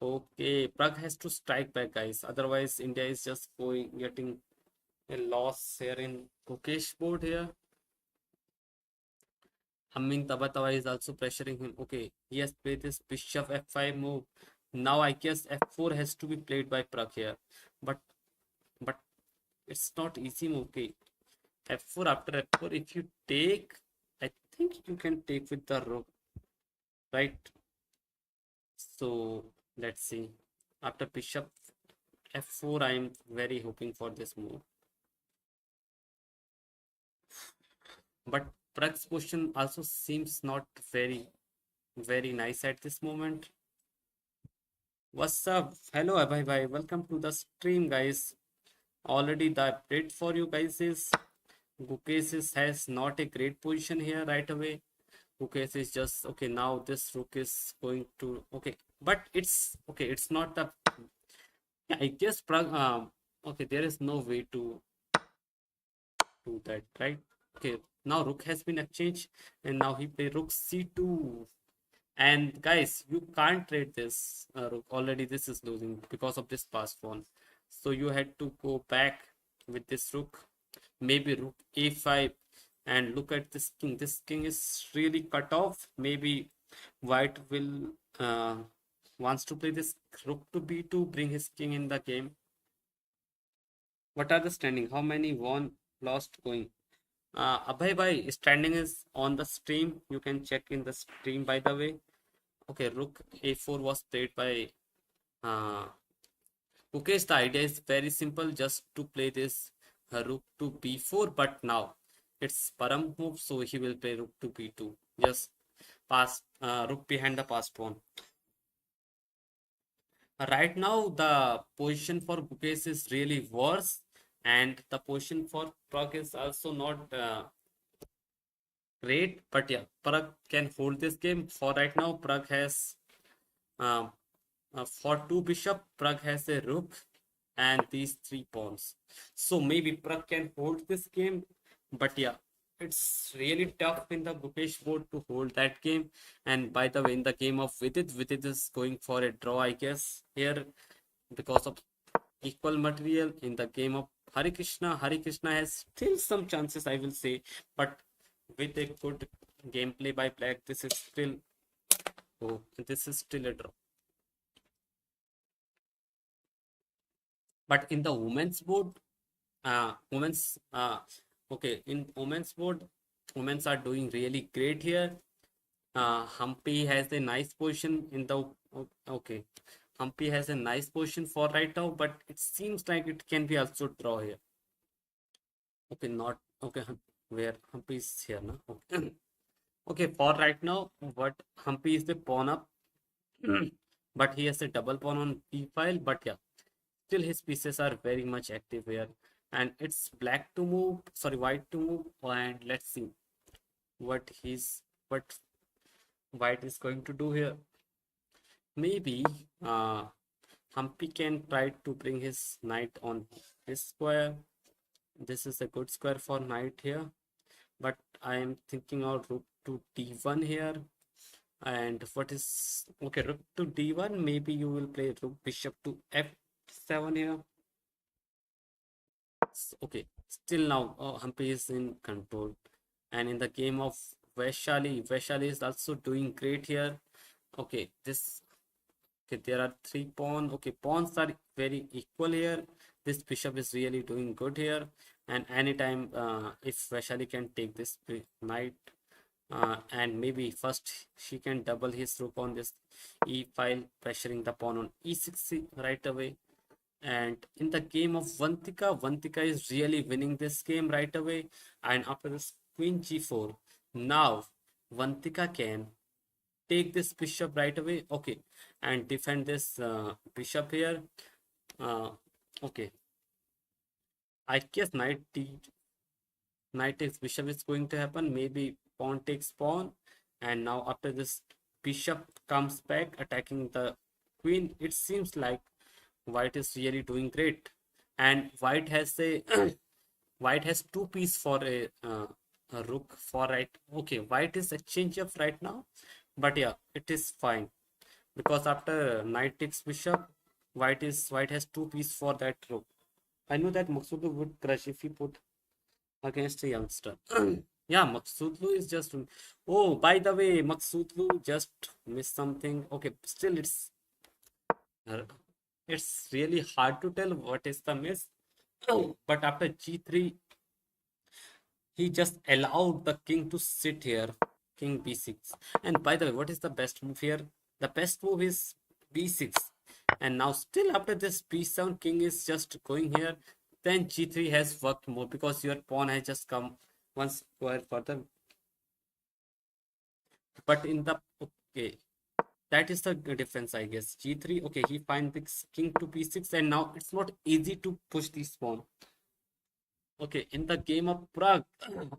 Okay, Prague has to strike back, guys. Otherwise, India is just getting a loss here in Gukesh board here. Amin tabatabai is also pressuring him. Okay, he has played this bishop f5 move. Now I guess f4 has to be played by Prague here. But but it's not easy move. Okay, f4 after f4. If you take, I think you can take with the rook, right? So let's see. After bishop f4, I am very hoping for this move. But Pragg's position also seems not very nice at this moment. What's up? Hello, bye bye. Welcome to the stream, guys. Already the update for you guys is Gukesh has not a great position here right away. Gukesh is just okay. Now this rook is going to okay, but it's okay. It's not the yeah, I guess Pragg. Okay, there is no way to do that, right? Okay, now rook has been exchanged, and now he play rook c2. And guys, you can't trade this rook. Already this is losing because of this pass pawn. So you had to go back with this rook, maybe rook a5, and look at this king. This king is really cut off. Maybe white will wants to play this rook to b2, bring his king in the game. What are the standing? How many won, lost, going? Abhay bhai, standing is on the stream. You can check in the stream, by the way. Okay, rook a4 was played by Gukesh. The idea is very simple, just to play this rook to b4. But now it's Param move, so he will play rook to b2. Just pass rook behind the pass pawn. Right now, the position for Gukesh is really worse, and the position for Pragg is also not great. But yeah, Pragg can hold this game. For right now, Pragg has um, for two bishop, Pragg has a rook and these three pawns. So maybe Pragg can hold this game, but yeah, it's really tough in the Gukesh board to hold that game. And by the way, in the game of Vidit, Vidit is going for a draw, I guess, here because of equal material. In the game of Hari Krishna has still some chances, I will say, but with a good gameplay by Black, this is still a draw. But in the women's board, women's okay, in women's board, women's are doing really great here. Humpy has a nice position in the okay. Humpy has a nice position for right now, but it seems like it can be also draw here. Okay, not okay. Where Humpy is here now. Okay. Okay, for right now, what Humpy is the pawn up, but he has a double pawn on b file. But yeah, still his pieces are very much active here, and it's black to move, sorry, white to move. And let's see what white is going to do here. Maybe Humpy can try to bring his knight on this square. This is a good square for knight here, but I am thinking of rook to d1 here. And what is okay, rook to d1, maybe you will play rook bishop to f7 here. Okay, still now Humpy is in control. And in the game of Vaishali is also doing great here. Okay, okay, there are three pawns. Okay, pawns are very equal here. This bishop is really doing good here. And anytime if Vaishali can take this knight, and maybe first she can double his rook on this e file, pressuring the pawn on e6 right away. And in the game of Vantika is really winning this game right away. And after this queen g4, now Vantika can take this bishop right away. Okay, and defend this bishop here. Okay, I guess knight takes bishop is going to happen. Maybe pawn takes pawn, and now after this bishop comes back attacking the queen. It seems like white is really doing great, and white has a white has two piece for a rook for right. Okay, white is exchange of right now, but yeah, it is fine because after knight takes bishop, white has two piece for that rook. I know that Magshadhaloo would crush if he put against a youngster. Yeah, Magshadhaloo is just. Oh, by the way, Magshadhaloo just missed something. Okay, still it's really hard to tell what is the miss. But after g3, he just allowed the king to sit here, king b6. And by the way, what is the best move here? The best move is b6. And now still after this b7, king is just going here. Then g3 has worked more because your pawn has just come one square further. But in the, okay, that is the difference, I guess. g3, okay, he finds this king to b6, and now it's not easy to push this pawn. Okay, in the game of Prague,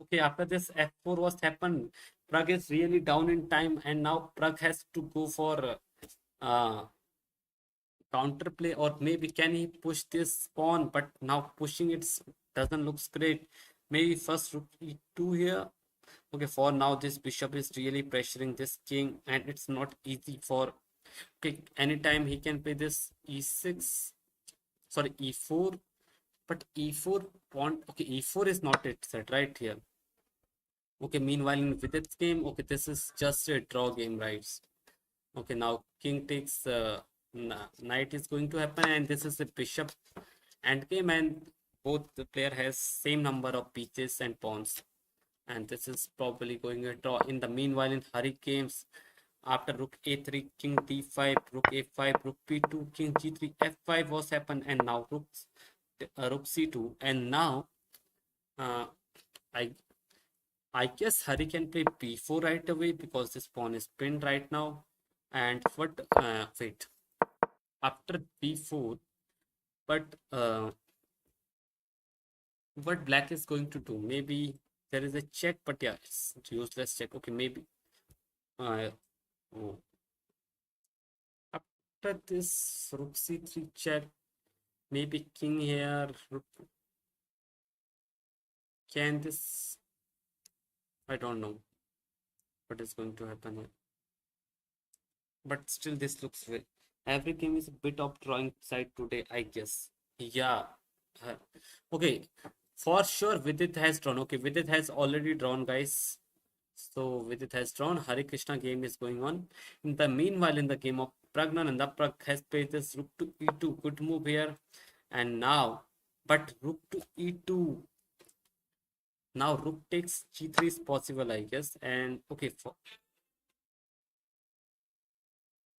okay, after this f4 was happened, Prague is really down in time, and now Prague has to go for uh, counterplay, or maybe can he push this pawn? But now pushing it doesn't looks great. Maybe first rook e2 here. Okay, for now this bishop is really pressuring this king, and it's not easy for. Okay, anytime he can play this e6, sorry e4, but e4 pawn. Okay, e4 is not it set right here. Okay, meanwhile in Vidit's game, okay, this is just a draw game, right? Okay, now king takes knight is going to happen, and this is a bishop end game, and both the player has same number of pieces and pawns, and this is probably going to draw. In the meanwhile, in hurry games, after rook a3, king d5, rook a5, rook b2, king g3, f5 was happened, and now rook c2, and now uh, I I guess Hari can play b4 right away because this pawn is pinned right now. And what? Wait. After b4, but what black is going to do? Maybe there is a check, but yeah, it's useless check. Okay, maybe. Uh, oh. After this rook c3 check, maybe king here. Can this? I don't know what is going to happen here. But still, this looks very. Every game is a bit of drawing side today, I guess. Yeah. Uh, Okay. For sure, Vidit has drawn. Okay, Vidit has already drawn, guys. So Vidit has drawn. Hare Krishna game is going on. In the meanwhile, in the game of Praggnanandhaa, Pragg has played this rook to e2. Good move here. And now, but rook to e2. Now rook takes g3 is possible, I guess. And okay, for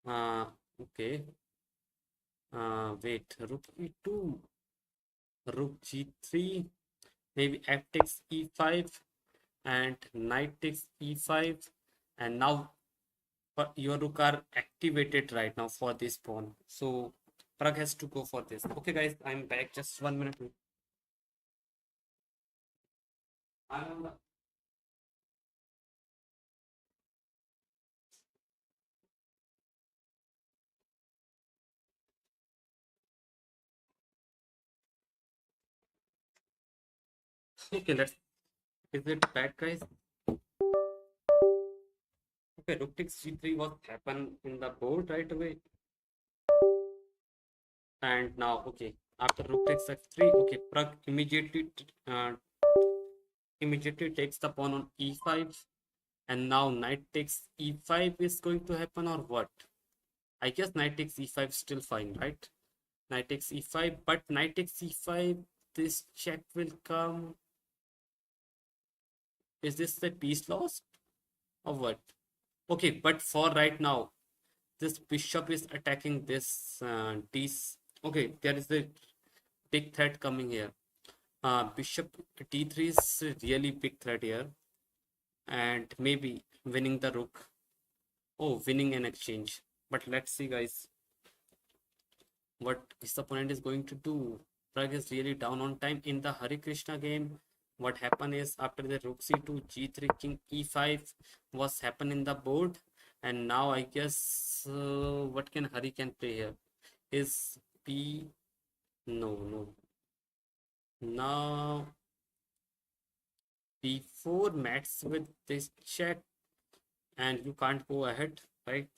uh okay. Wait, rook e2, rook g3, maybe f takes e5, and knight takes e5, and now your rook are activated right now for this pawn. So Pragg has to go for this. Okay, guys, I'm back. Just 1 minute. Okay, let's. Is it back, guys? Okay, rook takes g3 was happen in the board right away, and now okay. After rook takes f3, okay, Pragg uh, immediately takes the pawn on e5, and now knight takes e5 is going to happen, or what? I guess knight takes e5 still fine, right? Knight takes e5, but knight takes e5, this check will come. Is this the piece lost or what? Okay, but for right now, this bishop is attacking this d. Okay, there is a big threat coming here. Bishop d3 is a really big threat here, and maybe winning the rook. Oh, winning an exchange. But let's see, guys, what his opponent is going to do. Pragg is really down on time in the Hare Krishna game. What happened is after the rook c2, g3, king e5 was happen in the board, and now I guess what can Hari can play here? Is p no. Now b4 mats with this check, and you can't go ahead, right?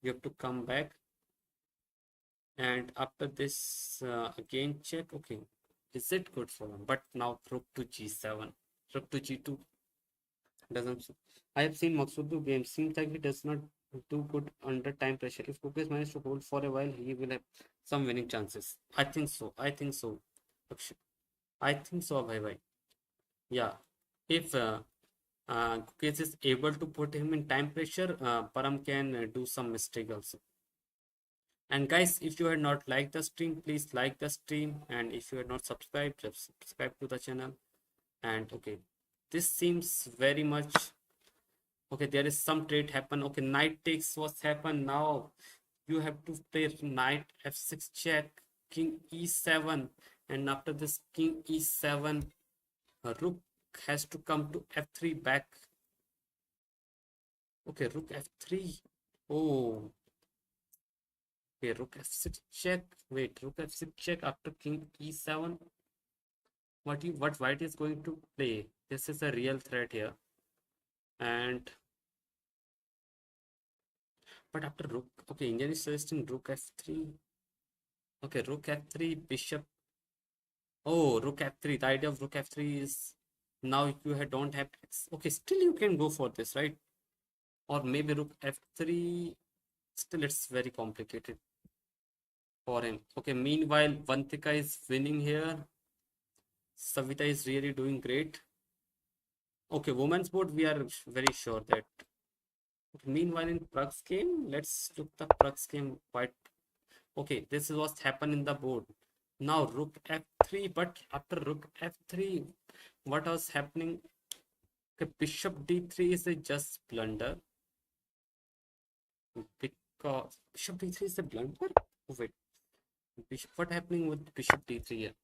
You have to come back, and after this again check. Okay, is it good for him? But now rook to g7, rook to g2 doesn't. I have seen Magshadhaloo games. Seems like he does not do good under time pressure. If Gukesh managed to hold for a while, he will have some winning chances. I think so. I think so, bhai. Yeah. If Gukesh is able to put him in time pressure, Param can do some mistake also. And guys, if you had not liked the stream, please like the stream. And if you had not subscribed, just subscribe to the channel. And okay, this seems very much okay. There is some trade happen. Okay, knight takes what's happened now. You have to play knight f6 check, king e7, and after this king e7, rook has to come to f3 back. Okay, rook f3. Oh, okay, rook f6 check. Wait, rook f6 check after king e7. What white is going to play? This is a real threat here. And but after rook, okay, Indian is suggesting rook f3. Okay, rook f3, bishop. Oh, rook f3. The idea of rook f3 is now don't have. Okay, still you can go for this, right? Or maybe rook f3. Still, it's very complicated for him. Okay, meanwhile, Vantika is winning here. Savita is really doing great. Okay, women's board, we are very sure that. Okay, meanwhile, in Pragg's game, let's look the Pragg's game quite. Okay, this is what's happened in the board. Now rook f3, but after rook f3, what was happening? Okay, bishop d3 is a just blunder. Because bishop d3 is a blunder? Oh, wait. What happening with bishop d3 here?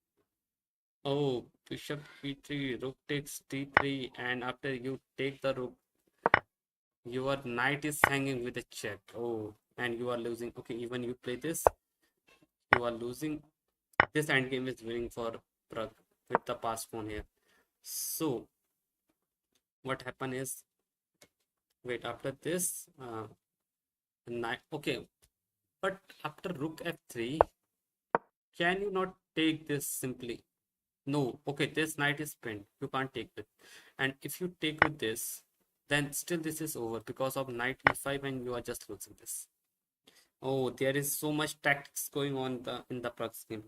Oh, bishop b3, rook takes d3, and after you take the rook, your knight is hanging with a check. Oh, and you are losing. Okay, even you play this, you are losing. This endgame is winning for Pragg with the pass pawn here. So, what happened is, wait, after this, knight. Okay, but after rook f3, can you not take this simply? No, okay, this knight is pinned. You can't take it. And if you take with this, then still this is over because of knight e5 and you are just losing this. Oh, there is so much tactics going on in the Pragg scheme.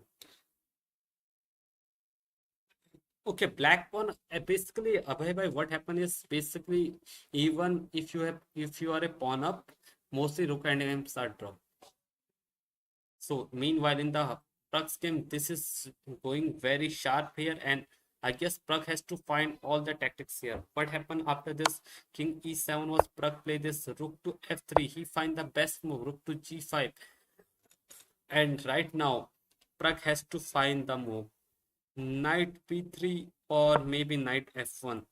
Okay, black pawn basically Abhay bhai, what happened is basically even if you are a pawn up, mostly rook and imps are dropped. So meanwhile in the Pragg game, this is going very sharp here, and I guess Pragg has to find all the tactics here. What happened after this? King e7 was Pragg play this rook to f3. He find the best move, rook to g5. And right now, Pragg has to find the move. Knight b3 or maybe knight f1,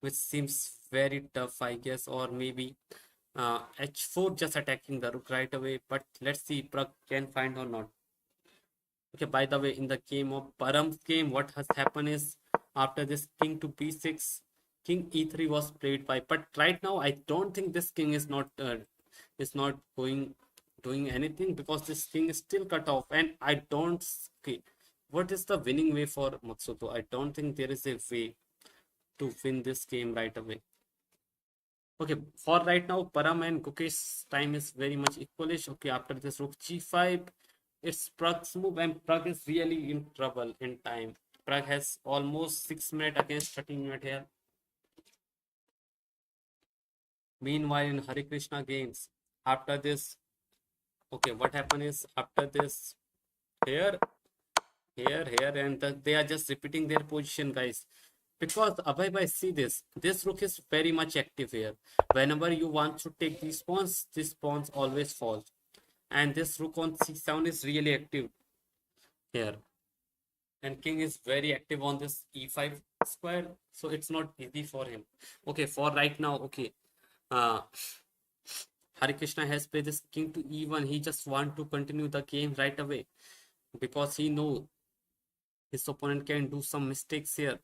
which seems very tough, I guess, or maybe h4 just attacking the rook right away. But let's see if Pragg can find or not. Okay, by the way, in the game of Param's game, what has happened is after this king to b6, king e3 was played by. But right now, I don't think this king is not going doing anything because this king is still cut off, and I don't. Okay, what is the winning way for Matsuto? I don't think there is a way to win this game right away. Okay, for right now, Param and Gukesh's time is very much equalish. Okay, after this rook g5, it's Pragg's move, and Pragg is really in trouble in time. Pragg has almost 6 minutes against 13 minutes here. Meanwhile, in Hare Krishna games, after this, okay, what happened is after this, here, and they are just repeating their position, guys. Because Abhay bhai, see this rook is very much active here. Whenever you want to take these pawns always fall. And this rook on c7 is really active here. And king is very active on this e5 square, so it's not easy for him. Okay, for right now, okay. Uh, Hare Krishna has played this king to e1. He just want to continue the game right away because he know his opponent can do some mistakes here.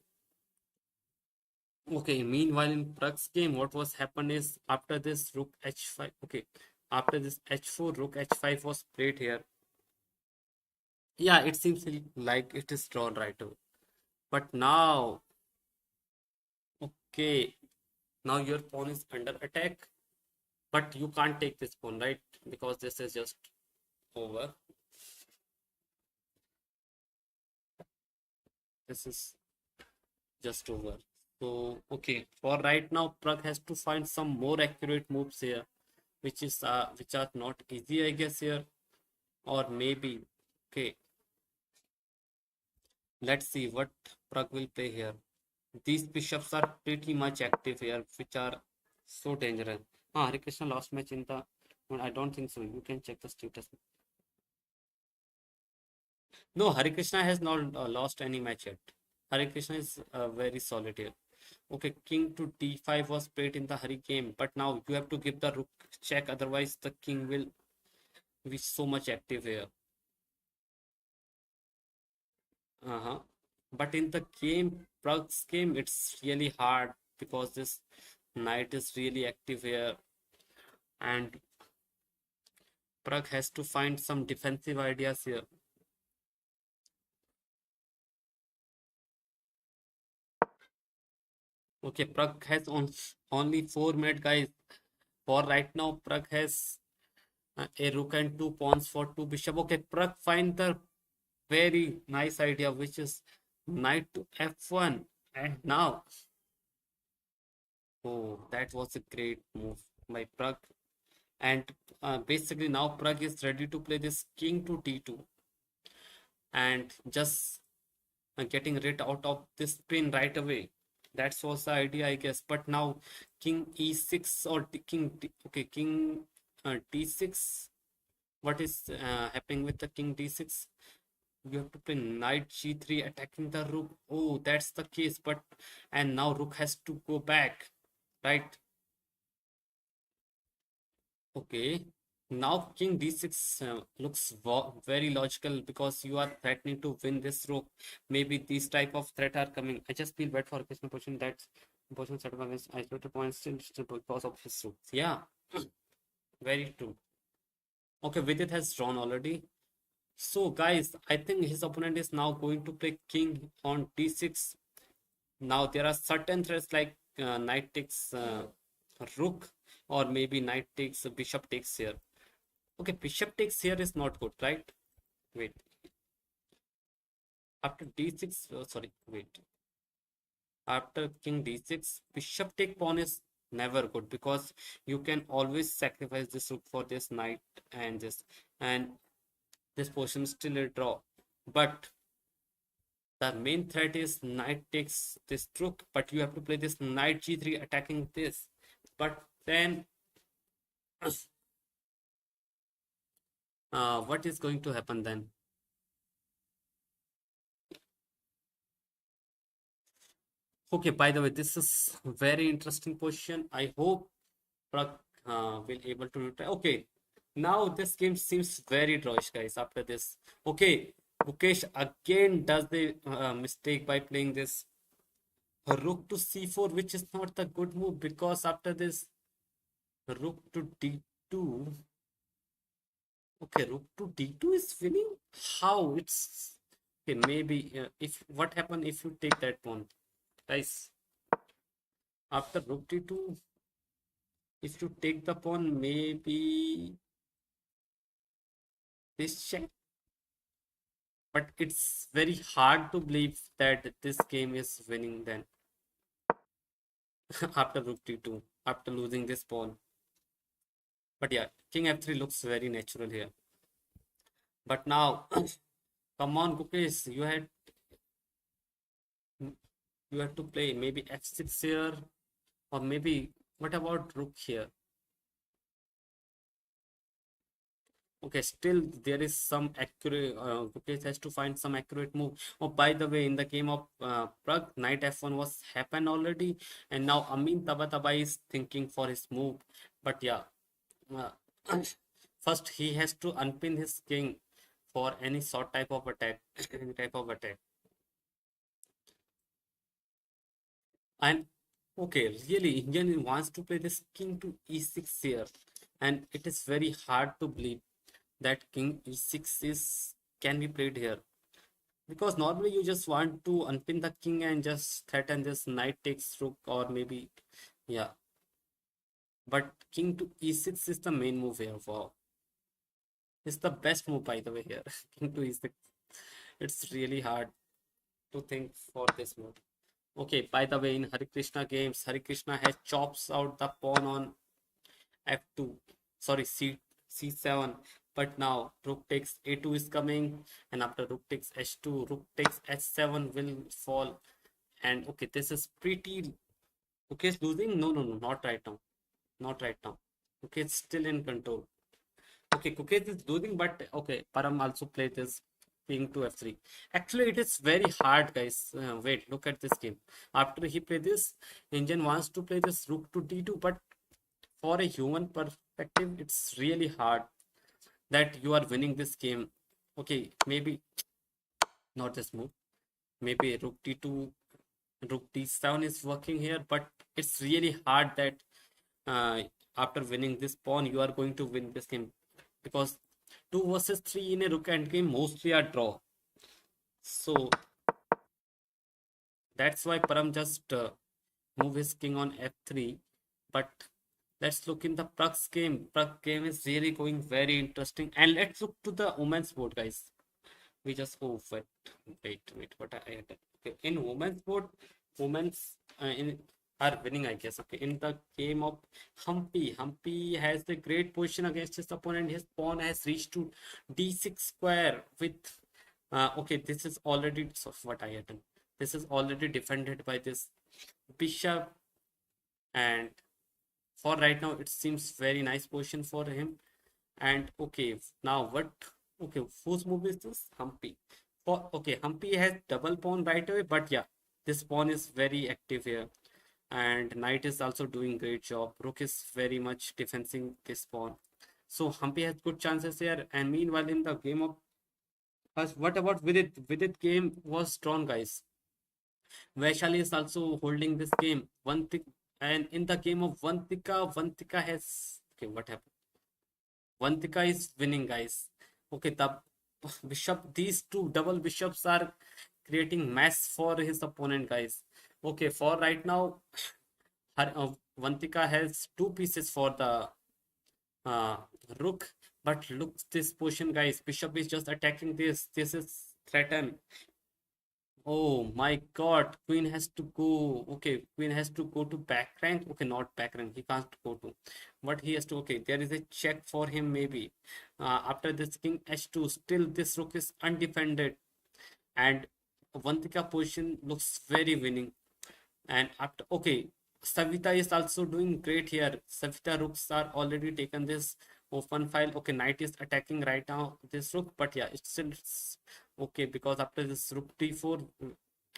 Okay, meanwhile in Pragg's game, what was happened is after this rook h5, okay, after this h4, rook h5 was played here. Yeah, it seems like it is drawn right away. But now, okay, now your pawn is under attack, but you can't take this pawn, right? Because this is just over. This is just over. So okay, for right now, Pragg has to find some more accurate moves here, which are not easy, I guess here, or maybe okay. Let's see what Pragg will play here. These bishops are pretty much active here, which are so dangerous. Ah, Hare Krishna lost match in the. Well, I don't think so. You can check the status. No, Hare Krishna has not lost any match yet. Hare Krishna is very solid here. Okay, king to d5 was played in the Hari game, but now you have to give the rook check, otherwise the king will be so much active here. Uh-huh. But in the game, Prague's game, it's really hard because this knight is really active here, and Prague has to find some defensive ideas here. Okay, Prague has only 4 minutes, guys. For right now, Prague has a rook and 2 pawns for 2 bishop. Okay, Prague find the very nice idea, which is knight to f1. And now, oh, that was a great move by Prague. And basically now Prague is ready to play this king to d2 and just getting rid out of this pin right away. That was the idea, I guess. But now king e6 or okay, king d6. What is happening with the king d6? You have to play knight g3 attacking the rook. Oh, that's the case. But and now rook has to go back, right? Okay. Now king d6 looks very logical because you are threatening to win this rook. Maybe these type of threat are coming. I just feel bad for Krishna position that position set up against isolated points still because of his rook. Yeah, very true. Okay, Vidit has drawn already. So guys, I think his opponent is now going to play king on d6. Now there are certain threats like knight takes rook, or maybe knight takes bishop takes here. Okay, bishop takes here is not good, right? Wait. After d6, sorry, wait. After king d6, bishop take pawn is never good because you can always sacrifice this rook for this knight and this position is still a draw. But the main threat is knight takes this rook, but you have to play this knight g3 attacking this. But then what is going to happen then? Okay, by the way, this is very interesting position. I hope Prag will able to retry. Okay, now this game seems very drawish, guys. After this, okay, Gukesh again does the mistake by playing this rook to c4, which is not the good move because after this rook to d2. Okay, rook to d2 is winning. How it's okay? Maybe if what happen if you take that pawn, guys? After rook d2, if you take the pawn, maybe this check. But it's very hard to believe that this game is winning then after rook d2, after losing this pawn. But yeah, king f3 looks very natural here. But now, come on, Gukesh, you had to play maybe f6 here, or maybe what about rook here? Okay, still there is some accurate. Gukesh has to find some accurate move. Oh, by the way, in the game of Prague, knight f1 was happened already, and now Amin tabatabai is thinking for his move. But yeah, uh, first he has to unpin his king for any sort type of attack, any type of attack. And okay, really, Indian wants to play this king to e6 here, and it is very hard to believe that king e6 is can be played here because normally you just want to unpin the king and just threaten this knight takes rook or maybe yeah. But king to e6 is the main move here. Wow, it's the best move by the way here. King to e6. It's really hard. to think for this move. Okay, by the way, in Hare Krishna games, Hare Krishna has chops out the pawn on f2, sorry, c7. But now rook takes a2 is coming, and after rook takes h2, rook takes h7 will fall. And okay, this is pretty. Okay, is losing. No, no, no, not right now, not right now. Okay, it's still in control. Okay, Gukesh is losing, but okay, Param also played this king to f3. Actually, it is very hard, guys. Wait, look at this game. After he played this, Indian wants to play this rook to d2, but for a human perspective, it's really hard that you are winning this game. Okay, maybe not this move. Maybe rook d2, rook d7 is working here, but it's really hard that uh, after winning this pawn, you are going to win this game because 2 versus 3 in a rook endgame mostly are draw. So that's why Param just move his king on f3. But let's look in the Pragg's game. Pragg game is really going very interesting. And let's look to the women's board, guys. We just go wait. What I had okay. In women's board, women's in are winning, I guess. Okay, in the game of Humpy has a great position against his opponent. His pawn has reached to d6 square with okay. This is already so what I had done. This is already defended by this bishop, and for right now it seems very nice position for him. And okay, now what? Okay, whose move is this? Humpy. For okay, Humpy has double pawn right away, but yeah, this pawn is very active here, and knight is also doing great job. Rook is very much defending this pawn, so Humpy has good chances here. And meanwhile, in the game of us, what about Vidit? Vidit game was drawn, guys. Vaishali is also holding this game. One thing, and in the game of Vantika has okay. What happened? Vantika is winning, guys. Okay, the bishop, these two double bishops are creating mess for his opponent, guys. Okay, for right now, Vantika has two pieces for the uh, rook, but look this position, guys. Bishop is just attacking this. This is threatened. Oh my God, queen has to go. Okay, queen has to go to back rank. Okay, not back rank. He can't go to. But he has to. Okay, there is a check for him maybe. After this king h2, still this rook is undefended, and Vantika position looks very winning. And after okay, Savita is also doing great here. Savita rooks are already taken this open file. Okay, knight is attacking right now this rook, but yeah, it's still okay because after this rook d4,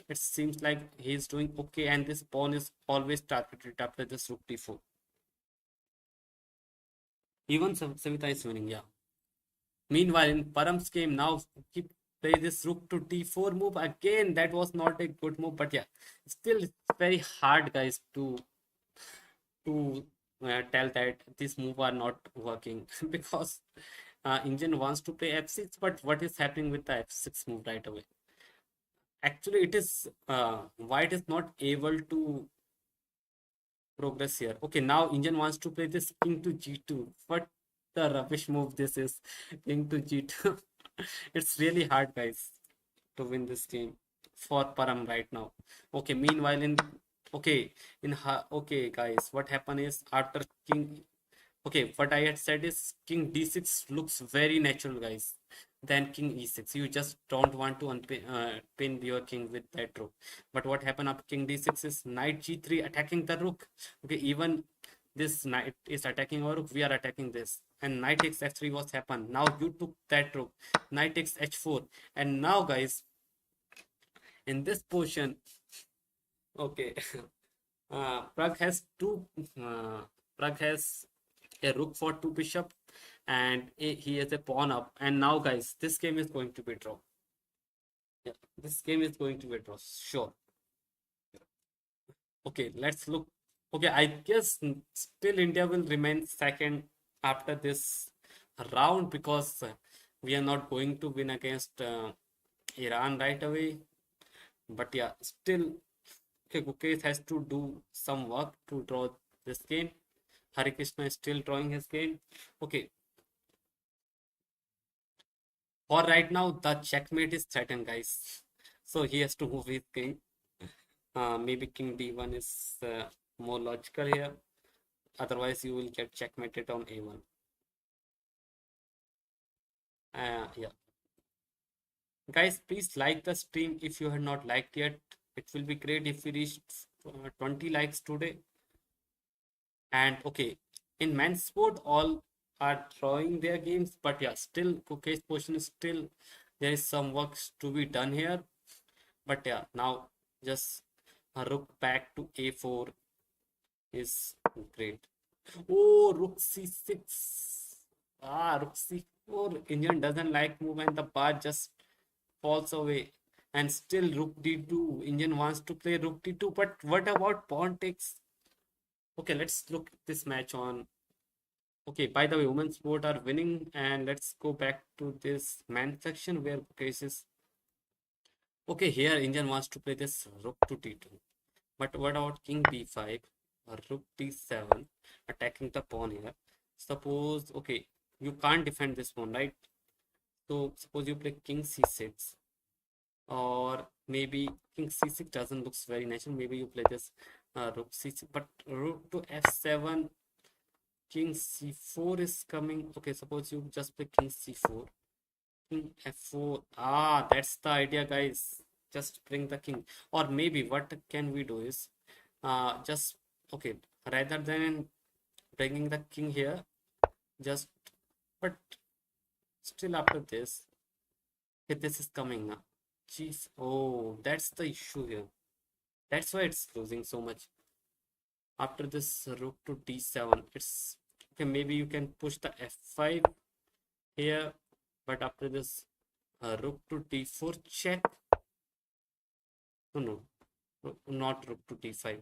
it seems like he's doing okay, and this pawn is always targeted after this rook d4. Even Savita is winning, yeah. Meanwhile, in Param's game, now keep play this rook to d4 move again. That was not a good move, but yeah, still it's very hard, guys, to tell that this move are not working because Indian wants to play f6, but what is happening with the f6 move right away? Actually, it is white is not able to progress here. Okay, now Indian wants to play this king to g2. What the rubbish move this is, king to g2. It's really hard, guys, to win this game for Param right now. Okay, meanwhile in okay okay guys, what happened is after king okay, what I had said is king d6 looks very natural, guys. Then king e6. You just don't want to unpin pin your king with that rook. But what happened after king d6 is knight g3 attacking the rook. Okay, even this knight is attacking our rook. We are attacking this. And knight takes f3 was happened. Now you took that rook. Knight takes h4. And now, guys, in this position, okay, Pragg has two. Pragg has a rook for two bishop, and he has a pawn up. And now, guys, this game is going to be draw. Yeah, this game is going to be draw. Sure. Okay, let's look. Okay, I guess still India will remain second after this round because we are not going to win against Iran right away. But yeah, still, okay, Gukesh has to do some work to draw this game. Hare Krishna is still drawing his game. Okay, for right now, the checkmate is threatened, guys. So he has to move his king. Maybe king d1 is more logical here. Otherwise, you will get checkmated on a1. Yeah. Guys, please like the stream if you have not liked yet. It will be great if we reach 20 likes today. And okay, in men's sport, all are drawing their games, but yeah, still Gukesh position is still there is some work to be done here. But yeah, now just a rook back to a4 is great. Oh, rook c6. Ah, rook c4. Indian doesn't like move and the bar just falls away. And still rook d2. Indian wants to play rook d2. But what about pawn takes? Okay, let's look at this match on. Okay, by the way, women's sport are winning. And let's go back to this man section where cases. Okay, here Indian wants to play this rook to d2. But what about king b5 or rook d7 attacking the pawn here? Suppose, okay, you can't defend this pawn, right? So suppose you play king c6 or maybe king c6 doesn't looks very natural. Maybe you play this rook c6, but rook to f7, king c4 is coming. Okay, suppose you just play king c4, king f4. Ah, that's the idea, guys. Just bring the king. Or maybe what can we do is just okay, rather than bringing the king here, just but still after this, okay, this is coming now. Jeez, oh, that's the issue here. That's why it's losing so much. After this rook to d7, it's okay. Maybe you can push the f5 here, but after this rook to d4 check. No, not rook to d5.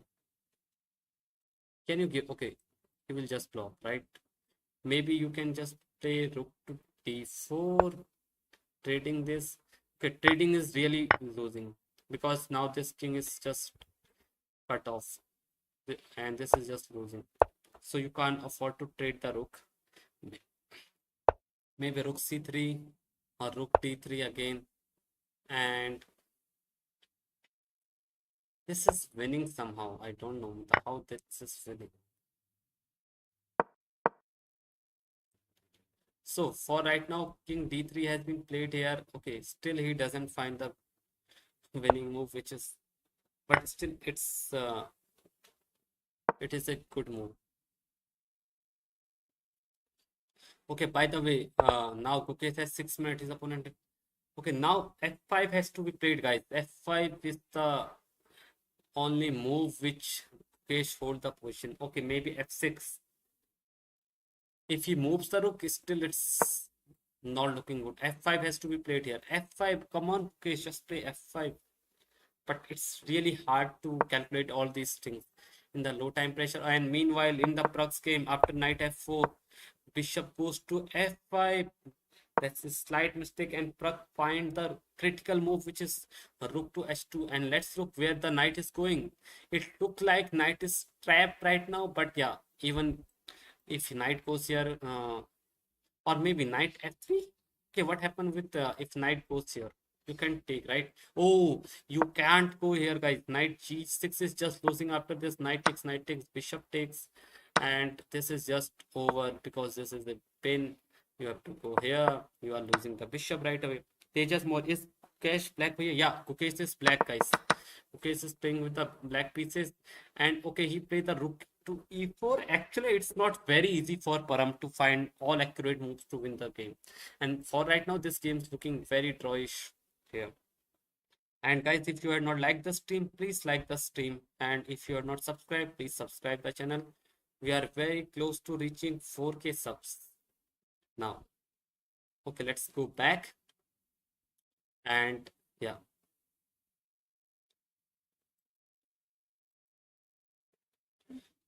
Can you give? Okay, he will just block, right? Maybe you can just play rook to d4, trading this. Okay, trading is really losing because now this king is just cut off and this is just losing. So you can't afford to trade the rook. Maybe rook c3 or rook d3 again. And this is winning somehow. I don't know how this is winning. So for right now, king d3 has been played here. Okay, still he doesn't find the winning move, which is, but still it is a good move. Okay, by the way, now Gukesh has 6 minutes. His opponent. Okay, now f5 has to be played, guys. f5 is the only move which Gukesh hold the position. Okay, maybe f6. If he moves the rook, still it's not looking good. f5 has to be played here. f5, come on, Gukesh, just play f5. But it's really hard to calculate all these things in the low time pressure. And meanwhile, in the Pragg's game, after knight f4, bishop goes to f5. That's a slight mistake, and Pragg find the critical move, which is rook to h2. And let's look where the knight is going. It looked like knight is trapped right now, but yeah, even if knight goes here, or maybe knight f3. Okay, what happened with if knight goes here? You can take, right? Oh, you can't go here, guys. Knight g6 is just losing after this. Knight takes, bishop takes, and this is just over because this is a pin. You have to go here. You are losing the bishop right away. Tejas more is Gukesh black here. Yeah, Gukesh is black, guys. Gukesh is playing with the black pieces, and okay, he played the rook to e4. Actually, it's not very easy for Param to find all accurate moves to win the game. And for right now, this game is looking very drawish here. And guys, if you have not liked the stream, please like the stream. And if you are not subscribed, please subscribe the channel. We are very close to reaching 4K subs now. Okay, let's go back. And yeah.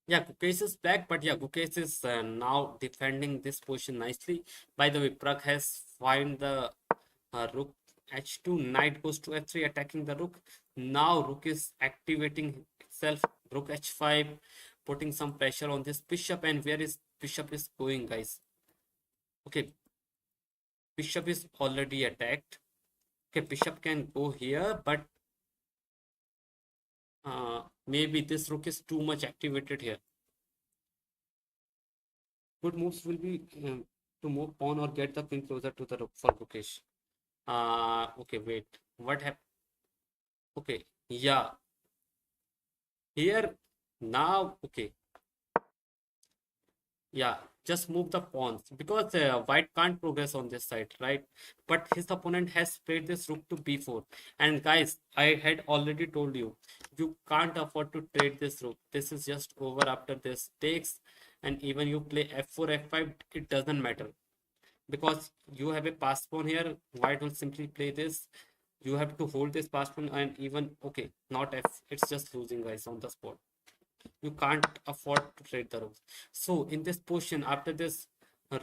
Yeah, Gukesh is back, but yeah, Gukesh is now defending this position nicely. By the way, Pragg has find the rook h2, knight goes to f3, attacking the rook. Now rook is activating itself, rook h5, putting some pressure on this bishop. And where is bishop is going, guys? Okay, bishop is already attacked. Okay, bishop can go here, but Maybe this rook is too much activated here. Good moves will be to move on or get the king closer to the rook for Gukesh. Okay, wait. What happened? Okay, yeah. Here now, okay. Yeah, just move the pawns because white can't progress on this side, right? But his opponent has played this rook to b4. And guys, I had already told you, you can't afford to trade this rook. This is just over after this takes, and even you play f4, f5, it doesn't matter because you have a pass pawn here. White will simply play this. You have to hold this pass pawn and even okay, not f. It's just losing guys on the spot. You can't afford to trade the rooks. So in this position, after this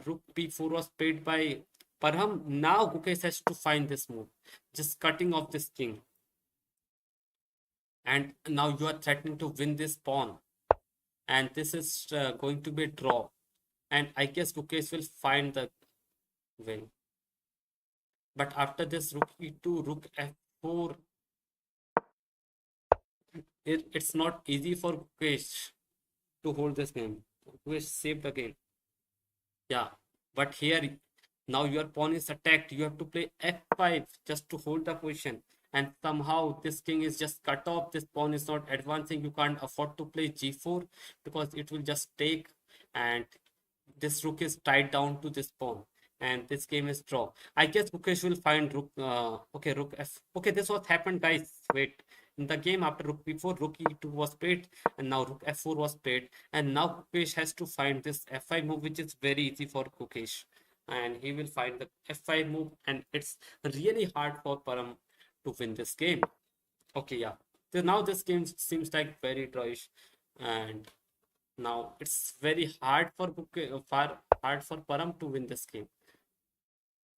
rook p4 was played by Param, now Gukesh has to find this move, just cutting off this king. And now you are threatening to win this pawn. And this is going to be a draw. And I guess Gukesh will find the win. But after this rook e2, rook f4, it's not easy for Gukesh to hold this game. Gukesh saved again. Yeah, but here now your pawn is attacked. You have to play f5 just to hold the position. And somehow this king is just cut off. This pawn is not advancing. You can't afford to play g4 because it will just take. And this rook is tied down to this pawn. And this game is draw. I guess Gukesh will find rook. Okay, rook f. Okay, this was happened, guys. Wait. In the game after rook b4, rook e2 was played, and now rook f4 was played, and now Gukesh has to find this f5 move, which is very easy for Gukesh, and he will find the f5 move, and it's really hard for Param to win this game. Okay, yeah. So now this game seems like very drawish, and now it's very hard for hard for Param to win this game.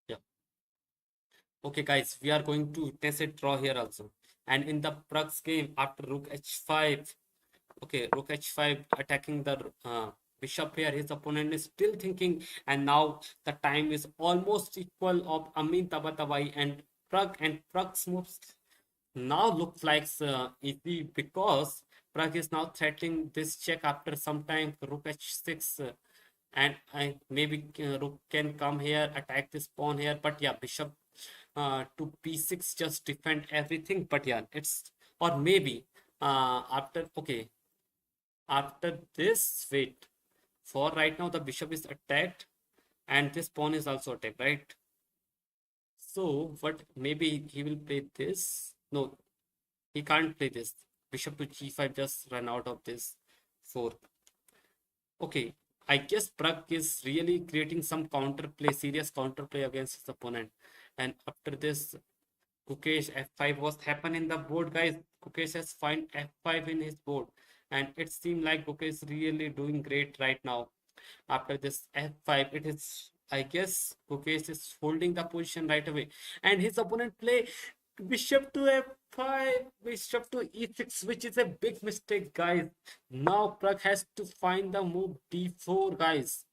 Yeah. Okay, guys, we are going to test a draw here also. And in the Pragg's game, after rook h5, okay, rook h5 attacking the bishop here, his opponent is still thinking, and now the time is almost equal of Amin, tabatabai, and Pragg's moves now looks like easy because Pragg is now threatening this check after some time, rook h6. And maybe rook can come here, attack this pawn here, but yeah, bishop to p6 just defend everything. But yeah, it's or maybe after okay, after this wait, for right now the bishop is attacked and this pawn is also attacked, right? So what, maybe he will play this. No, he can't play this. Bishop to g5 just run out of this 4. Okay, I guess Pragg is really creating some counterplay, serious counterplay against his opponent. And after this, Gukesh f5 was happen in the board, guys. Gukesh has find f5 in his board, and it seemed like Gukesh is really doing great right now. After this f5, it is, I guess Gukesh is holding the position right away, and his opponent play bishop to f5, bishop to e6, which is a big mistake, guys. Now Pragg has to find the move d4, guys.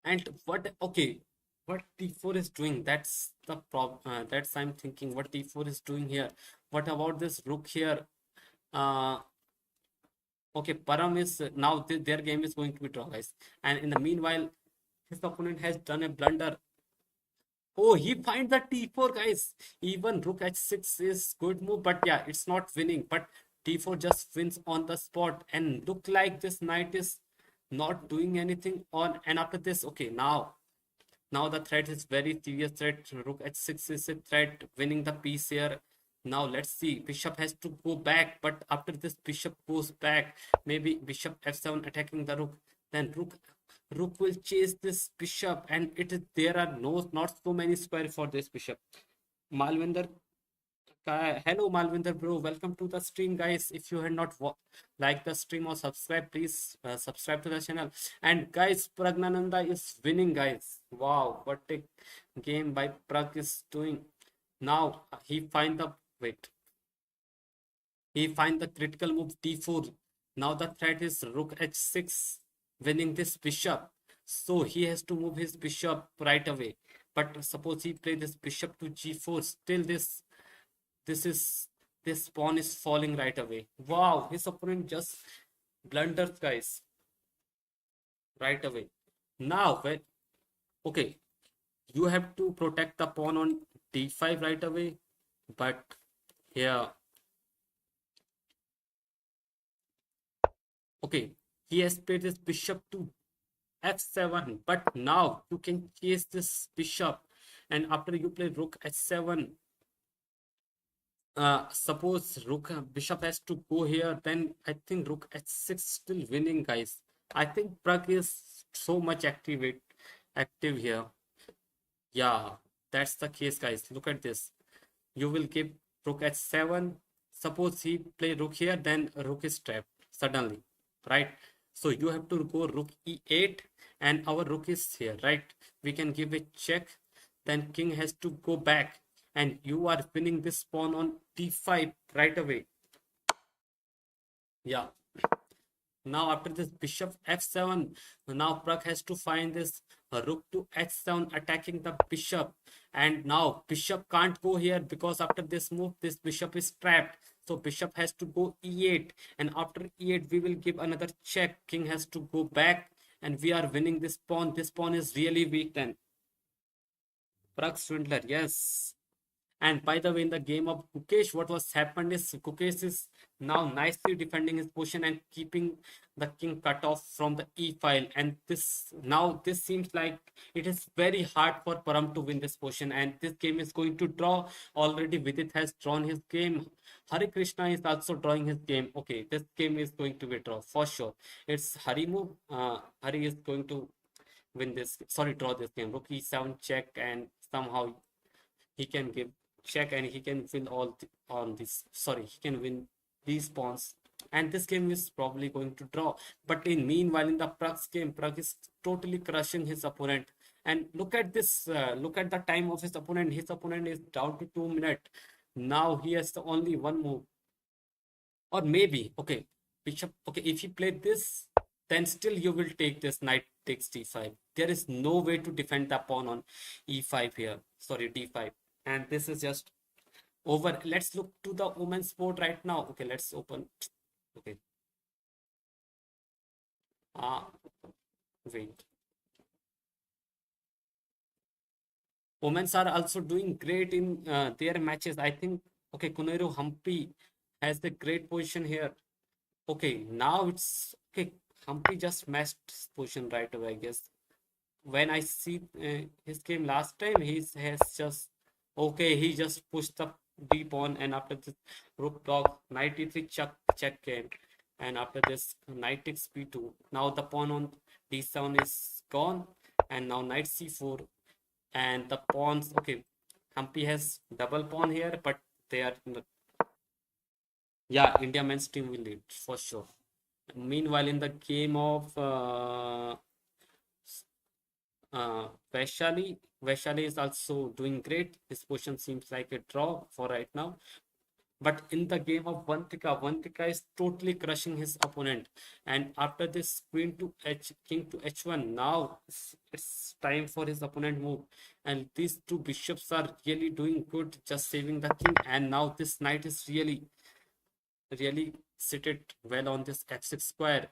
And what, okay, what d4 is doing, that's the problem. That's I'm thinking what d4 is doing here. What about this rook here? Uh, okay, Param is now their game is going to be draw, guys. And in the meanwhile, his opponent has done a blunder. Oh, he finds the t4, guys. Even rook h6 is good move, but yeah, it's not winning. But t4 just wins on the spot, and look like this knight is not doing anything on. And after this, okay, now the threat is very serious threat. Rook h6 is a threat, winning the piece here. Now let's see. Bishop has to go back, but after this bishop goes back, maybe bishop f7 attacking the rook. Then rook will chase this bishop, and there are not so many square for this bishop. Malvinder, hello Malvinder bro, welcome to the stream, guys. If you had not liked the stream or subscribe, please subscribe to the channel. And guys, Praggnanandhaa is winning, guys. Wow, what a game by Pragg is doing. Now he find the wait. He find the critical move d4. Now the threat is rook h6, winning this bishop. So he has to move his bishop right away. But suppose he play this bishop to g4, still this is this pawn is falling right away. Wow, his opponent just blunders, guys, right away. Now, when okay, you have to protect the pawn on d5 right away, but here, okay, he has played this bishop to f7, but now you can chase this bishop, and after you play rook h7, suppose rook bishop has to go here, then I think rook h6 still winning, guys. I think Pragg is so much active here. Yeah, that's the case, guys. Look at this. You will give rook h7. Suppose he play rook here, then rook is trapped suddenly, right? So you have to go rook e8, and our rook is here, right? We can give a check, then king has to go back, and you are winning this pawn on d5 right away. Yeah. Now after this bishop f7, now Pragg has to find this rook to h7 attacking the bishop, and now bishop can't go here because after this move this bishop is trapped. So bishop has to go e8, and after e8 we will give another check. King has to go back, and we are winning this pawn. This pawn is really weak then. Pragg swindler, yes. And by the way, in the game of Gukesh, what was happened is Gukesh is now nicely defending his position and keeping the king cut off from the e file. And this seems like it is very hard for Param to win this position. And this game is going to draw. Already Vidit has drawn his game. Hari Krishna is also drawing his game. Okay, this game is going to be draw for sure. It's Hari move. Hari is going to win this. Sorry, draw this game. Rook e7 check, and somehow he can give check, and he can win on this. Sorry, he can win these pawns, and this game is probably going to draw. But in meanwhile, in the Pragg's game, Pragg is totally crushing his opponent. And look at this. Look at the time of his opponent. His opponent is down to 2 minutes. Now he has only one move, or maybe okay, bishop. Okay, if he played this, then still you will take this knight takes d5. There is no way to defend the pawn on e5 here. Sorry, d5. And this is just over. Let's look to the women's board right now. Okay, let's open. Okay. Wait. Women's are also doing great in their matches. I think, okay, Koneru Humpy has the great position here. Okay, now it's, okay, Humpy just matched his position right away, I guess. When I see his game last time, has just, okay, he just pushed the d pawn, and after this rook dog knight e3 check game, and after this knight takes b2. Now the pawn on d7 is gone, and now knight c4, and the pawns, okay, Humpy has double pawn here, but they are yeah, India men's team will lead for sure. Meanwhile, in the game of Vaishali is also doing great. His position seems like a draw for right now. But in the game of Vantika is totally crushing his opponent. And after this queen to king to h1, now it's time for his opponent move. And these two bishops are really doing good, just saving the king. And now this knight is really seated well on this f6 square,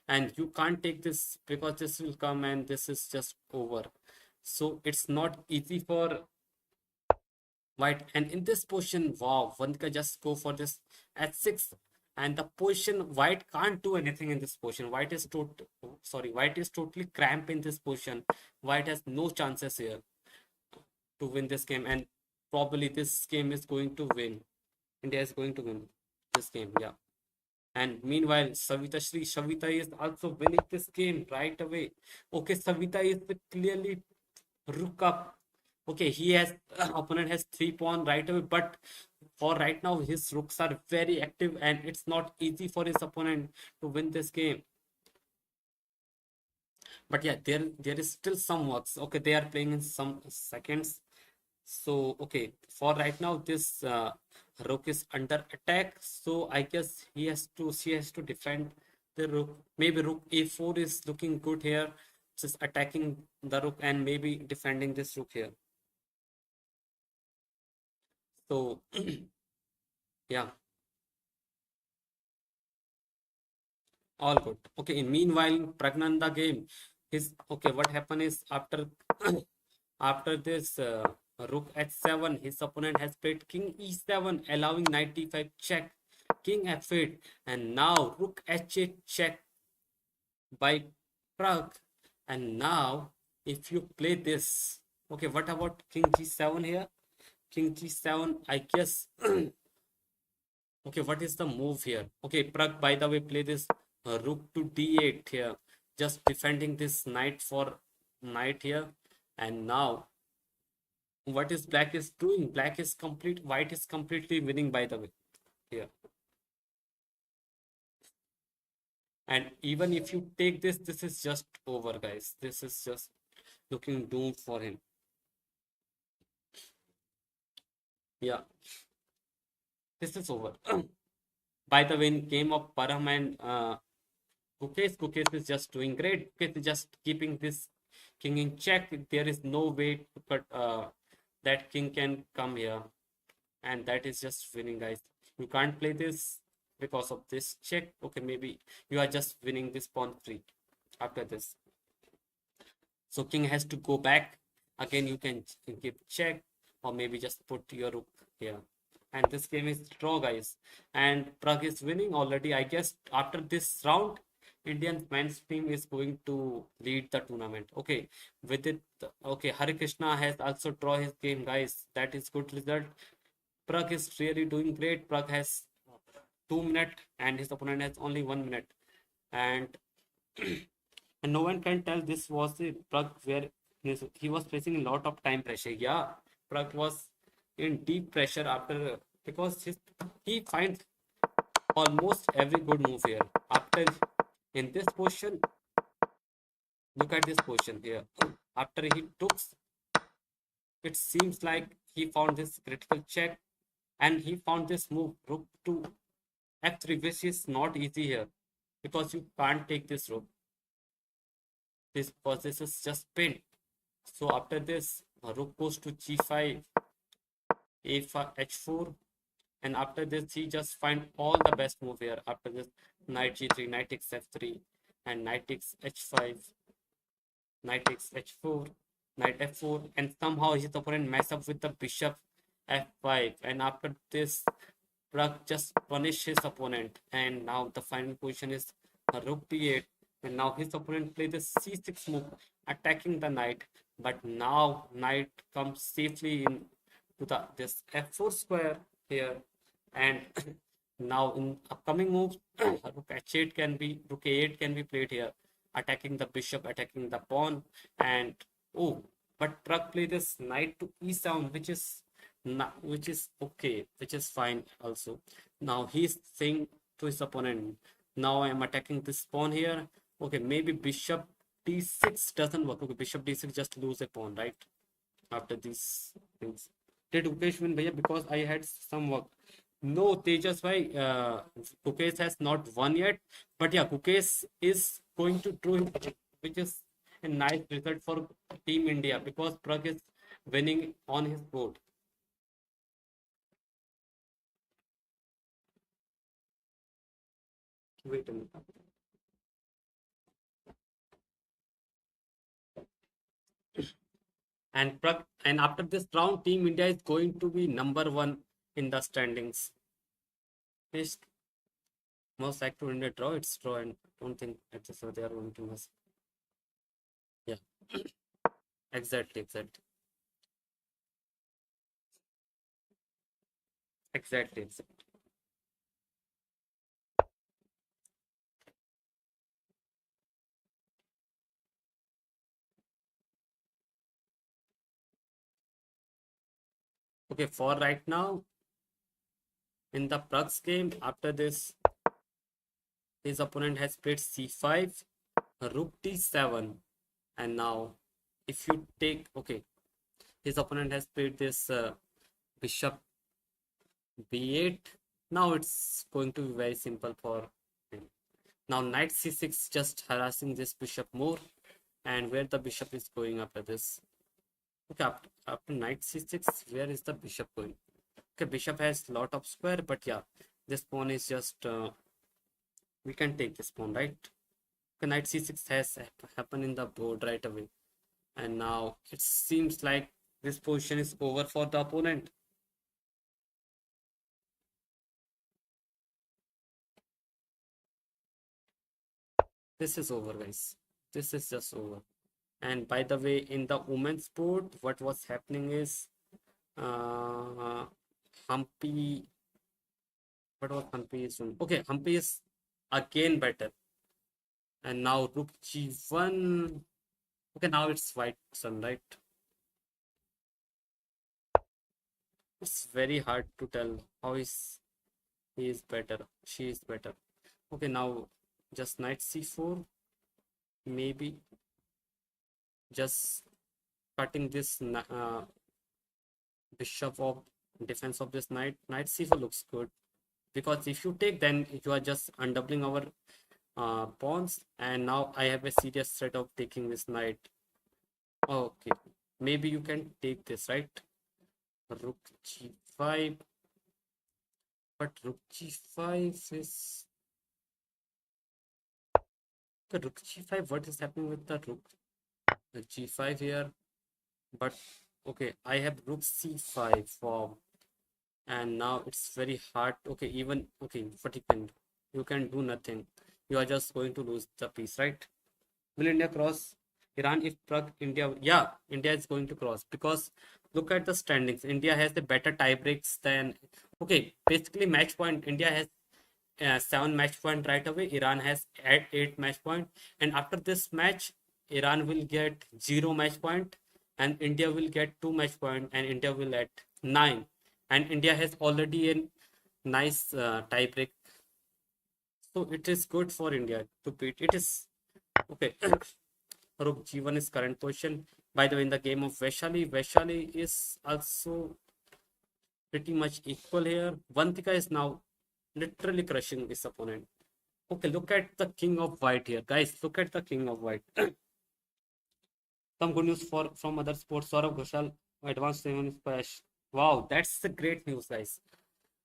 and you can't take this because this will come and this is just over. So it's not easy for white. And in this position, wow, one can just go for this h6, and the position white can't do anything in this position. White is totally cramped in this position. White has no chances here to win this game, and probably this game is going to win. India is going to win this game, yeah. And meanwhile, Savita is also winning this game right away. Okay, Savita is clearly rook up. Okay, he has opponent has 3 pawn right away, but for right now his rooks are very active, and it's not easy for his opponent to win this game. But yeah, there is still some works. Okay, they are playing in some seconds. So okay, for right now this rook is under attack. So I guess she has to defend the rook. Maybe rook a4 is looking good here, just attacking the rook and maybe defending this rook here. So yeah, All good. Okay, meanwhile, in Praggnanandhaa game, his okay, what happened is after after this rook h7, his opponent has played king e7, allowing knight d5 check, king f8, and now rook h8 check by Pragg. And now, if you play this, okay, what about king g7 here? King g7, I guess. Okay, what is the move here? Okay, Pragg, by the way, play this rook to d8 here, just defending this knight for knight here. And now, what is black is doing? White is completely winning, by the way, here. And even if you take this, this is just over, guys. This is just looking doomed for him. Yeah, this is over. By the way, in game of Param and Gukesh is just doing great. Gukesh is just keeping this king in check. There is no way to cut that king can come here, and that is just winning, guys. You can't play this because of this check. Okay, maybe you are just winning this pawn free after this. So king has to go back again. You can give check, or maybe just put your rook here. And this game is draw, guys. And Pragg is winning already. I guess after this round, Indian men's team is going to lead the tournament. Okay, with it, okay, Hari Krishna has also draw his game, guys. That is good result. Pragg is really doing great. Pragg has 2 minutes and his opponent has only 1 minute. And and no one can tell this was the Pragg where he was facing a lot of time pressure. Yeah, Pragg was in deep pressure after because he finds almost every good move here. After in this position, look at this position here. After he took, it seems like he found this critical check and he found this move rook to f3, which is not easy here because you can't take this rook. This because this is just pinned. So after this, rook goes to g5, a5, h4, and after this he just find all the best move here. After this, knight g3, knight takes f3, and knight takes h5, knight takes h4, knight f4, and somehow his opponent mess up with the bishop f5. And after this, Pragg just punish his opponent, and now the final position is rook d8, and now his opponent play the c6 move, attacking the knight. But now knight comes safely in to the this f4 square here, and now in upcoming moves, rook h8 can be rook a8 can be played here, attacking the bishop, attacking the pawn, and oh, but Pragg play this knight to e7, which is okay, which is fine also. Now he's saying to his opponent, now I am attacking this pawn here. Okay, maybe bishop d6 doesn't work. Okay, bishop d6 just lose a pawn, right? After these things. Did Gukesh win, bhaiya? Because I had some work. No, Tejas bhai, Gukesh has not won yet. But yeah, Gukesh is going to do it, which is a nice result for Team India because Pragg is winning on his board. Wait a minute. And after this round, Team India is going to be number one in the standings. It's most likely to India draw. It's draw, and don't think it's so they are going to miss. Yeah, exactly. Exactly. Okay, for right now, in the Pragg's game, after this, his opponent has played c5, rook d7, and now if you take, okay, his opponent has played this bishop b8. Now it's going to be very simple for him. Now knight c6 just harassing this bishop more, and where the bishop is going after this. Okay, after knight c6, where is the bishop going? Okay, bishop has lot of square, but yeah, this pawn is just We can take this pawn, right? Okay, knight c6 has happened in the board right away. And now it seems like this position is over for the opponent. This is over, guys. This is just over. And by the way, in the women's board, what was happening is uh, Humpy. What was Humpy is doing? Okay, Humpy is again better. And now rook g1. Okay, now it's white sun, right? It's very hard to tell how is he is better. She is better. Okay, now just knight c4. Maybe just cutting this bishop of defense of this knight. Knight c4 looks good because if you take, then you are just undoubling our pawns. And now I have a serious threat of taking this knight. Okay, maybe you can take this, right? Rook g5, but rook g5 is the rook g5. What is happening with the rook? The g5 here, but okay, I have rook c5 form, and now it's very hard. Okay, even okay, what you can do nothing. You are just going to lose the piece, right? Will India cross Iran if Pragg India? Yeah, India is going to cross because look at the standings. India has the better tie breaks than. Okay, basically match point. India has 7 match point right away. Iran has 8 match point, and after this match, Iran will get 0 match point, and India will get 2 match point, and India will at 9. And India has already a nice tie break, so it is good for India to beat. It is okay. Rook g1 is current position. By the way, in the game of Vaishali is also pretty much equal here. Vantika is now literally crushing his opponent. Okay, look at the king of white here. Guys, look at the king of white. Some good news for from other sports. Saurav Ghoshal, advanced 7 splash. Wow, that's the great news, guys.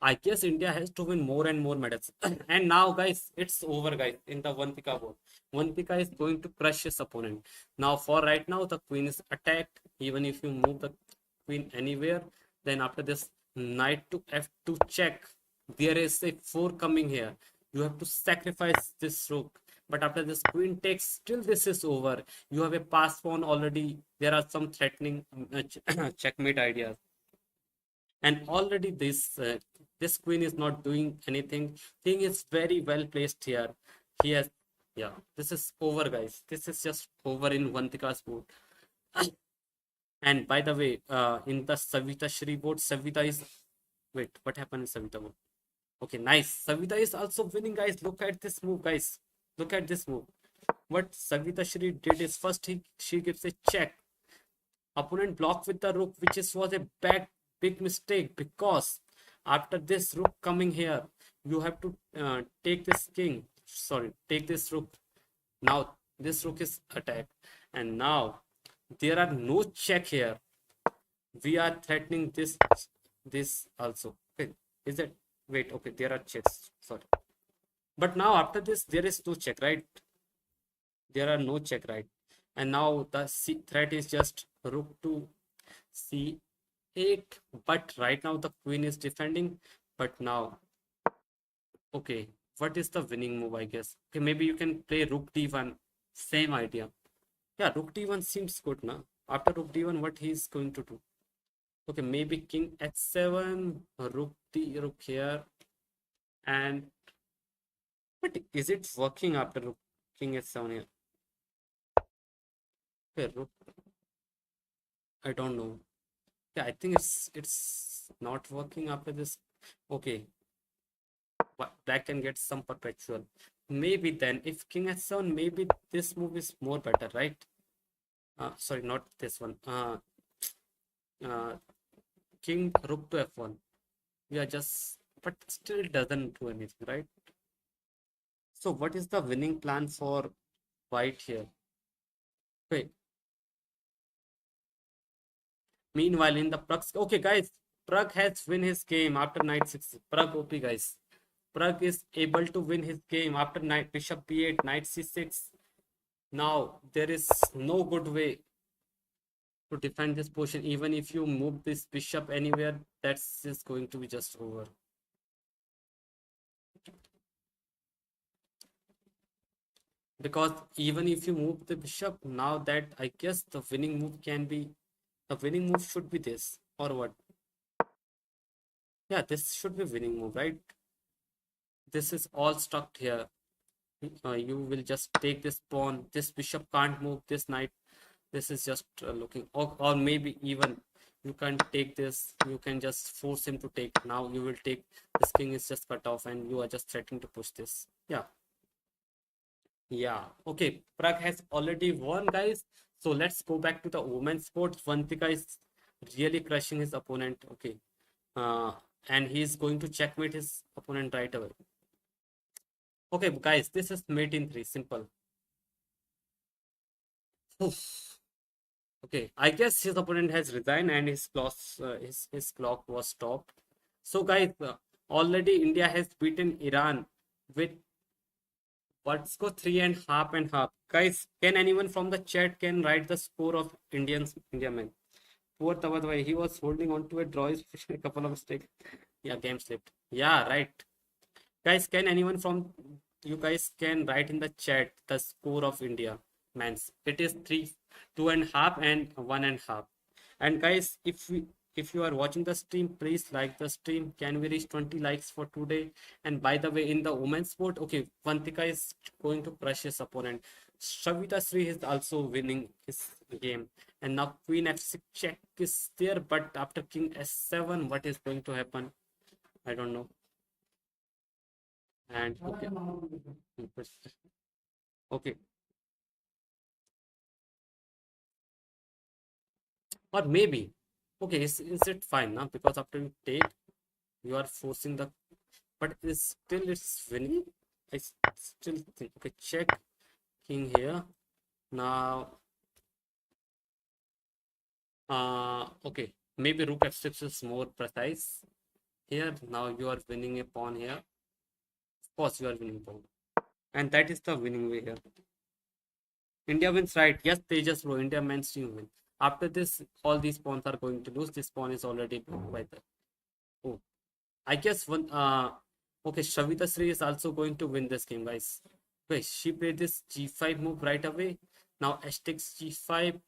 I guess India has to win more and more medals. And now, guys, it's over, guys, in the Vantika board. Vantika is going to crush his opponent. Now, for right now, the queen is attacked. Even if you move the queen anywhere, then after this, knight to f2 check. There is a 4 coming here. You have to sacrifice this rook. But after this queen takes, still this is over. You have a pass pawn already. There are some threatening checkmate ideas, and already this queen is not doing anything. King is very well placed here. He has, yeah, this is over, guys. This is just over in Vantika's board. And by the way, in the Savita Shri board, Savita is, wait, what happened in Savita board? Okay, nice. Savita is also winning, guys. Look at this move, guys. Look at this move. What Savita Shri did is first she gives a check. Opponent blocked with the rook, which was a big mistake, because after this rook coming here, you have to take this king. Sorry, take this rook. Now this rook is attacked, and now there are no check here. We are threatening this also. Okay, is it? Wait, okay, there are checks. Sorry, but now after this there is no check, right? There are no check, right? And now the threat is just rook to c8, but right now the queen is defending. But now, okay, what is the winning move? I guess, okay, maybe you can play rook d1. Same idea. Yeah, rook d1 seems good now. After rook d1, what he's going to do? Okay, maybe king h7, rook here. And but is it working after rook king h7 here? Okay, rook, I don't know. Yeah, I think it's not working after this. Okay, black can get some perpetual. Maybe then, if king h7, maybe this move is more better, right? Sorry, not this one. Uh, king rook to f1. We are just, but still it doesn't do anything, right? So what is the winning plan for white here? Okay. Meanwhile, in the Pragg, okay, guys, Pragg has win his game after knight 6. Pragg OP, guys. Pragg is able to win his game after knight bishop b8, knight c6. Now there is no good way to defend this position. Even if you move this bishop anywhere, that's just going to be just over. Because even if you move the bishop, now that I guess the winning move should be this, or what? Yeah, this should be winning move, right? This is all stuck here. You will just take this pawn. This bishop can't move this knight. This is just looking, or maybe even you can take this. You can just force him to take. Now you will take. This king is just cut off, and you are just threatening to push this. Yeah, yeah. Okay, Pragg has already won, guys. So let's go back to the women's sports. Vantika is really crushing his opponent. Okay, uh, and he's going to checkmate his opponent right away. Okay, guys, this is mate in three. Simple. Oof. Okay, I guess his opponent has resigned and his clock was stopped. So, guys, already India has beaten Iran with what score 3.5 and half. Guys, can anyone from the chat can write the score of India men? Poor tabatabai, he was holding on to a draw. A couple of mistakes. Yeah, game slipped. Yeah, right. Guys, can anyone from you guys can write in the chat the score of India men's? It is 2.5 and 1.5. And guys, if you are watching the stream, please like the stream. Can we reach 20 likes for today? And by the way, in the women's sport, okay, Vantika is going to crush his opponent. Shavita Sri is also winning his game. And now Queen F6 check is there, but after King S7, what is going to happen? I don't know. And okay, okay, or maybe okay, is it fine now? Because after you take, you are forcing the, but it's winning. I still think okay, check king here now. Okay, maybe rook f6 is more precise here. Now you are winning a pawn here. Of course, you are winning pawn, and that is the winning way here. India wins, right? Yes, Tejas bro. India men's team win. After this, all these pawns are going to lose. This pawn is already blocked by the. Oh, I guess one. Okay, Shavita Sri is also going to win this game, guys. Okay, she played this g5 move right away. Now h takes g5,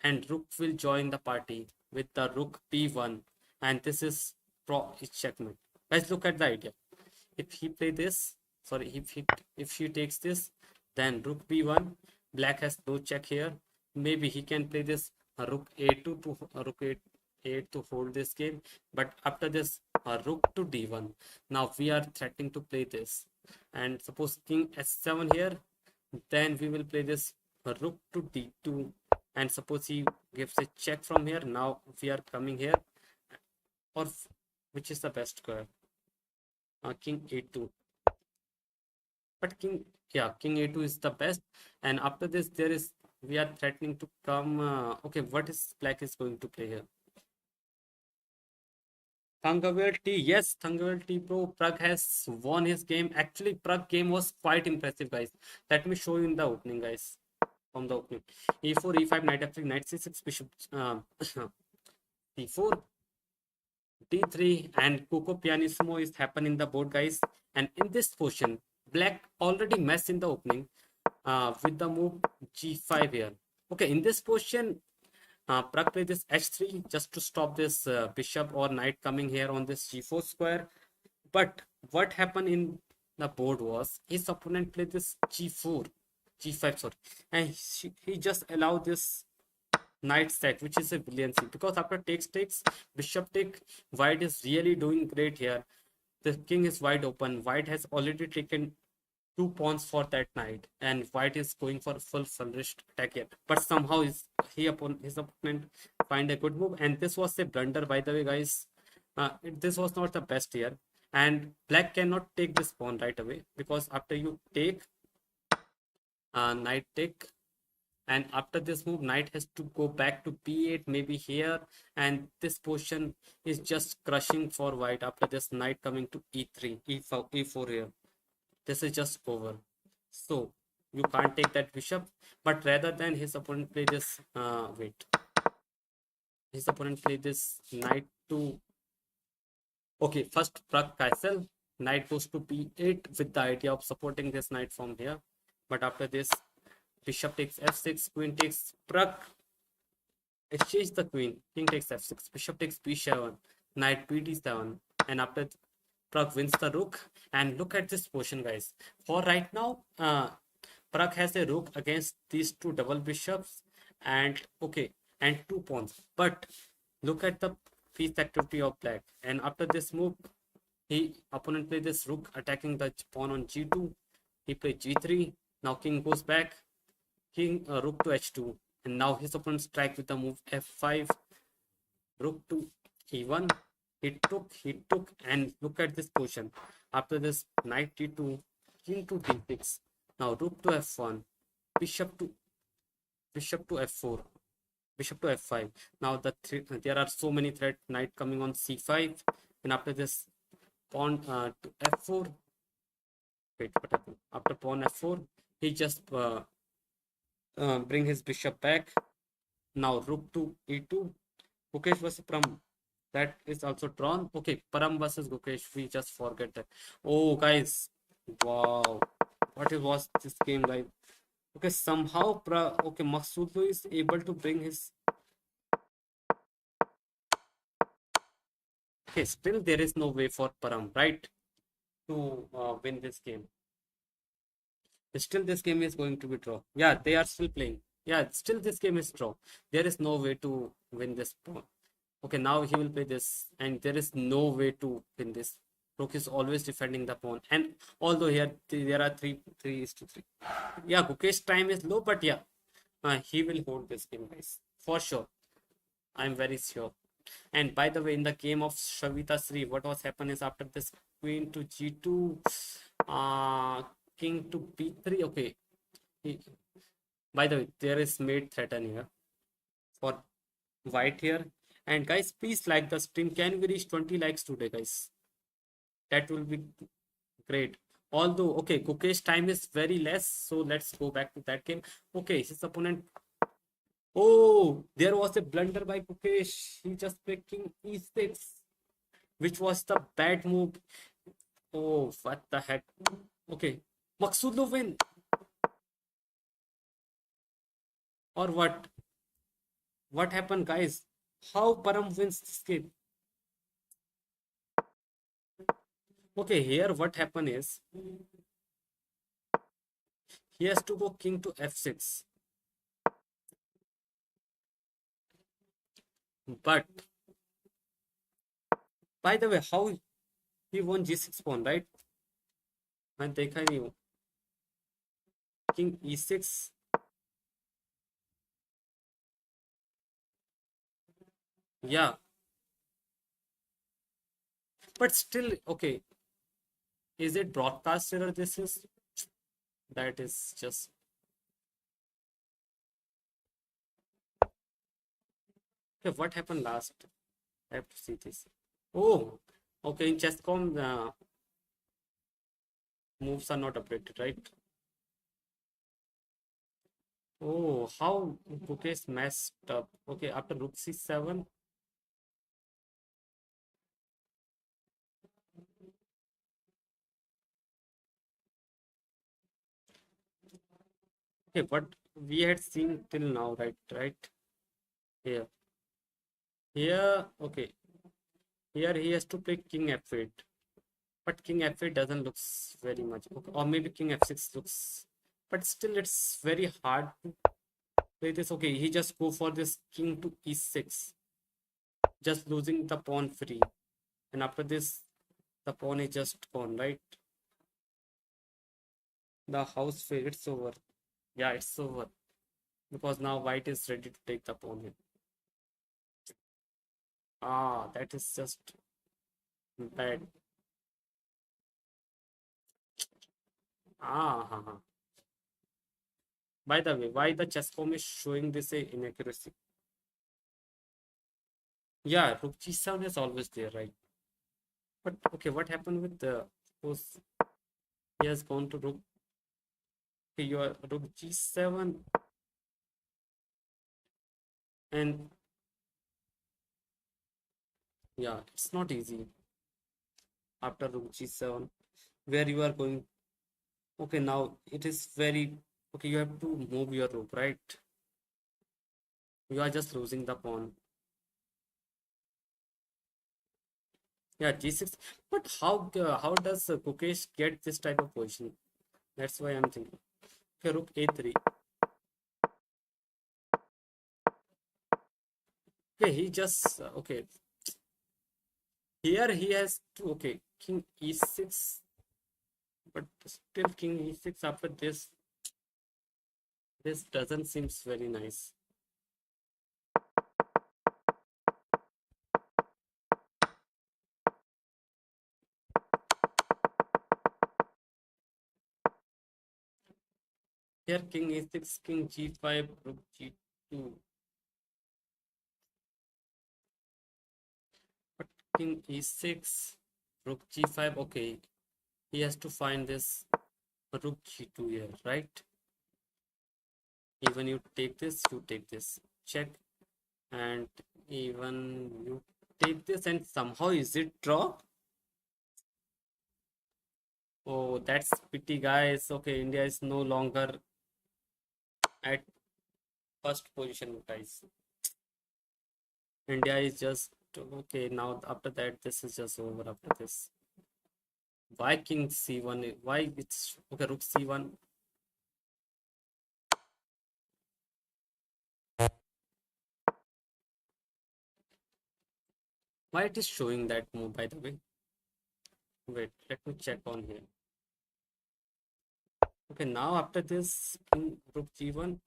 and rook will join the party with the rook b1, and this is checkmate. Guys, look at the idea. If he play this, sorry, if he takes this, then rook b1. Black has no check here. Maybe he can play this rook a2 to rook 8 to hold this game. But after this, rook to d1. Now we are threatening to play this. And suppose king s7 here, then we will play this rook to d2. And suppose he gives a check from here. Now we are coming here. Or which is the best square? King a2. But king a2 is the best. And after this, we are threatening to come. Okay, what is black is going to play here? Thangawel T, yes, Thangawel T bro. Pragg has won his game. Actually, Pragg game was quite impressive, guys. Let me show you in the opening, guys. From the opening, e4, e5, knight f3, knight c6, bishop d4, d3, and Coco Pianissimo is happen in the board, guys. And in this position, black already messed in the opening with the move g5 here. Okay, in this position, Pragg played this h3 just to stop this bishop or knight coming here on this g4 square. But what happened in the board was his opponent played this g4, g5, sorry, and he just allowed this knight sack, which is a brilliancy, because after takes bishop take, white is really doing great here. The king is wide open. White has already taken 2 pawns for that knight, and white is going for full flourished attack here. But somehow his opponent find a good move, and this was a blunder, by the way, guys. This was not the best here, and black cannot take this pawn right away, because after you take knight take, And after this move, knight has to go back to b8, maybe here, and this position is just crushing for white. After this, knight coming to e3, e4 here. This is just over. So you can't take that bishop, but rather than his opponent play this, wait, his opponent play this knight to, okay, first pragg castle, knight goes to b8 with the idea of supporting this knight from here. But after this, bishop takes f6, queen takes pragg, exchange the queen, king takes f6, bishop takes b7, knight bd7, and after pragg wins the rook. And look at this position, guys. For right now, pragg has a rook against these two double bishops, and okay, and two pawns. But look at the piece activity of black. And after this move, he opponent play this rook attacking the pawn on g2. He play g3. Now king goes back. King rook to h2, and now his opponent strike with the move f5. Rook to e1. He took, and look at this position. After this, knight d2, king to d6. Now rook to f1, bishop to f4, bishop to f5. Now there are so many threats. Knight coming on c5, and after this, pawn to f4. Wait, what happened? After pawn f4, he just bring his bishop back. Now rook to e2. Gukesh versus Param. That is also drawn. Okay, Param versus Gukesh. We just forget that. Oh, guys. Wow. What was this game like? Okay, somehow, okay, Magshadhaloo is able to bring his. Okay, still there is no way for Param, right? To win this game. Still, this game is going to be draw. Yeah, they are still playing. Yeah, still this game is draw. There is no way to win this pawn. Okay, now he will play this, and there is no way to win this. Rook is always defending the pawn, and although here there are three is to three. Yeah, Gukesh's time is low, but yeah, he will hold this game, guys, for sure. I'm very sure. And by the way, in the game of Shavita Sri, what was happened is after this queen to g2, king to b3. Okay, by the way, there is mate threaten here for white here. And guys, please like the stream. Can we reach 20 likes today, guys? That will be great. Although, okay, Gukesh time is very less, so let's go back to that game. Okay, his opponent. Oh, there was a blunder by Gukesh. He just played king e6, which was the bad move. Oh, what the heck? Okay, Magshadhaloo win or what? What happened, guys? How Param wins this game? Okay, here what happened is he has to go king to f6. But by the way, how he won g6 pawn, right? मैं देखा नहीं हूँ. King e6. Yeah, but still, okay. Is it broadcast error? This is that is just okay. What happened last? I have to see this. Oh, okay. In chess.com, moves are not updated, right? Oh, how Gukesh messed up. Okay, after rook c7. Okay, what we had seen till now, right? Right here. Here, okay. Here he has to play king f8. But king f8 doesn't looks very much. Okay, or maybe king f6 looks. But still, it's very hard to play this. Okay, he just go for this king to e6. Just losing the pawn free. And after this, the pawn is just gone, right? The house fair, it's over. Yeah, it's over. Because now white is ready to take the pawn here. Ah, that is just bad. Ah, ha, ha. By the way, why the chess form is showing this inaccuracy? Yeah, rook g7 is always there, right? But okay, what happened with the suppose he has gone to rook, okay, your rook g7, and yeah, it's not easy after rook g7 where you are going. Okay, now it is very okay. You have to move your rook, right? You are just losing the pawn. Yeah, g6. But how does Gukesh get this type of position? That's why I'm thinking. Okay, rook a3. Okay, he just okay. Here he has to okay king e6, but still king e6 after this. This doesn't seems very nice. Here king e6, king g5, rook g2. But king e6, rook g5. Okay, he has to find this rook g2 here, right? Even you take this, you take this. Check, and even you take this, and somehow is it draw? Oh, that's pity, guys. Okay, India is no longer at first position, guys. India is just okay now. After that, this is just over. After this, why king c1? Why it's okay? Rook c1. Why it is showing that move? By the way, wait. Let me check on here. Okay, now after this, king rook g1.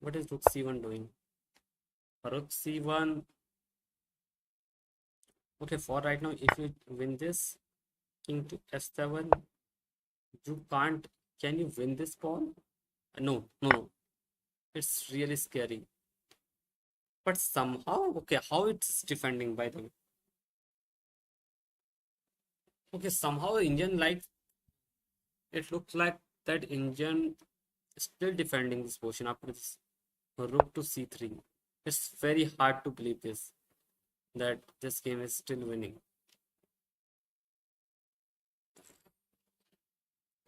What is rook c1 doing? Rook c1. Okay, for right now, if you win this, king to f7, you can't. Can you win this pawn? No, no, no. It's really scary. But somehow, okay, how it's defending by the way. Okay, somehow Indian like it looks like that Indian is still defending this position after this rook to c3. It's very hard to believe this that this game is still winning.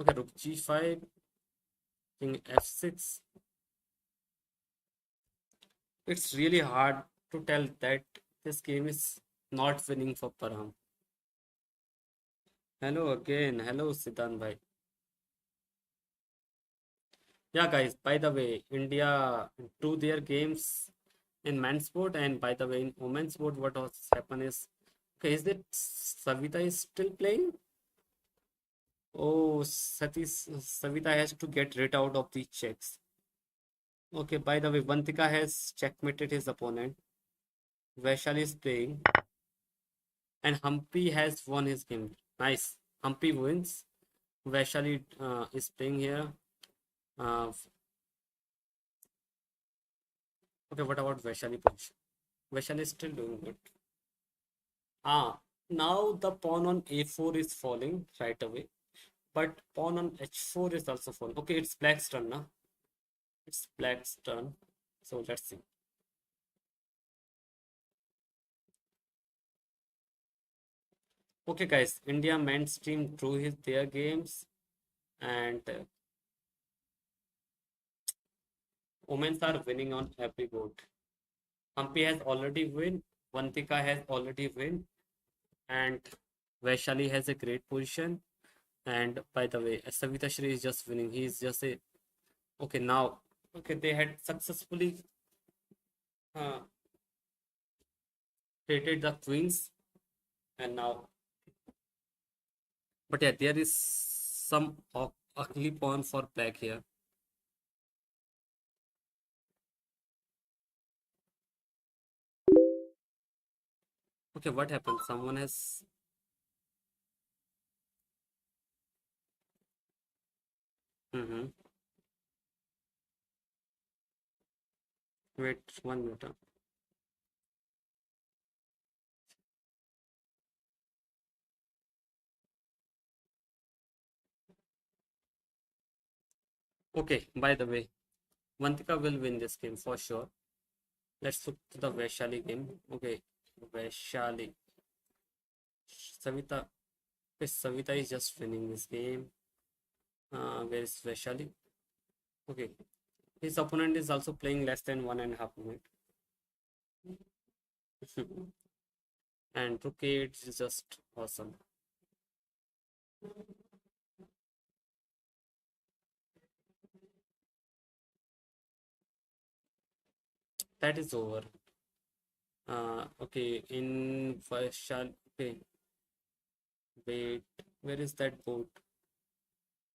Okay, rook g5, king f6. It's really hard to tell that this game is not winning for Param. Hello again. Hello, Siddhan bhai. Yeah, guys, by the way, India do their games in men's sport, and by the way, in women's sport, what has happened is okay, is that Savita is still playing? Oh, Savita has to get rid out of the checks. Okay, by the way, Vantika has checkmated his opponent. Vaishali is playing, and Humpy has won his game. Nice. Humpy wins. Vaishali is playing here. Uh, okay, what about Vaishali position? Vaishali is still doing good. Ah, now the pawn on a4 is falling right away, but pawn on h4 is also falling. Okay, it's black's turn now. It's black's turn. So let's see. Okay, guys, India men's team drew their games, and women's are winning on every board. Humpy has already win. Vantika has already win, and Vaishali has a great position. And by the way, Savita Shri is just winning. He is just a okay now. Okay, they had successfully uh, created the queens, and now, but yeah, there is some ugly pawn for black here. Okay, what happened? Someone has. Mhm. Wait 1 minute. Okay, by the way, Vantika will win this game for sure. Let's look to the Vaishali game. Okay, Vaishali. Savita. Okay, Savita is just winning this game. Where is Vaishali? Okay, his opponent is also playing less than 1.5 minute. And Rook 8 is just awesome. That is over. Okay, in Vaishali. Okay, wait, where is that board?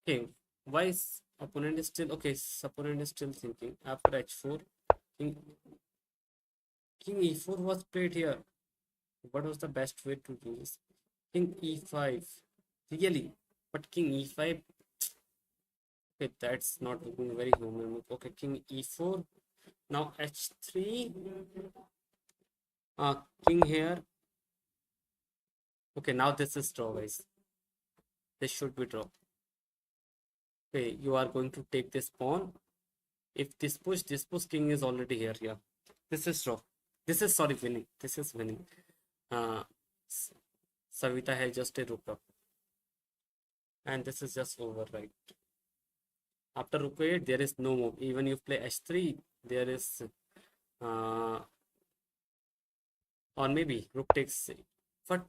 Okay, why is opponent is still okay? Opponent is still thinking after h4. King, King e4 was played here. What was the best way to do this? King e5. Really? But King e5. Okay, that's not looking very human move. Okay, King e4. Now h3. King here. Okay, now this is draw, guys. This should be draw. Okay, you are going to take this pawn. If this push, king is already here. Yeah, this is draw. This is sorry winning. This is winning. Savita has just a rook up, and this is just over, right? After rook 8, there is no move. Even if you play h3, there is, or maybe rook takes. But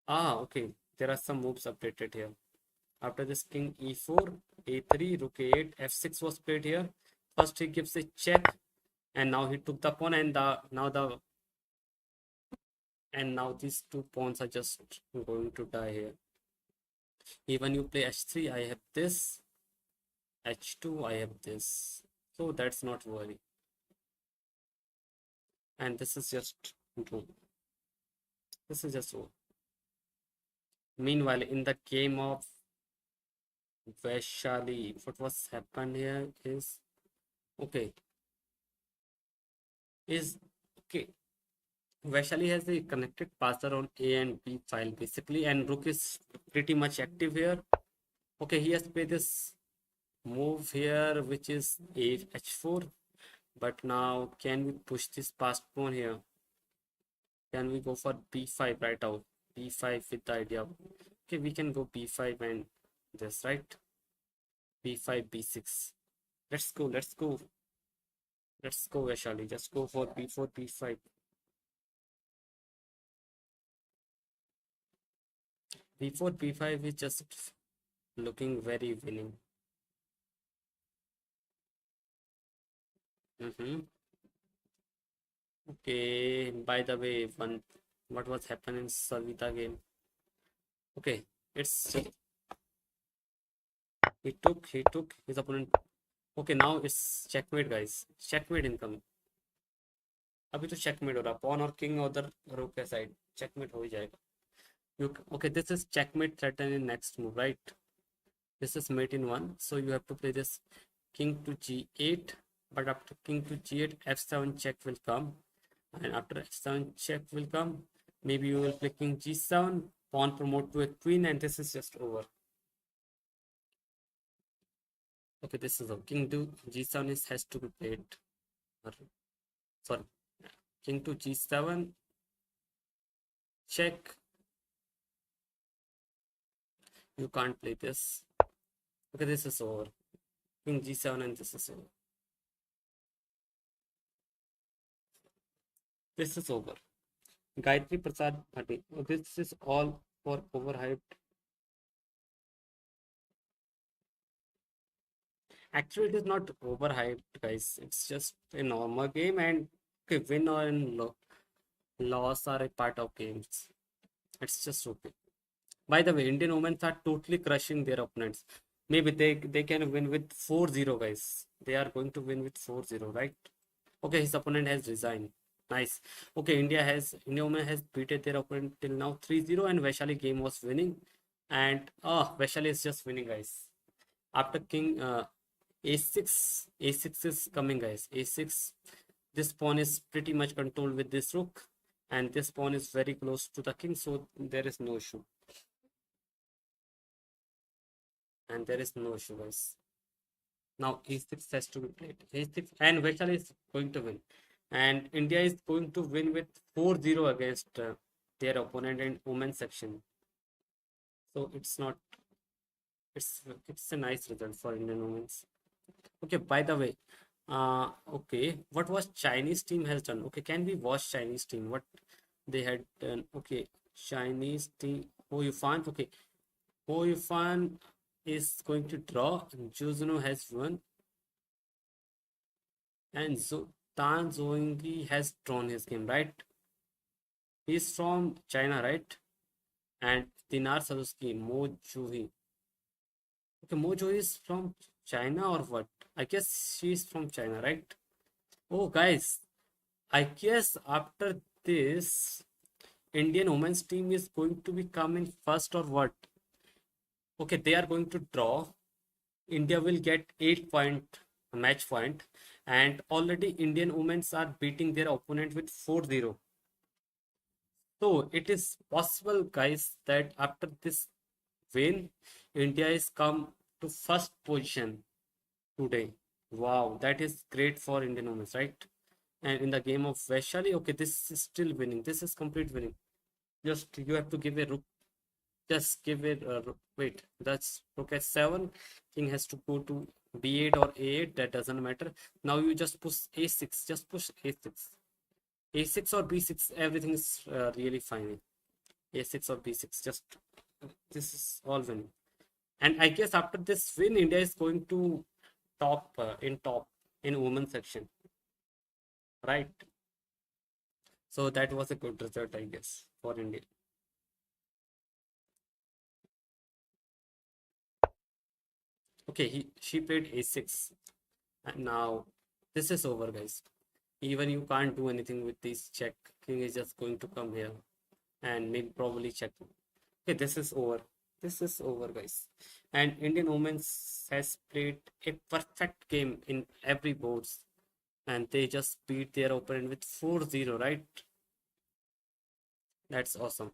okay, there are some moves updated here. After this, king e4, a3, rook a8, f6 was played here. First he gives a check, and now he took the pawn, and now these two pawns are just going to die here. Even you play h3, I have this, h2, I have this, so that's not worry. And this is just true. This is just so. Meanwhile, in the game of Vaishali, what was happened here is okay. Vaishali has a connected passer on A and B file basically, and rook is pretty much active here. Okay, he has played this move here, which is a h4. But now, can we push this past pawn here? Can we go for b5 right out? b5 with the idea of, okay, we can go b5 and this, right? b5, b6. Let's go, let's go. Let's go, Vaishali. Just go for b4, b5. b4, b5 is just looking very winning. Okay, by the way, what was happening in Savita game? Okay, it's he took his opponent. Okay, now it's checkmate, guys. Checkmate incoming. अभी तो checkmate हो रहा, pawn और king उधर rook के side checkmate हो ही जाएगा. Okay, this is checkmate threaten in next move, right? This is mate in 1, so you have to play this king to g8, but after king to g8, f7 check will come, and after f7 check will come, maybe you will play king g7, pawn promote to a queen, and this is just over. Okay, this is a king to g7 has to be played. Sorry, king to g7 check. You can't play this. Okay, this is over. King g7 and this is over. This is over. Gayatri Prasad Bhatti. This is all for overhyped. Actually, it is not overhyped, guys. It's just a normal game, and okay, win or loss are a part of games. It's just okay. By the way, Indian women are totally crushing their opponents. Maybe they can win with 4-0, guys. They are going to win with 4-0, right? Okay, his opponent has resigned. Nice. Okay, Indian women has beaten their opponent till now 3-0, and Vaishali game was winning. And Vaishali is just winning, guys. After king A6 is coming, guys. A6. This pawn is pretty much controlled with this rook, and this pawn is very close to the king, so there is no issue. And there is no issue, guys. Now A6 has to be played. A6, and Vaishali is going to win. And India is going to win with 4-0 against their opponent in women's section. So it's a nice result for Indian women's. Okay, by the way, okay, what was Chinese team has done? Okay, can we watch Chinese team? What they had done? Okay, Chinese team. Ho Yufan. Okay, Ho Yufan is going to draw. Juzuno has won, and Tan Zhongyi has drawn his game. Right? He's from China, right? And Dinar Saluski, Mo Juhi. Okay, Mo Juhi is from China or what? I guess she's from China, right? Oh, guys, I guess after this, Indian women's team is going to be coming first or what? Okay, they are going to draw. India will get 8 point match point, and already Indian women's are beating their opponent with 4-0. So it is possible, guys, that after this win, India is come to first position today. Wow, that is great for Indian women, right? And in the game of Vaishali, okay, this is still winning. This is complete winning. Just you have to give a rook. Just give it. Wait, that's rook h7. King has to go to b8 or a8. That doesn't matter. Now you just push a6. Just push a6. A6 or b6. Everything is really fine. A6 or b6. Just this is all winning. And I guess after this win, India is going to top in women's section, right? So that was a good result, I guess, for India. Okay, she played a6, and now this is over, guys. Even you can't do anything with this check. King is just going to come here and maybe probably check. Okay, this is over. This is over, guys. And Indian women's has played a perfect game in every boards, and they just beat their opponent with 4-0, right? That's awesome.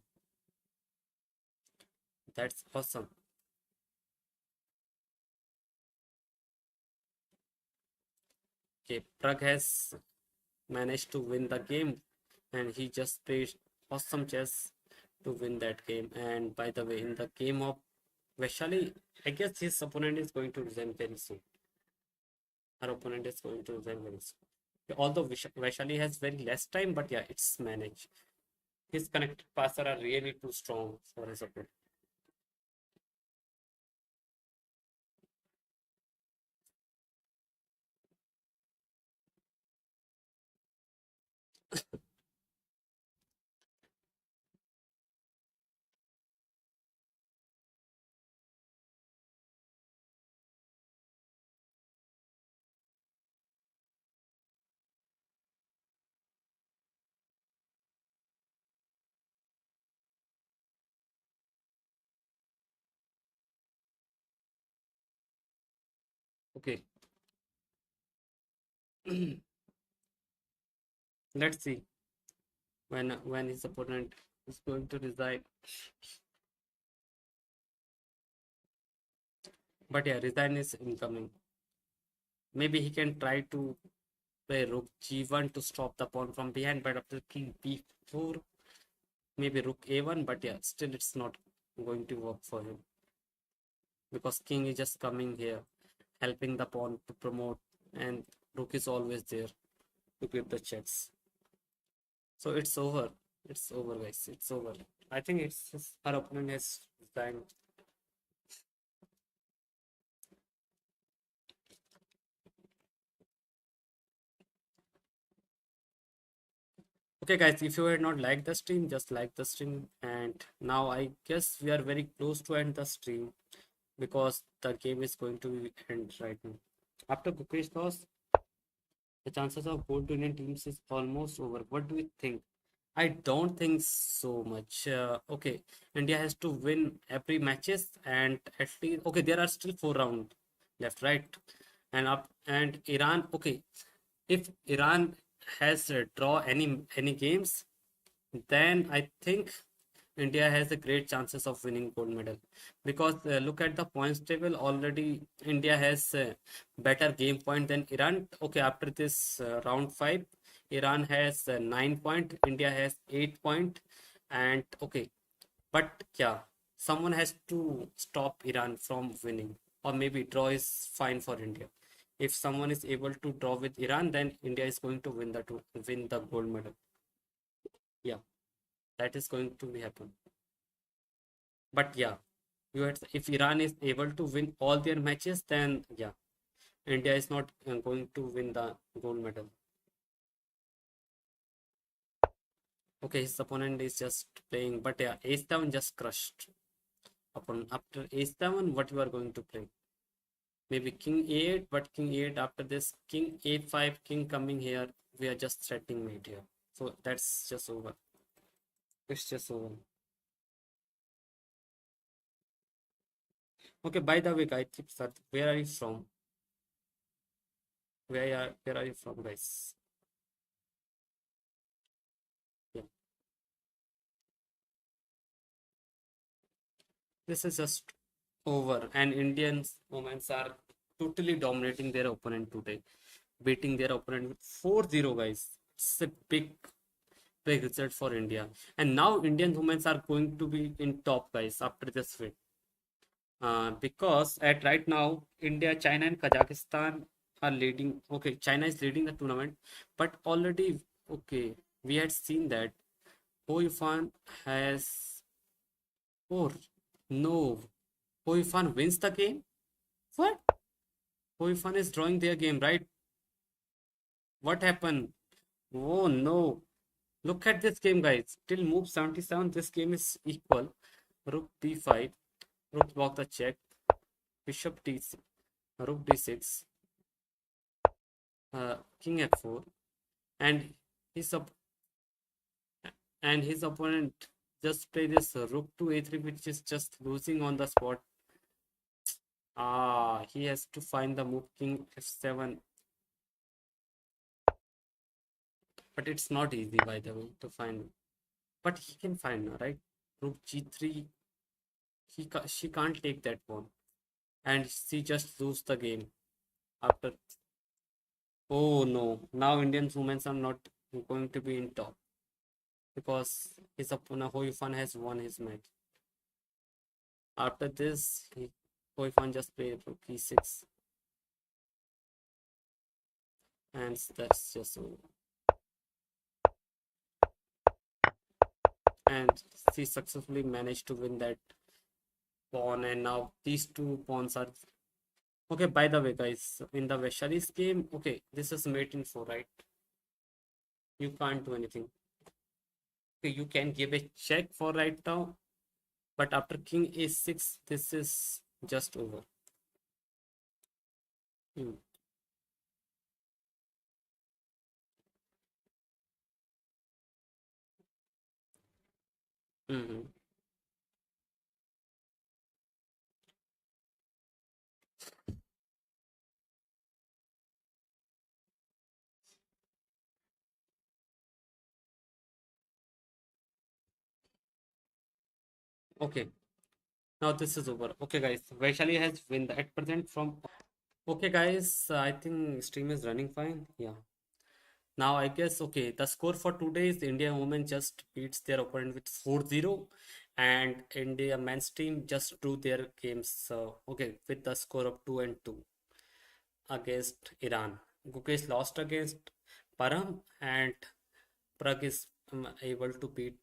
That's awesome. Okay, Pragg has managed to win the game, and he just played awesome chess to win that game. And by the way, in the game of Vaishali, I guess his opponent is going to resign very soon. Her opponent is going to resign very soon. Although Vaishali has very less time, but yeah, it's managed. His connected passer are really too strong for his opponent. Okay, let's see when his opponent is going to resign. But yeah, resign is incoming. Maybe he can try to play rook g1 to stop the pawn from behind, but after king b4, maybe rook a1, but yeah, still it's not going to work for him because king is just coming here, helping the pawn to promote, and rook is always there to give the checks. So it's over. It's over, guys. It's over. I think her opponent has resigned. Okay, guys, if you had not liked the stream, just like the stream. And now I guess we are very close to end the stream because the game is going to end right now. After Gukesh loss, the chances of goal to Indian teams is almost over. What do you think? I don't think so much. Okay, India has to win every matches and at least okay, there are still 4 rounds left, right? and Iran. Okay, if Iran has draw any games, then I think India has a great chances of winning gold medal because look at the points table already. India has better game point than Iran. Okay, after this round five, Iran has 9 point, India has 8 point, and okay, but yeah, someone has to stop Iran from winning, or maybe draw is fine for India. If someone is able to draw with Iran, then India is going to win the gold medal. Yeah, that is going to be happen. But yeah, if Iran is able to win all their matches, then yeah, India is not going to win the gold medal. Okay, his opponent is just playing, but yeah, ace seven just crushed. Upon after ace seven, what you are going to play? Maybe king a8, but king a8 after this, king a5, king coming here. We are just threatening mate here. So that's just over. It's just over. Okay, by the way, guys, sir, where are you from? Where are you from, guys? Yeah. This is just over, and Indians women are totally dominating their opponent today, beating their opponent with 4-0, guys. It's a big result for India. And now Indian women are going to be in top, guys, after this win. Because at right now, India, China, and Kazakhstan are leading. Okay, China is leading the tournament, but already, okay, we had seen that Hoifan has four. No, Hoifan wins the game. What? Hoifan is drawing their game, right? What happened? Oh no. Look at this game, guys. Till move 77, this game is equal. Rook b5, rook block the check, bishop d6, rook d6, king f4, and his op- his opponent just play this rook to a3, which is just losing on the spot. He has to find the move king f7, but it's not easy by the way to find. But he can find, right? Rook g3, she can't take that pawn, and she just lose the game after. Oh no! Now Indian women are not going to be in top because his opponent Hoifan has won his match. After this, Hoifan just played rook e6, and that's just so. And she successfully managed to win that pawn, and now these two pawns are okay. By the way, guys, in the Vaishali's game, okay, this is mate in 4, right? You can't do anything. Okay, you can give a check for right now, but after king a6, this is just over. Hmm. Mhm. Okay, now this is over. Okay, guys, Vaishali has win at present from. Okay, guys, I think stream is running fine. Yeah. Now I guess okay. The score for today is India women just beats their opponent with 4-0, and India men's team just drew their games. So okay, with the score of 2-2 against Iran. Gukesh lost against Param, and Pragg is able to beat